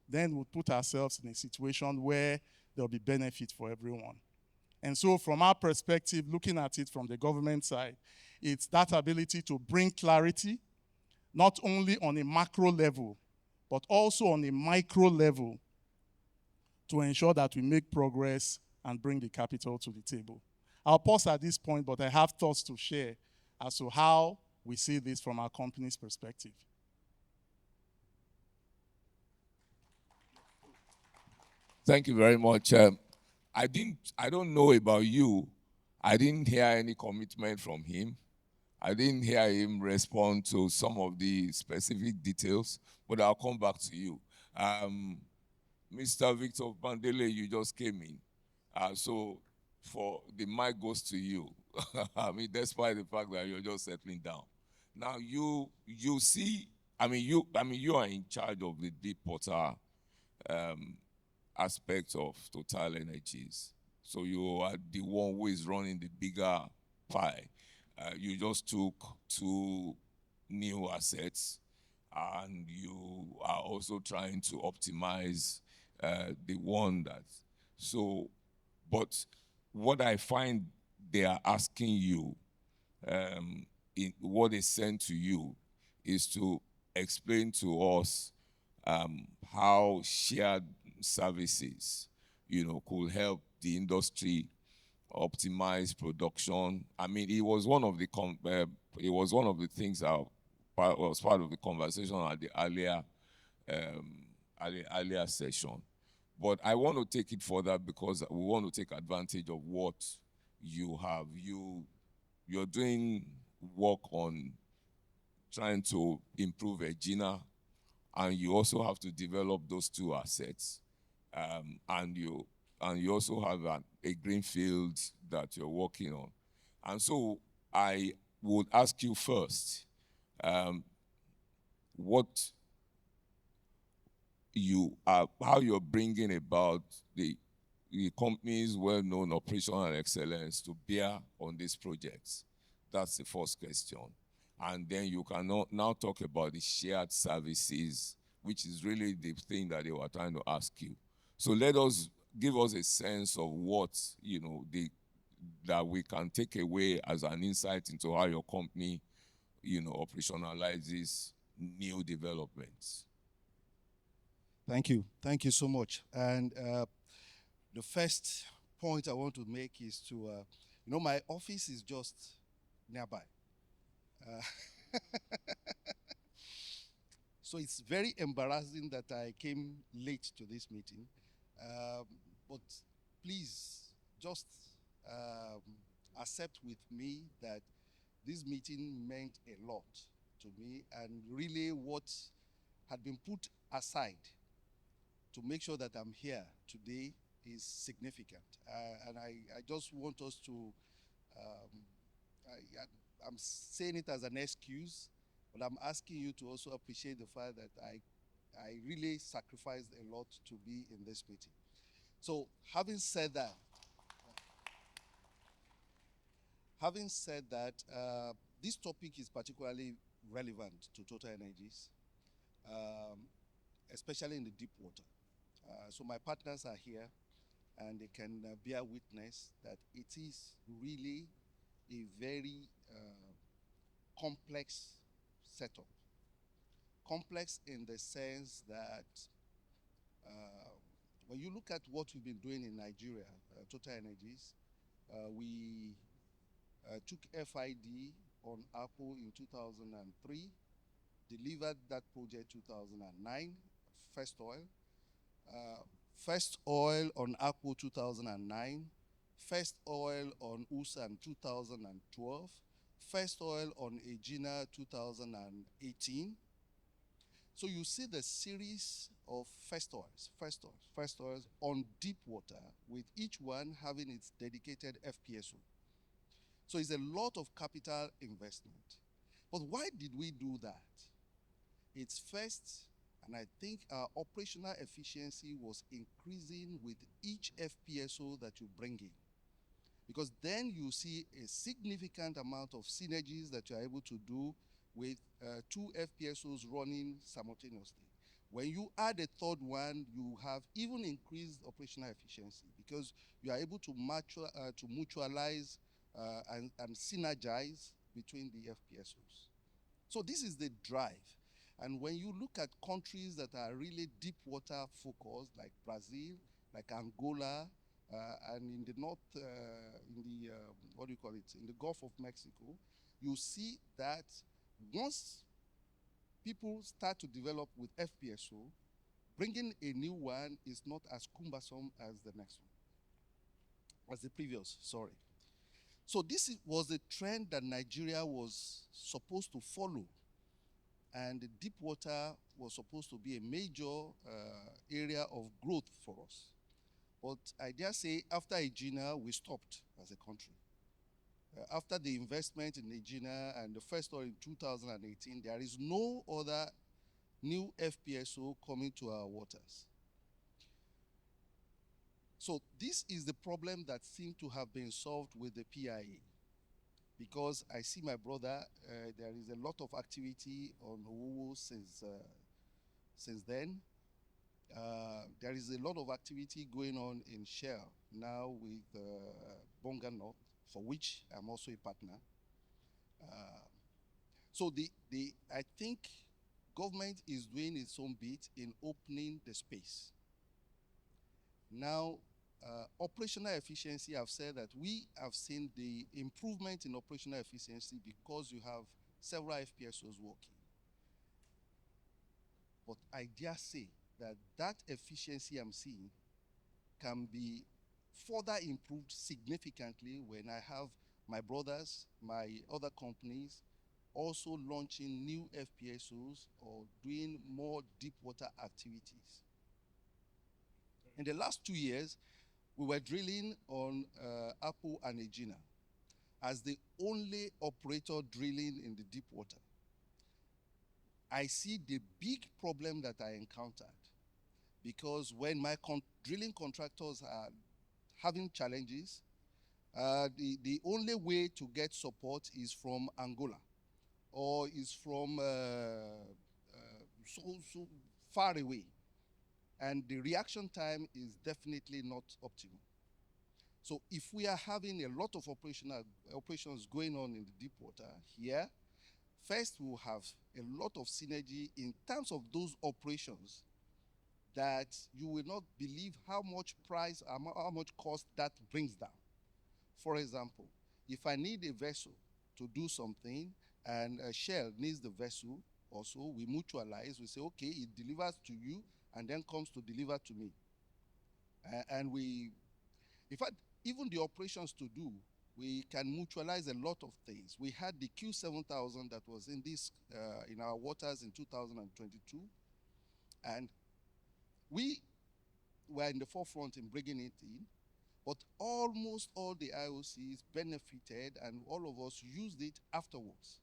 then we'll put ourselves in a situation where there'll be benefit for everyone. And so from our perspective, looking at it from the government side, it's that ability to bring clarity, not only on a macro level, but also on a micro level to ensure that we make progress and bring the capital to the table. I'll pause at this point, but I have thoughts to share as to how we see this from our company's perspective. Thank you very much. I don't know about you. I didn't hear any commitment from him. I didn't hear him respond to some of the specific details, but I'll come back to you. Mr. Victor Bandele, you just came in. So for the mic goes to you. I mean, despite the fact that you're just settling down. Now you see, you are in charge of the deep water aspect of Total Energies. So you are the one who is running the bigger pie. You just took two new assets, and you are also trying to optimize the one that. So, but what I find they are asking you, what is sent to you, is to explain to us how shared services, could help the industry optimize production. I mean, it was one of the things that was part of the conversation at the earlier session. But I want to take it further because we want to take advantage of what you have. You're doing work on trying to improve Egina, and you also have to develop those two assets. And you also have a green field that you're working on. And so I would ask you first, how you're bringing about the company's well-known operational excellence to bear on these projects. That's the first question. And then you can now talk about the shared services, which is really the thing that they were trying to ask you. So give us a sense of what, that we can take away as an insight into how your company, operationalizes new developments. Thank you. Thank you so much. And the first point I want to make is to, my office is just nearby. So it's very embarrassing that I came late to this meeting. But please just accept with me that this meeting meant a lot to me, and really what had been put aside to make sure that I'm here today is significant. And I just want us to, I'm saying it as an excuse, but I'm asking you to also appreciate the fact that I really sacrificed a lot to be in this meeting. So having said that, this topic is particularly relevant to Total Energies, especially in the deep water. So my partners are here, and they can bear witness that it is really a very complex setup. Complex in the sense that when you look at what we've been doing in Nigeria, Total Energies, we took FID on Apple in 2003, delivered that project 2009, first oil. First oil on Apple 2009, first oil on USAN 2012, first oil on Egina 2018. So you see the series of first oils on deep water, with each one having its dedicated FPSO. So it's a lot of capital investment. But why did we do that? It's first, and I think our operational efficiency was increasing with each FPSO that you bring in. Because then you see a significant amount of synergies that you're able to do with two FPSOs running simultaneously. When you add a third one, you have even increased operational efficiency because you are able to mutualize and synergize between the FPSOs. So this is the drive. And when you look at countries that are really deep water focused, like Brazil, like Angola, and in the north, in the Gulf of Mexico, you see that once people start to develop with FPSO, bringing a new one is not as cumbersome as the next one. as the previous, sorry. So this was a trend that Nigeria was supposed to follow, and the deep water was supposed to be a major area of growth for us. But I dare say, after Egina, we stopped as a country. After the investment in Egina and the first oil in 2018, there is no other new FPSO coming to our waters. So this is the problem that seemed to have been solved with the PIA. Because I see my brother, there is a lot of activity on Owo since then. There is a lot of activity going on in Shell now with Bonga North, for which I'm also a partner. So I think government is doing its own bit in opening the space. Now, operational efficiency, I've said that we have seen the improvement in operational efficiency because you have several FPSOs working. But I dare say that that efficiency I'm seeing can be further improved significantly when I have my brothers, my other companies, also launching new FPSOs or doing more deep water activities. In the last 2 years, we were drilling on Apple and Egina as the only operator drilling in the deep water. I see the big problem that I encountered, because when my drilling contractors are having challenges, the only way to get support is from Angola or is from so far away. And the reaction time is definitely not optimal. So if we are having a lot of operations going on in the deep water here, first we'll have a lot of synergy in terms of those operations that you will not believe how much price, how much cost that brings down. For example, if I need a vessel to do something and Shell needs the vessel also, we mutualize, we say, okay, it delivers to you and then comes to deliver to me. And we, in fact, even the operations to do, we can mutualize a lot of things. We had the Q7000 that was in in our waters in 2022, and we were in the forefront in bringing it in, but almost all the IOCs benefited and all of us used it afterwards.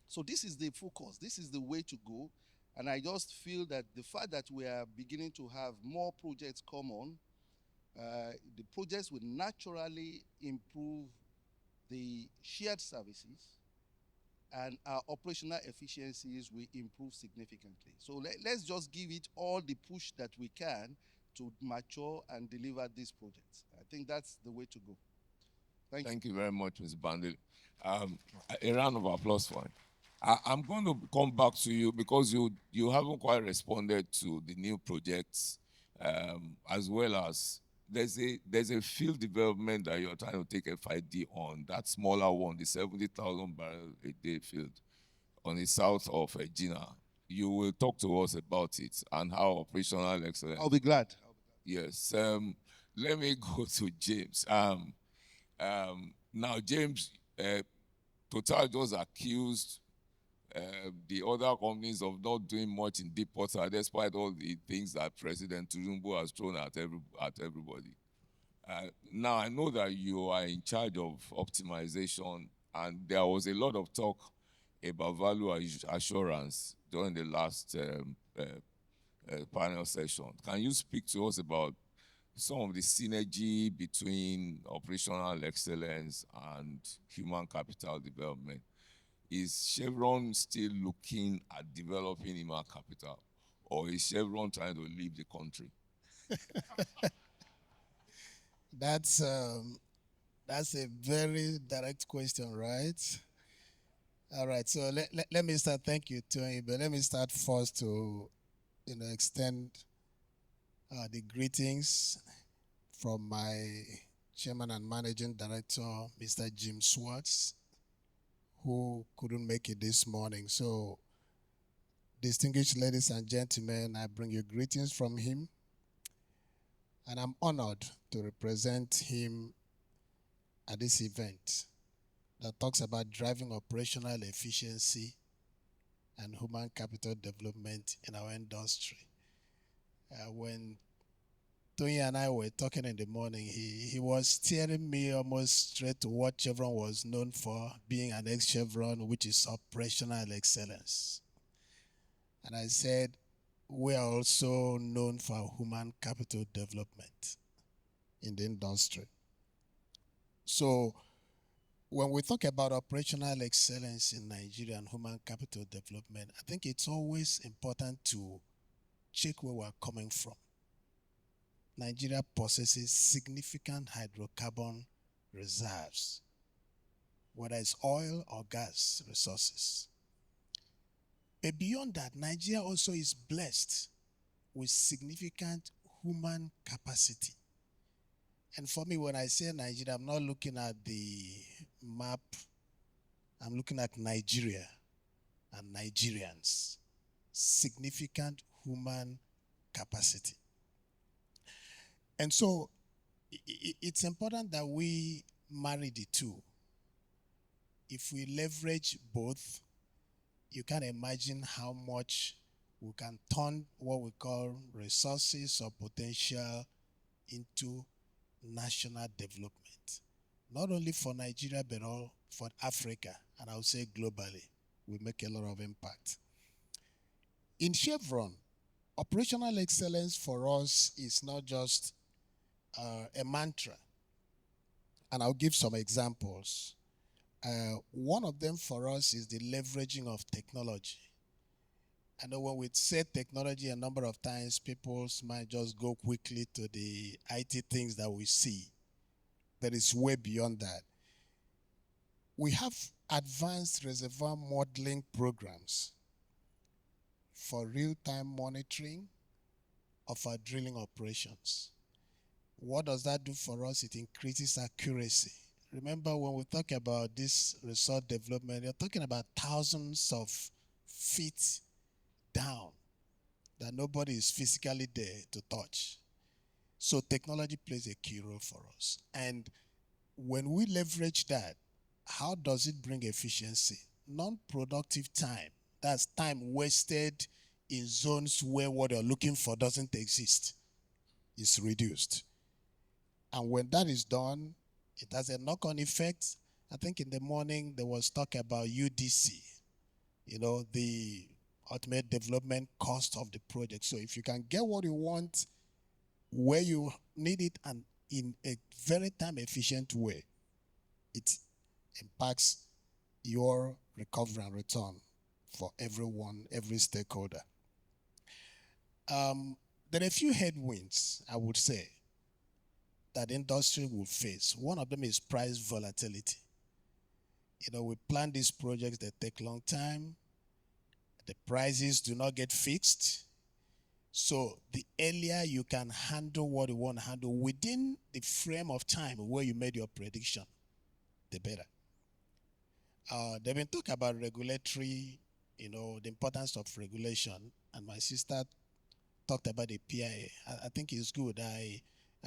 So this is the focus, this is the way to go, and I just feel that the fact that we are beginning to have more projects come on, the projects will naturally improve the shared services, and our operational efficiencies will improve significantly. So let's just give it all the push that we can to mature and deliver these projects. I think that's the way to go. Thank you very much, Mr. Bandel. A round of applause for him. I'm going to come back to you because you haven't quite responded to the new projects, as well as there's a field development that you're trying to take FID on, that smaller one, the 70,000 barrel a day field on the south of Egina. You will talk to us about it and how operational excellence. I'll be glad. Yes. Let me go to James. Now, James, Total just accused the other companies of not doing much in deep water, despite all the things that President Tinubu has thrown at everybody. Now, I know that you are in charge of optimization, and there was a lot of talk about value assurance during the last panel session. Can you speak to us about some of the synergy between operational excellence and human capital development? Is Chevron still looking at developing human capital, or is Chevron trying to leave the country? That's a very direct question, right? All right, so let me start. Thank you, Tony. But let me start first to, extend the greetings from my chairman and managing director, Mr. Jim Swartz, who couldn't make it this morning. So, distinguished ladies and gentlemen, I bring you greetings from him. and I'm honored to represent him at this event that talks about driving operational efficiency and human capital development in our industry. When Tony and I were talking in the morning, he was steering me almost straight to what Chevron was known for, being an ex-Chevron, which is operational excellence. And I said, we are also known for human capital development in the industry. So when we talk about operational excellence in Nigeria and human capital development, I think it's always important to check where we're coming from. Nigeria possesses significant hydrocarbon reserves, whether it's oil or gas resources. But beyond that, Nigeria also is blessed with significant human capacity. And for me, when I say Nigeria, I'm not looking at the map, I'm looking at Nigeria and Nigerians. Significant human capacity. And so it's important that we marry the two. If we leverage both, you can imagine how much we can turn what we call resources or potential into national development. Not only for Nigeria, but all for Africa, and I would say globally, we make a lot of impact. In Chevron, operational excellence for us is not just a mantra. And I'll give some examples. One of them for us is the leveraging of technology. I know when we say technology, a number of times people's mind just go quickly to the IT things that we see. That is way beyond that. We have advanced reservoir modeling programs for real-time monitoring of our drilling operations. What does that do for us? It increases accuracy. Remember, when we talk about this resource development, you're talking about thousands of feet down that nobody is physically there to touch. So technology plays a key role for us. And when we leverage that, how does it bring efficiency? Non-productive time, that's time wasted in zones where what you're looking for doesn't exist, is reduced. And when that is done, it has a knock-on effect. I think in the morning there was talk about UDC, the ultimate development cost of the project. So if you can get what you want where you need it and in a very time-efficient way, it impacts your recovery and return for everyone, every stakeholder. There are a few headwinds, I would say, that industry will face. One of them is price volatility. We plan these projects that take a long time. The prices do not get fixed. So the earlier you can handle what you want to handle within the frame of time where you made your prediction, the better. They've been talking about regulatory, the importance of regulation. And my sister talked about the PIA. I think it's good. I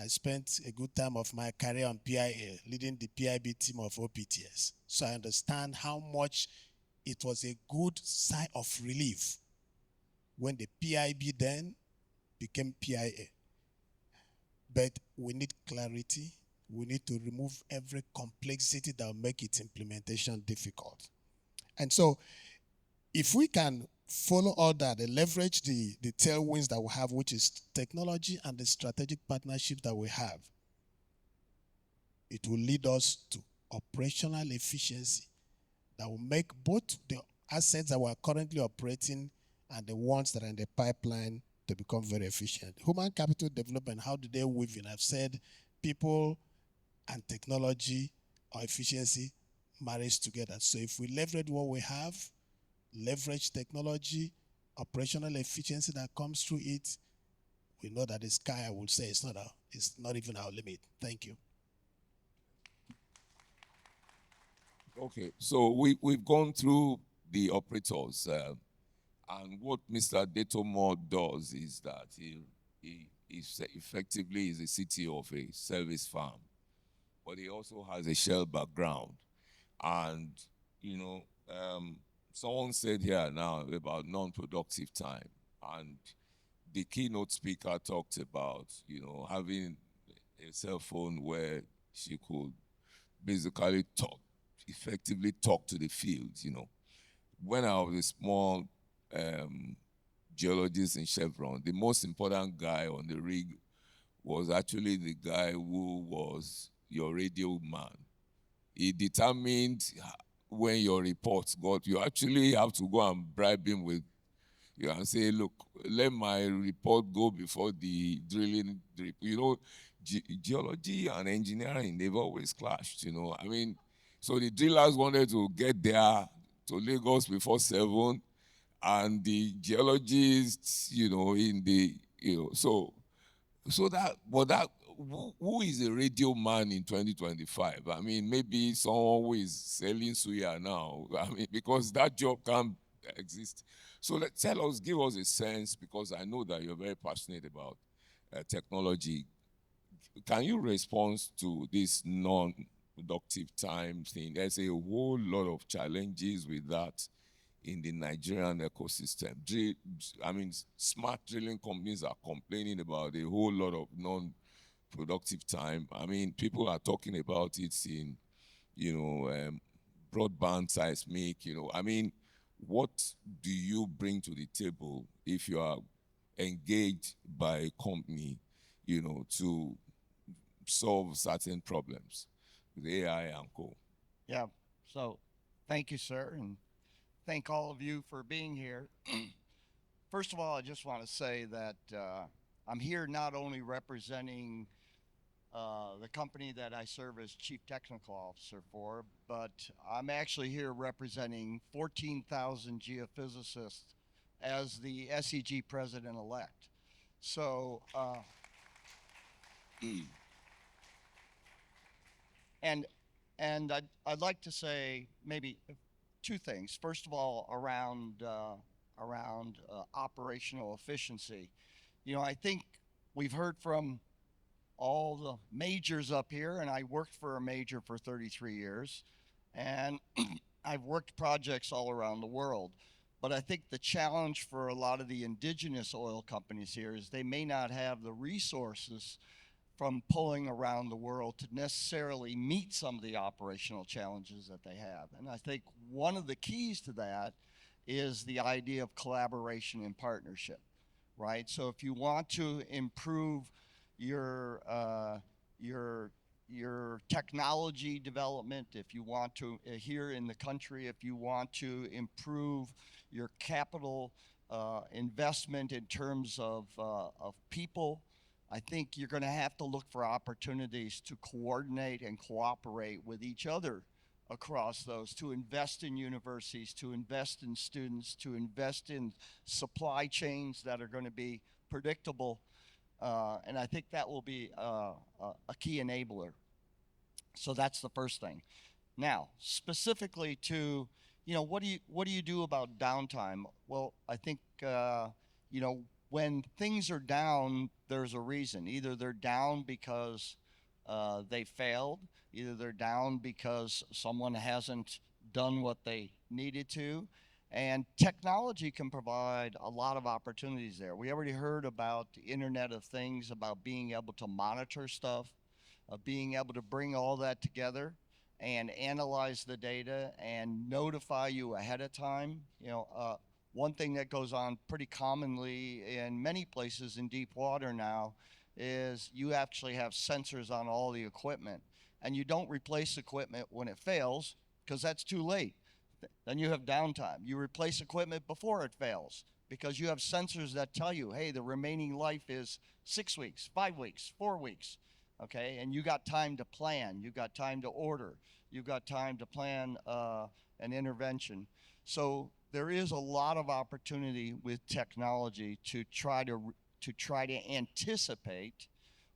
spent a good time of my career on PIA, leading the PIB team of OPTS. So I understand how much it was a good sigh of relief when the PIB then became PIA. But we need clarity. We need to remove every complexity that will make its implementation difficult. And so if we can follow all that and leverage the tailwinds that we have, which is technology and the strategic partnership that we have, it will lead us to operational efficiency that will make both the assets that we're currently operating and the ones that are in the pipeline to become very efficient. Human capital development, how do they weave in? I've said people and technology or efficiency marries together. So if we leverage what we have, leverage technology, operational efficiency that comes through it, we know that the sky, I would say, it's not even our limit. Thank you. Okay, so we've gone through the operators, and what Mr. Detomo does is that effectively is a CTO of a service farm, but he also has a Shell background. And, you know, someone said here now about non-productive time, and the keynote speaker talked about, you know, having a cell phone where she could basically effectively talk to the field, you know. When I was a small geologist in Chevron, the most important guy on the rig was actually the guy who was your radio man. He determined when your reports got, you actually have to go and bribe him with, you know, and say, look, let my report go before the drilling. You know, geology and engineering, they've always clashed, you know. I mean, so the drillers wanted to get there to Lagos before 7, and the geologists, you know, in the, you know, so that, but that, who is a radio man in 2025? I mean, maybe someone who is selling suya now. I mean, because that job can't exist. So tell us, give us a sense, because I know that you're very passionate about technology. Can you respond to this non-productive time thing? There's a whole lot of challenges with that in the Nigerian ecosystem. I mean, smart drilling companies are complaining about a whole lot of non-productive time. I mean, people are talking about it in, you know, broadband seismic, you know. I mean, what do you bring to the table if you are engaged by a company, you know, to solve certain problems with AI and co? Yeah, so thank you, sir, and thank all of you for being here. First of all, I just want to say that I'm here not only representing the company that I serve as Chief Technical Officer for, but I'm actually here representing 14,000 geophysicists as the SEG President-elect. So, and I'd like to say maybe two things. First of all, around operational efficiency. You know, I think we've heard from all the majors up here, and I worked for a major for 33 years, and I've worked projects all around the world. But I think the challenge for a lot of the indigenous oil companies here is they may not have the resources from pulling around the world to necessarily meet some of the operational challenges that they have. And I think one of the keys to that is the idea of collaboration and partnership, right? So if you want to improve your technology development, if you want to, here in the country, if you want to improve your capital investment in terms of people, I think you're going to have to look for opportunities to coordinate and cooperate with each other across those, to invest in universities, to invest in students, to invest in supply chains that are going to be predictable. And I think that will be a key enabler. So that's the first thing. Now, specifically to, you know, what do you do about downtime? Well, I think, you know, when things are down, there's a reason. Either they're down because they failed, either they're down because someone hasn't done what they needed to. And technology can provide a lot of opportunities there. We already heard about the Internet of Things, about being able to monitor stuff, of being able to bring all that together and analyze the data and notify you ahead of time. You know, one thing that goes on pretty commonly in many places in deep water now is you actually have sensors on all the equipment, and you don't replace equipment when it fails because that's too late. Then you have downtime. You replace equipment before it fails because you have sensors that tell you, hey, the remaining life is 6 weeks, 5 weeks, 4 weeks. Okay, and you got time to plan, you got time to order, you got time to plan an intervention. So there is a lot of opportunity with technology to try to anticipate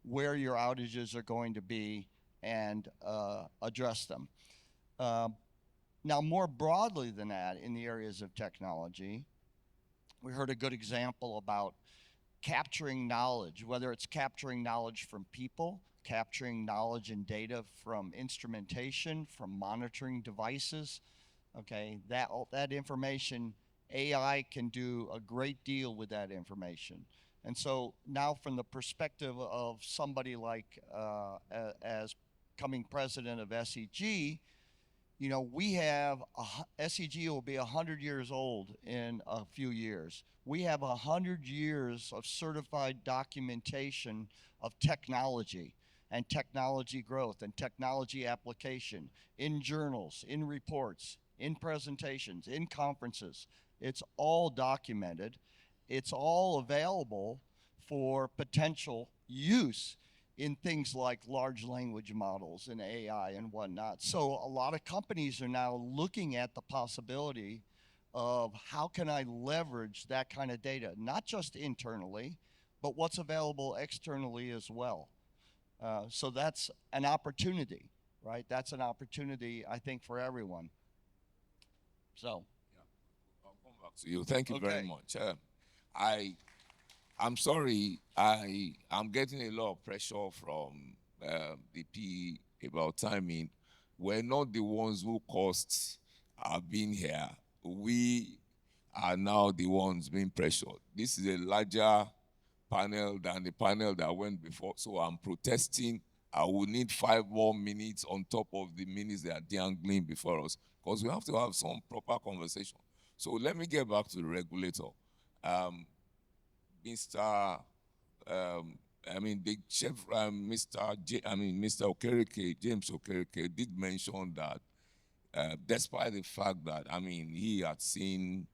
where your outages are going to be and address them. Now, more broadly than that, in the areas of technology, we heard a good example about capturing knowledge, whether it's capturing knowledge from people, capturing knowledge and data from instrumentation, from monitoring devices. Okay, that information, AI can do a great deal with that information. And so now, from the perspective of somebody like as coming president of SEG, you know, we have SEG will be 100 years old in a few years. We have 100 years of certified documentation of technology and technology growth and technology application in journals, in reports, in presentations, in conferences. It's all documented. It's all available for potential use in things like large language models and AI and whatnot. So a lot of companies are now looking at the possibility of how can I leverage that kind of data, not just internally, but what's available externally as well. So that's an opportunity, right? That's an opportunity, I think, for everyone. So. I'll come back to you. Thank you very Okay. much. I'm sorry, I'm getting a lot of pressure from the P about timing. We're not the ones who caused our being here. We are now the ones being pressured. This is a larger panel than the panel that went before, so I'm protesting. I will need 5 more minutes on top of the minutes that are dangling before us, because we have to have some proper conversation. So let me get back to the regulator. Mr. The chef, Mr. Okereke, James Okereke, did mention that despite the fact that, he had seen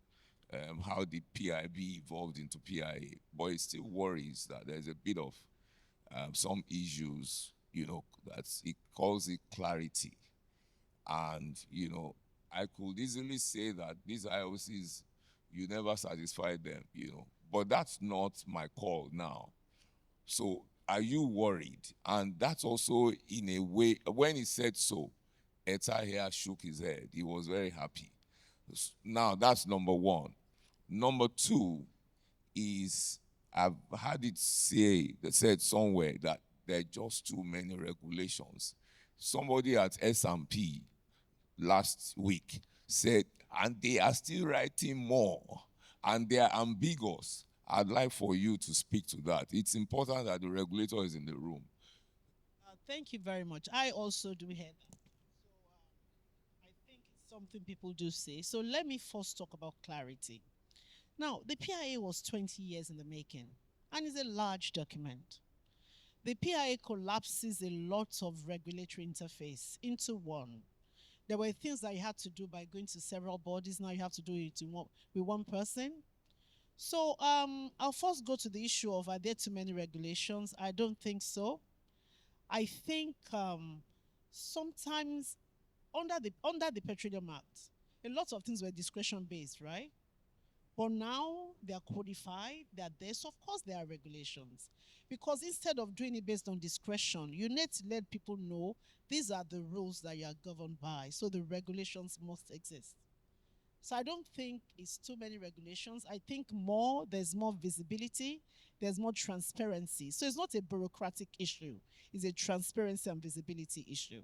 how the PIB evolved into PIA, but he still worries that there's a bit of some issues, that it calls it clarity. And, I could easily say that these IOCs, you never satisfy them, but that's not my call now. So are you worried? And that's also, in a way, when he said so, Eta here shook his head. He was very happy. Now, that's number one. Number two is, I've had it said somewhere that there are just too many regulations. Somebody at S&P last week said, and they are still writing more, and they are ambiguous. I'd like for you to speak to that. It's important that the regulator is in the room. Thank you very much. I also do hear that. So I think it's something people do say. So let me first talk about clarity. Now, the PIA was 20 years in the making, and is a large document. The PIA collapses a lot of regulatory interface into one. There were things that you had to do by going to several bodies. Now you have to do it with one person. So I'll first go to the issue of, are there too many regulations? I don't think so. I think sometimes under the Petroleum Act, a lot of things were discretion based, right? But now they are codified, they are there. So of course there are regulations. Because instead of doing it based on discretion, you need to let people know these are the rules that you are governed by. So the regulations must exist. So I don't think it's too many regulations. I think there's more visibility, there's more transparency. So it's not a bureaucratic issue, it's a transparency and visibility issue.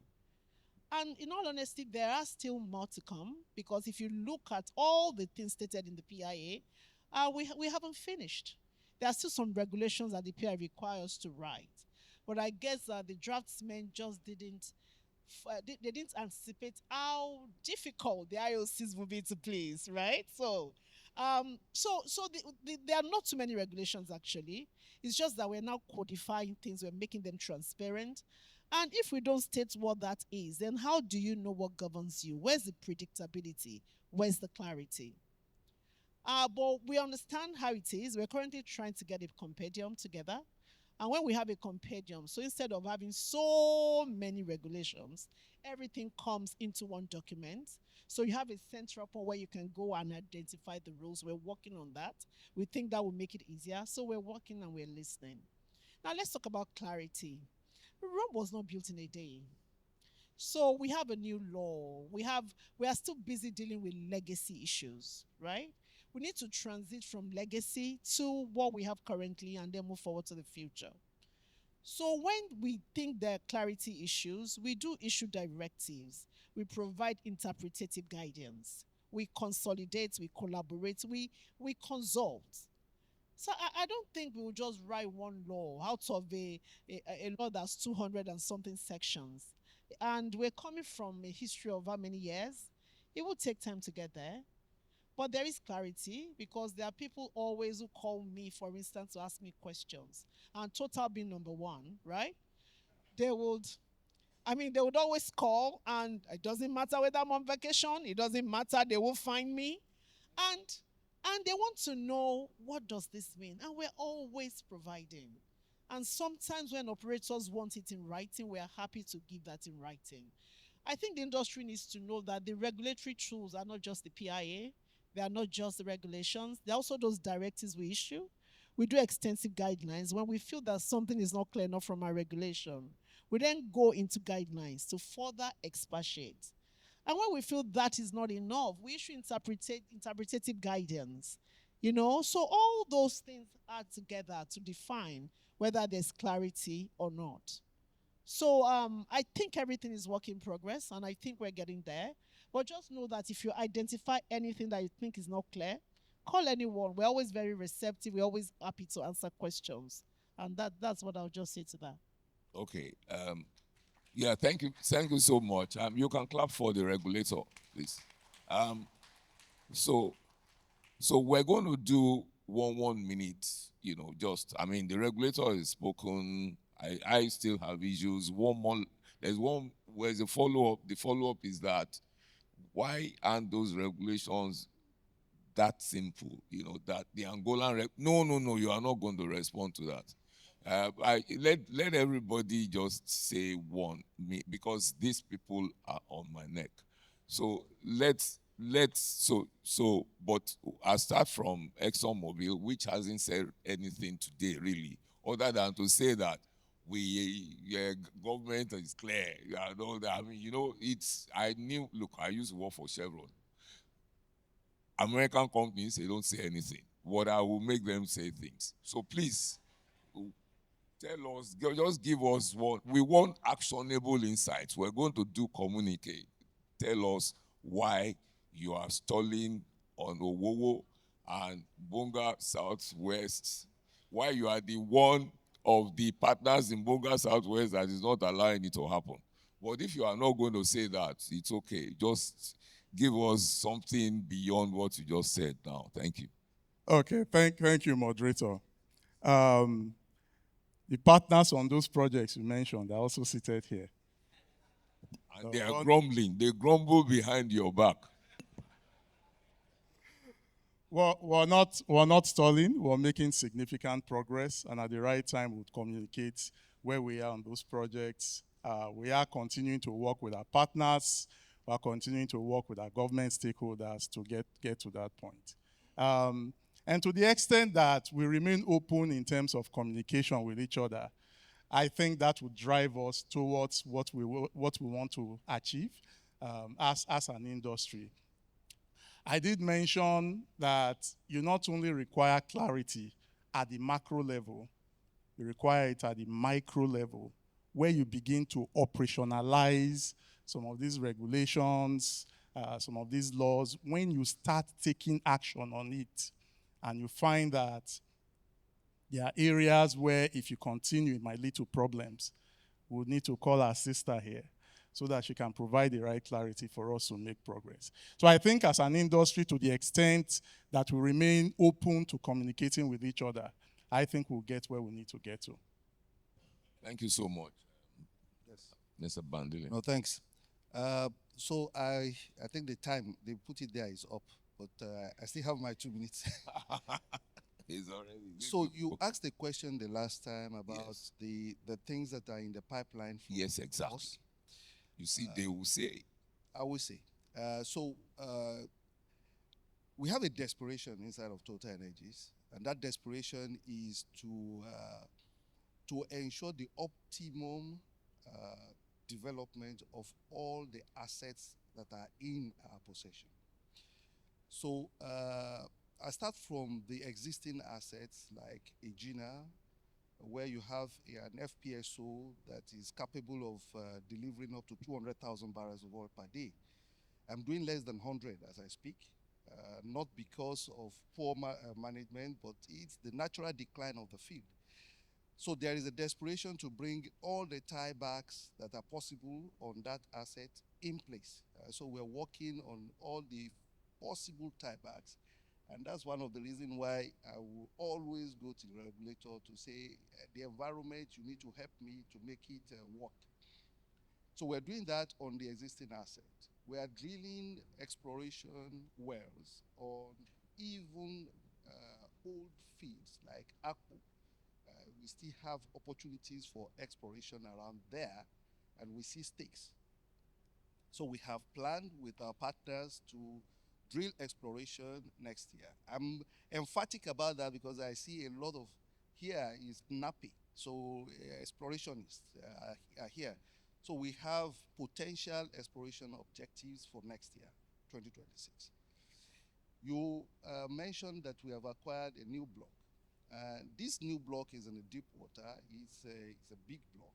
And in all honesty, there are still more to come, because if you look at all the things stated in the PIA, we haven't finished. There are still some regulations that the PIA requires to write. But I guess the draftsmen just didn't anticipate how difficult the IOCs will be to please, right? So, there are not too many regulations actually. It's just that we're now codifying things, we're making them transparent. And if we don't state what that is, then how do you know what governs you? Where's the predictability? Where's the clarity? But we understand how it is. We're currently trying to get a compendium together. And when we have a compendium, so instead of having so many regulations, everything comes into one document. So you have a central point where you can go and identify the rules. We're working on that. We think that will make it easier. So we're working and we're listening. Now let's talk about clarity. Rome was not built in a day. So we have a new law. We are still busy dealing with legacy issues, right? We need to transit from legacy to what we have currently and then move forward to the future. So when we think there are clarity issues, we do issue directives. We provide interpretative guidance. We consolidate, we collaborate, we consult. So I don't think we will just write one law out of a law that's 200 and something sections. And we're coming from a history of how many years? It will take time to get there. But there is clarity because there are people always who call me, for instance, to ask me questions. And Total being number one, right? They would, they would always call, and it doesn't matter whether I'm on vacation, it doesn't matter, they will find me. And they want to know, what does this mean? And we're always providing. And sometimes when operators want it in writing, we are happy to give that in writing. I think the industry needs to know that the regulatory tools are not just the PIA, they are not just the regulations, they're also those directives we issue. We do extensive guidelines. When we feel that something is not clear enough from our regulation, we then go into guidelines to further expatiate. And when we feel that is not enough, we issue interpretative guidance. So all those things are together to define whether there's clarity or not. So I think everything is work in progress, and I think we're getting there. But just know that if you identify anything that you think is not clear, call anyone. We're always very receptive. We're always happy to answer questions. And that's what I'll just say to that. Okay. Yeah, thank you. Thank you so much. You can clap for the regulator, please. So we're going to do 1 minute, the regulator has spoken. I still have issues. One more, where's the follow-up? The follow-up is that why aren't those regulations that simple? That the Angolan, no, you are not going to respond to that. Let everybody just say one, because these people are on my neck. So but I start from ExxonMobil, which hasn't said anything today really, other than to say that government is clear. I used to work for Chevron. American companies, they don't say anything. What I will make them say things. So please, tell us, just give us what we want, actionable insights. We're going to do communicate. Tell us why you are stalling on Owowo and Bonga Southwest. Why you are the one of the partners in Bonga Southwest that is not allowing it to happen. But if you are not going to say that, it's okay. Just give us something beyond what you just said now. Thank you. Okay, thank you, moderator. The partners on those projects you mentioned are also seated here. And they are grumbling. They grumble behind your back. We're not stalling. We're making significant progress, and at the right time, we'll communicate where we are on those projects. We are continuing to work with our partners. We are continuing to work with our government stakeholders to get to that point. And to the extent that we remain open in terms of communication with each other, I think that would drive us towards what we want to achieve as an industry. I did mention that you not only require clarity at the macro level, you require it at the micro level, where you begin to operationalize some of these regulations, some of these laws, when you start taking action on it, and you find that there are areas where if you continue, it might lead to problems. We'll need to call our sister here so that she can provide the right clarity for us to make progress. So I think as an industry, to the extent that we remain open to communicating with each other, I think we'll get where we need to get to. Thank you so much. Yes. Mr. Bandile. No, thanks. So I think the time they put it there is up, but I still have my 2 minutes. So you asked a question the last time about the things that are in the pipeline. Yes, exactly. Us. You see, they will say. I will say. We have a desperation inside of Total Energies, and that desperation is to ensure the optimum development of all the assets that are in our possession. So I start from the existing assets like Egina, where you have an FPSO that is capable of delivering up to 200,000 barrels of oil per day. I'm doing less than 100 as I speak, not because of poor management, but it's the natural decline of the field. So there is a desperation to bring all the tiebacks that are possible on that asset in place. So we're working on all the possible tiebacks. And that's one of the reasons why I will always go to the regulator to say, the environment, you need to help me to make it work. So we're doing that on the existing asset. We are drilling exploration wells on even old fields like Akpo. We still have opportunities for exploration around there, and we see stakes. So we have planned with our partners to drill exploration next year. I'm emphatic about that because I see a lot of here is NAPE, so explorationists are here. So we have potential exploration objectives for next year, 2026. You mentioned that we have acquired a new block. This new block is in the deep water. It's a big block.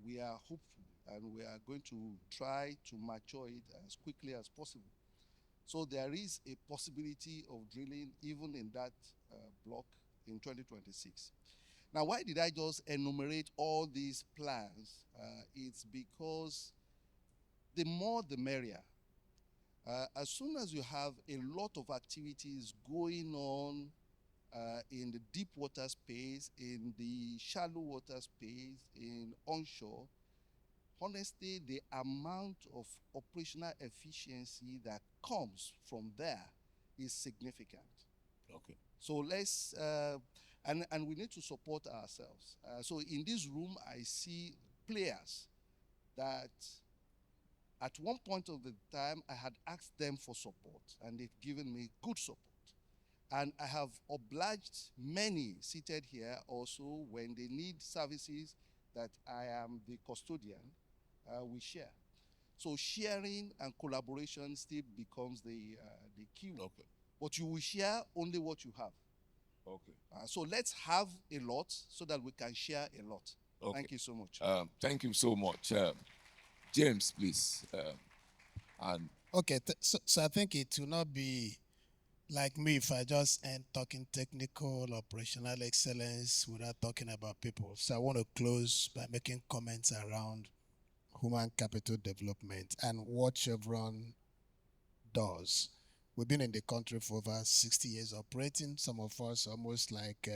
We are hopeful and we are going to try to mature it as quickly as possible. So there is a possibility of drilling even in that block in 2026. Now, why did I just enumerate all these plans? It's because the more the merrier. As soon as you have a lot of activities going on in the deep water space, in the shallow water space, in onshore, honestly, the amount of operational efficiency that comes from there is significant. Okay. So let's, and we need to support ourselves. So in this room, I see players that at one point of the time, I had asked them for support, and they've given me good support. And I have obliged many seated here also when they need services that I am the custodian, we share. So sharing and collaboration still becomes the key. Okay. But you will share only what you have. Okay. So let's have a lot so that we can share a lot. Okay. Thank you so much. Thank you so much. James, please. And Okay, so I think it will not be like me if I just end talking technical operational excellence without talking about people. So I want to close by making comments around human capital development and what Chevron does. We've been in the country for over 60 years operating. Some of us almost like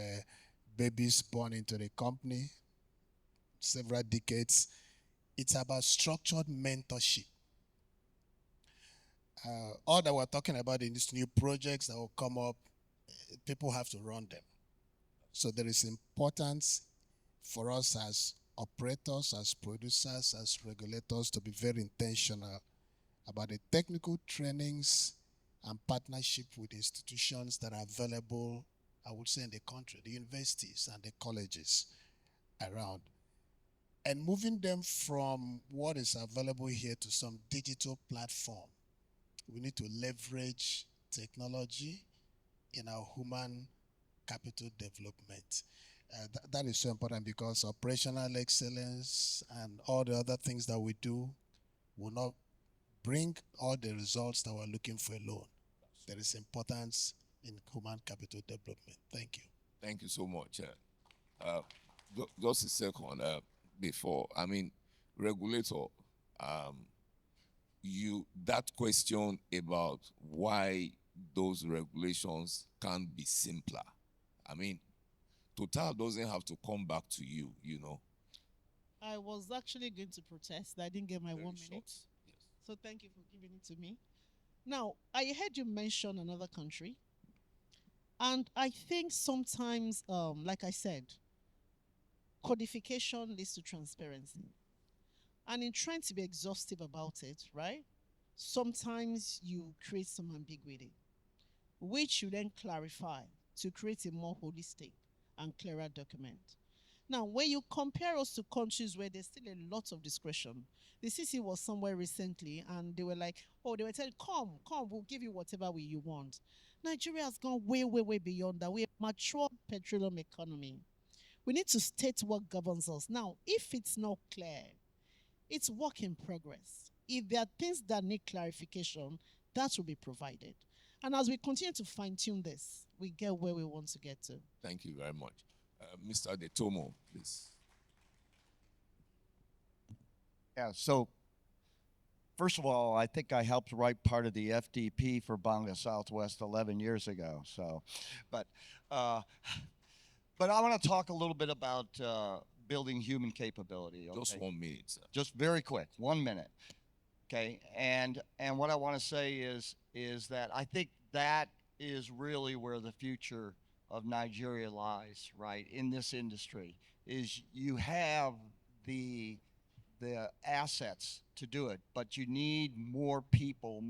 babies born into the company, several decades. It's about structured mentorship. All that we're talking about in these new projects that will come up, people have to run them. So there is importance for us as operators, as producers, as regulators to be very intentional about the technical trainings and partnership with institutions that are available, I would say, in the country, the universities and the colleges around. And moving them from what is available here to some digital platform. We need to leverage technology in our human capital development. That is so important because operational excellence and all the other things that we do will not bring all the results that we're looking for alone. There is importance in human capital development. Thank you. thank you so much. Just a second before. I mean, regulator, that question about why those regulations can't be simpler. I mean, Total doesn't have to come back to you, you know. I was actually going to protest that I didn't get my Very 1 short. minute. Yes. So thank you for giving it to me. Now, I heard you mention another country. And I think sometimes, like I said, codification leads to transparency. And in trying to be exhaustive about it, right? Sometimes you create some ambiguity, which you then clarify to create a more holistic and clearer document. Now, when you compare us to countries where there's still a lot of discretion, the CC was somewhere recently and they were like, oh, they were telling, come, we'll give you whatever you want. Nigeria has gone way, way, way beyond that. We're a mature petroleum economy. We need to state what governs us. Now, if it's not clear, it's work in progress. If there are things that need clarification, that will be provided. And as we continue to fine tune this, we get where we want to get to. Thank you very much. Mr. Detomo, please. Yeah, so first of all, I think I helped write part of the FDP for Bonga Southwest 11 years ago. So, but I want to talk a little bit about building human capability. Okay? Just 1 minute, sir. Just very quick, 1 minute. Okay, and what I want to say is that I think that is really where the future of Nigeria lies, right? In this industry, is you have the assets to do it, but you need more people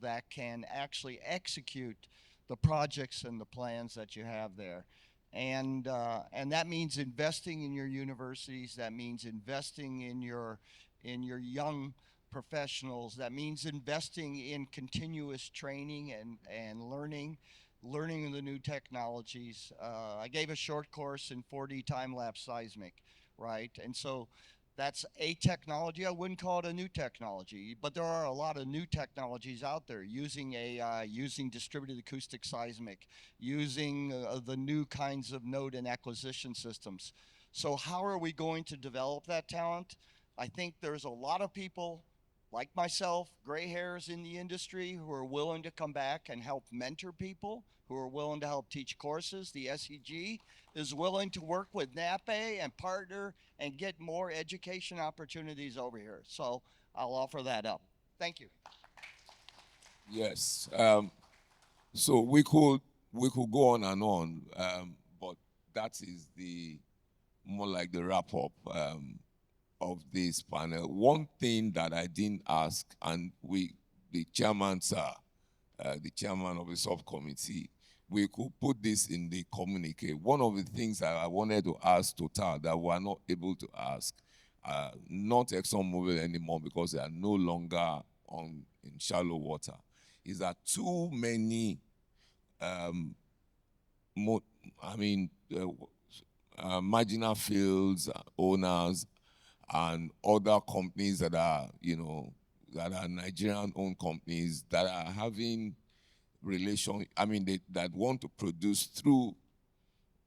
that can actually execute the projects and the plans that you have there. And that means investing in your universities. That means investing in your young professionals. That means investing in continuous training and learning the new technologies. I gave a short course in 4D time-lapse seismic, right? And so that's a technology. I wouldn't call it a new technology, but there are a lot of new technologies out there using AI, using distributed acoustic seismic, using the new kinds of node and acquisition systems. So how are we going to develop that talent? I think there's a lot of people like myself, gray hairs in the industry, who are willing to come back and help mentor people, who are willing to help teach courses. The SEG is willing to work with NAPE and partner and get more education opportunities over here. So I'll offer that up. Thank you. Yes. So we could go on and on, but that is the more like the wrap up of this panel. One thing that I didn't ask, and the chairman, sir, the chairman of the subcommittee, we could put this in the communique. One of the things that I wanted to ask Total that we are not able to ask, not ExxonMobil anymore because they are no longer in shallow water, is that too many, marginal fields owners and other companies that are, that are Nigerian-owned companies that are having that want to produce through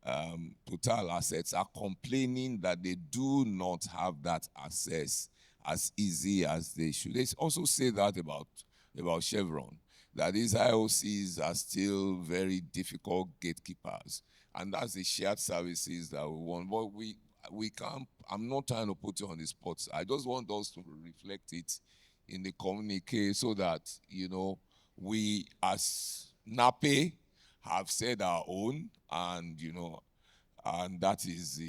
Total assets are complaining that they do not have that access as easy as they should. They also say that about Chevron, that these IOCs are still very difficult gatekeepers, and that's the shared services that we want. But we can't, I'm not trying to put you on the spot. I just want us to reflect it in the communique so that, we as NAPE have said our own, and, and that is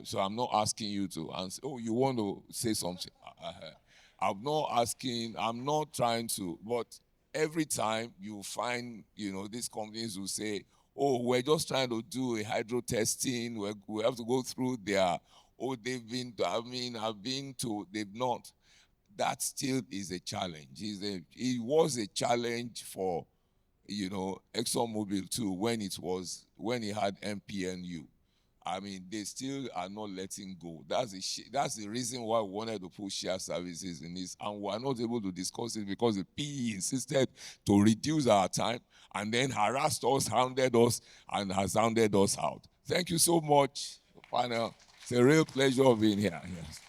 so I'm not asking you to answer, oh, you want to say something. I'm not trying to, but every time you find, these companies will say, oh, we're just trying to do a hydro testing. We have to go through they've not. That still is a challenge. It was a challenge for, ExxonMobil too when it had MPNU. They still are not letting go. That's the reason why we wanted to put share services in this, and we are not able to discuss it because the PE insisted to reduce our time and then harassed us, hounded us, and has hounded us out. Thank you so much, panel. It's a real pleasure being here. Yes.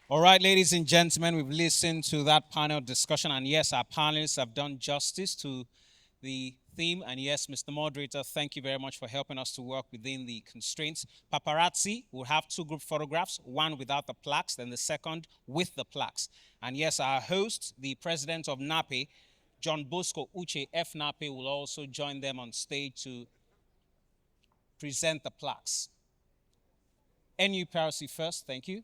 All right, ladies and gentlemen, we've listened to that panel discussion, and yes, our panelists have done justice to the theme. And yes, Mr. Moderator, thank you very much for helping us to work within the constraints. Paparazzi will have 2 group photographs, one without the plaques, then the second with the plaques. And yes, our host, the president of NAPE, John Bosco Uche F. NAPE, will also join them on stage to present the plaques. NUPRC first, thank you.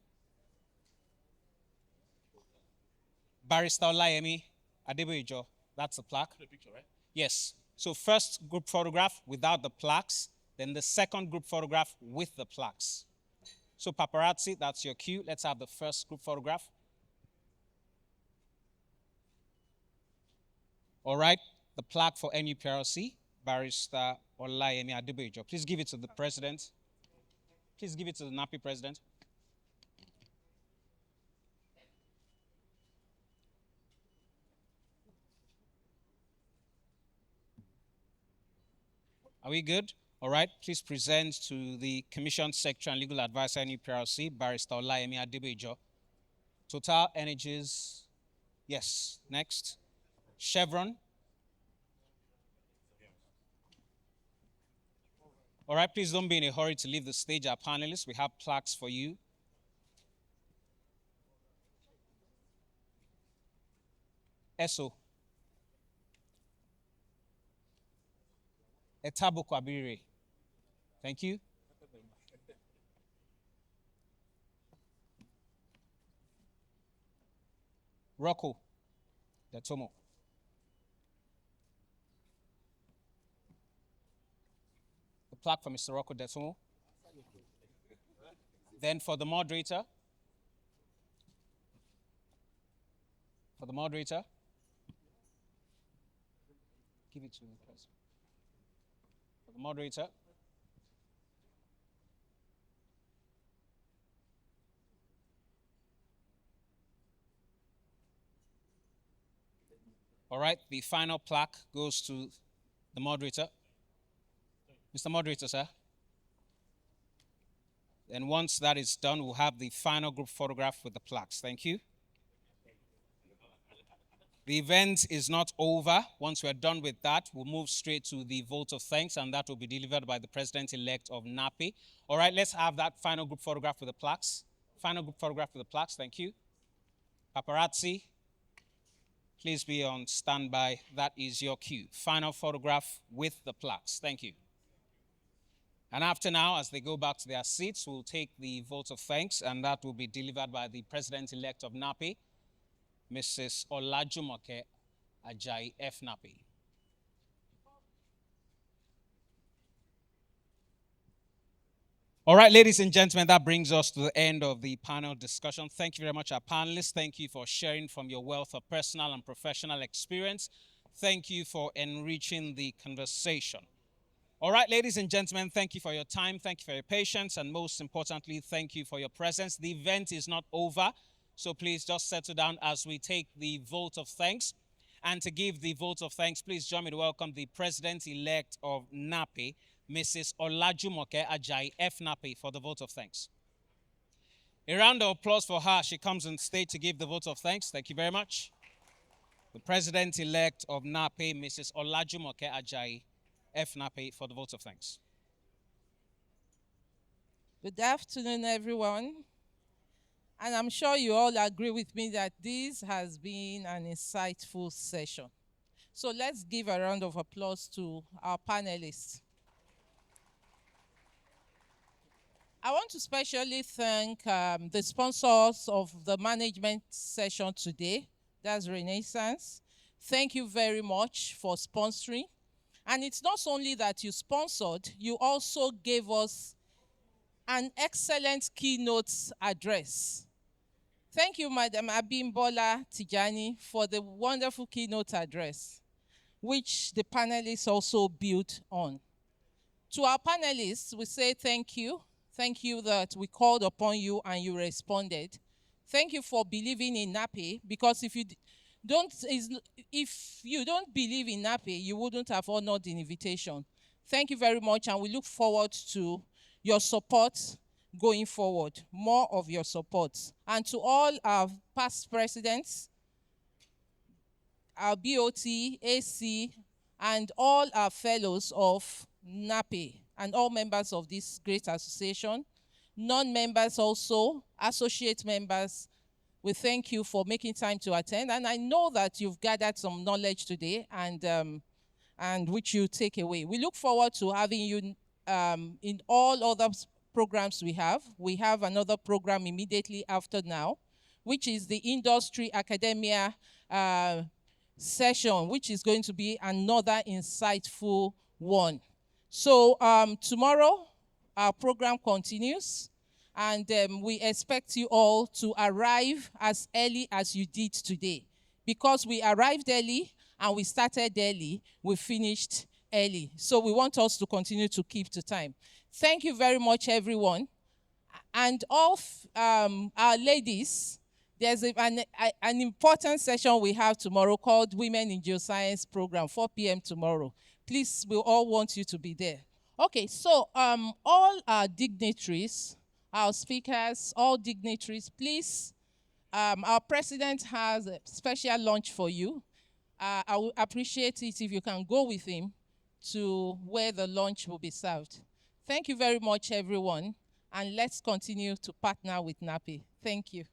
Barrister Olayemi Adeboyejo, that's the plaque. The picture, right? Yes. So first group photograph without the plaques, Then the second group photograph with the plaques. So paparazzi, that's your cue. Let's have the first group photograph. All right, the plaque for NUPRC, Barrister Olayemi Adebejo. Please give it to the president. Please give it to the NAPE president. Are we good? All right, please present to the Commission Secretary and Legal Advisor NUPRC, Barrister Olayemi Adebejo. Total Energies, yes, next. Chevron. All right, please don't be in a hurry to leave the stage, our panelists. We have plaques for you. ESO. Etabo Kwabire. Thank you. Rocco Detomo. The plaque for Mr. Rocco Detomo. Then for the moderator. For the moderator. Give it to the president. For the moderator. All right, the final plaque goes to the moderator. Mr. Moderator, sir. And once that is done, we'll have the final group photograph with the plaques. Thank you. The event is not over. Once we're done with that, we'll move straight to the vote of thanks, and that will be delivered by the president-elect of NAPE. All right, let's have that final group photograph with the plaques. Final group photograph with the plaques. Thank you. Paparazzi, please be on standby. That is your cue. Final photograph with the plaques. Thank you. And after now, as they go back to their seats, we'll take the vote of thanks, and that will be delivered by the president-elect of NAPE, Mrs. Olajumoke Ajayi F. NAPE. All right, ladies and gentlemen, that brings us to the end of the panel discussion. Thank you very much, our panelists. Thank you for sharing from your wealth of personal and professional experience. Thank you for enriching the conversation. All right, ladies and gentlemen, thank you for your time. Thank you for your patience. And most importantly, thank you for your presence. The event is not over, so please just settle down as we take the vote of thanks. And to give the vote of thanks, please join me to welcome the president-elect of NAPE, Mrs. Olajumoke Ajayi F. NAPE, for the vote of thanks. A round of applause for her. She comes on stage to give the vote of thanks. Thank you very much. The president-elect of NAPE, Mrs. Olajumoke Ajayi F. NAPE, for the vote of thanks. Good afternoon, everyone. And I'm sure you all agree with me that this has been an insightful session. So let's give a round of applause to our panelists. I want to specially thank the sponsors of the management session today. That's Renaissance. Thank you very much for sponsoring. And it's not only that you sponsored, you also gave us an excellent keynote address. Thank you, Madam Abimbola Tijani, for the wonderful keynote address, which the panelists also built on. To our panelists, we say thank you. Thank you that we called upon you and you responded. Thank you for believing in NAPE, because if you don't believe in NAPE, you wouldn't have honored the invitation. Thank you very much, and we look forward to your support going forward, more of your support. And to all our past presidents, our BOT, AC, and all our fellows of NAPE, and all members of this great association, non-members also, associate members, we thank you for making time to attend. And I know that you've gathered some knowledge today and which you take away. We look forward to having you in all other programs we have. We have another program immediately after now, which is the Industry Academia session, which is going to be another insightful one. So tomorrow, our program continues, and we expect you all to arrive as early as you did today. Because we arrived early and we started early, we finished early. So we want us to continue to keep to time. Thank you very much, everyone. And our ladies, there's an important session we have tomorrow called Women in Geoscience Program, 4 p.m. tomorrow. Please, we all want you to be there. Okay, so all our dignitaries, our speakers, all dignitaries, please, our president has a special lunch for you. I would appreciate it if you can go with him to where the lunch will be served. Thank you very much, everyone, and let's continue to partner with NAPE. Thank you.